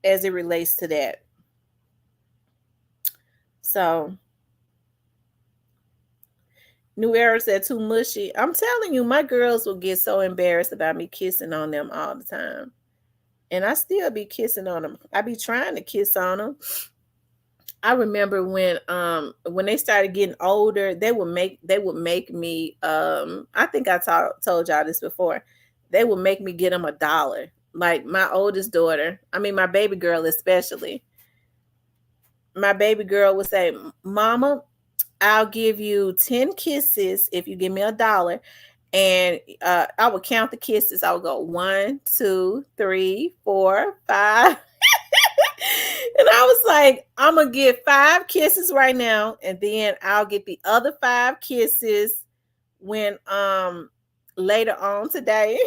as it relates to that. So New Era said too mushy. I'm telling you, my girls will get so embarrassed about me kissing on them all the time. And I still be kissing on them. I be trying to kiss on them. I remember when they started getting older, they would make me I think told y'all this before. They would make me get them $1. Like my oldest daughter, I mean my baby girl especially. My baby girl would say, "Mama, I'll give you 10 kisses if you give me $1." And I would count the kisses. I would go 1, 2, 3, 4, 5. And I was like, I'm gonna get 5 kisses right now, and then I'll get the other 5 kisses when later on today.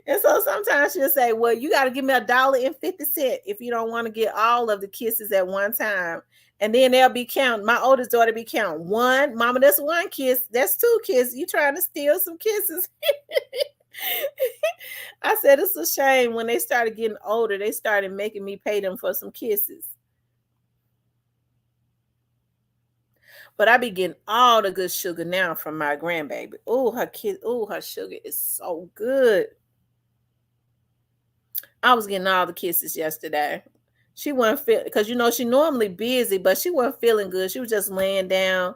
And so sometimes she'll say, well, you got to give me $1.50 if you don't want to get all of the kisses at one time. And then they'll be counting. My oldest daughter be counting. One, mama, that's 1 kiss. That's 2 kisses. You trying to steal some kisses. I said it's a shame when they started getting older, they started making me pay them for some kisses. But I be getting all the good sugar now from my grandbaby. Oh, her sugar is so good. I was getting all the kisses yesterday. She wasn't feel because she normally busy, but she wasn't feeling good. She was just laying down.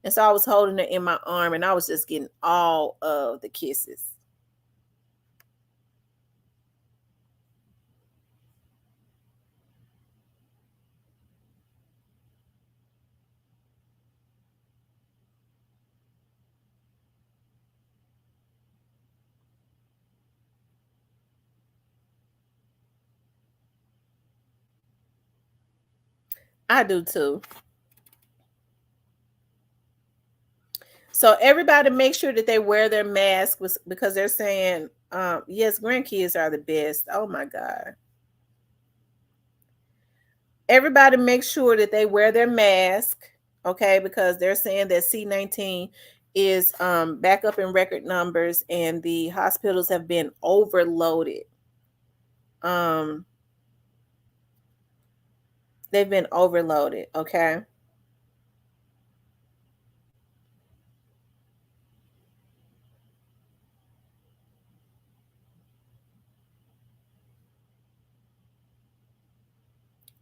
And so I was holding her in my arm and I was just getting all of the kisses. I do too. So everybody make sure that they wear their mask because they're saying, yes, grandkids are the best. Oh my God. Everybody make sure that they wear their mask, okay? Because they're saying that C-19 is back up in record numbers and the hospitals have been overloaded. Um, they've been overloaded, okay?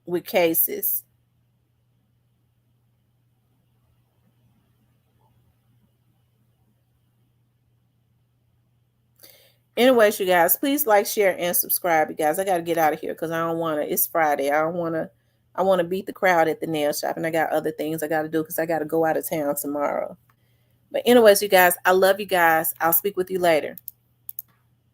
With cases. Anyways, you guys, please like, share, and subscribe. You guys, I got to get out of here because I don't want to. It's Friday. I don't want to. I want to beat the crowd at the nail shop, and I got other things I got to do because I got to go out of town tomorrow. But anyways, you guys, I love you guys. I'll speak with you later.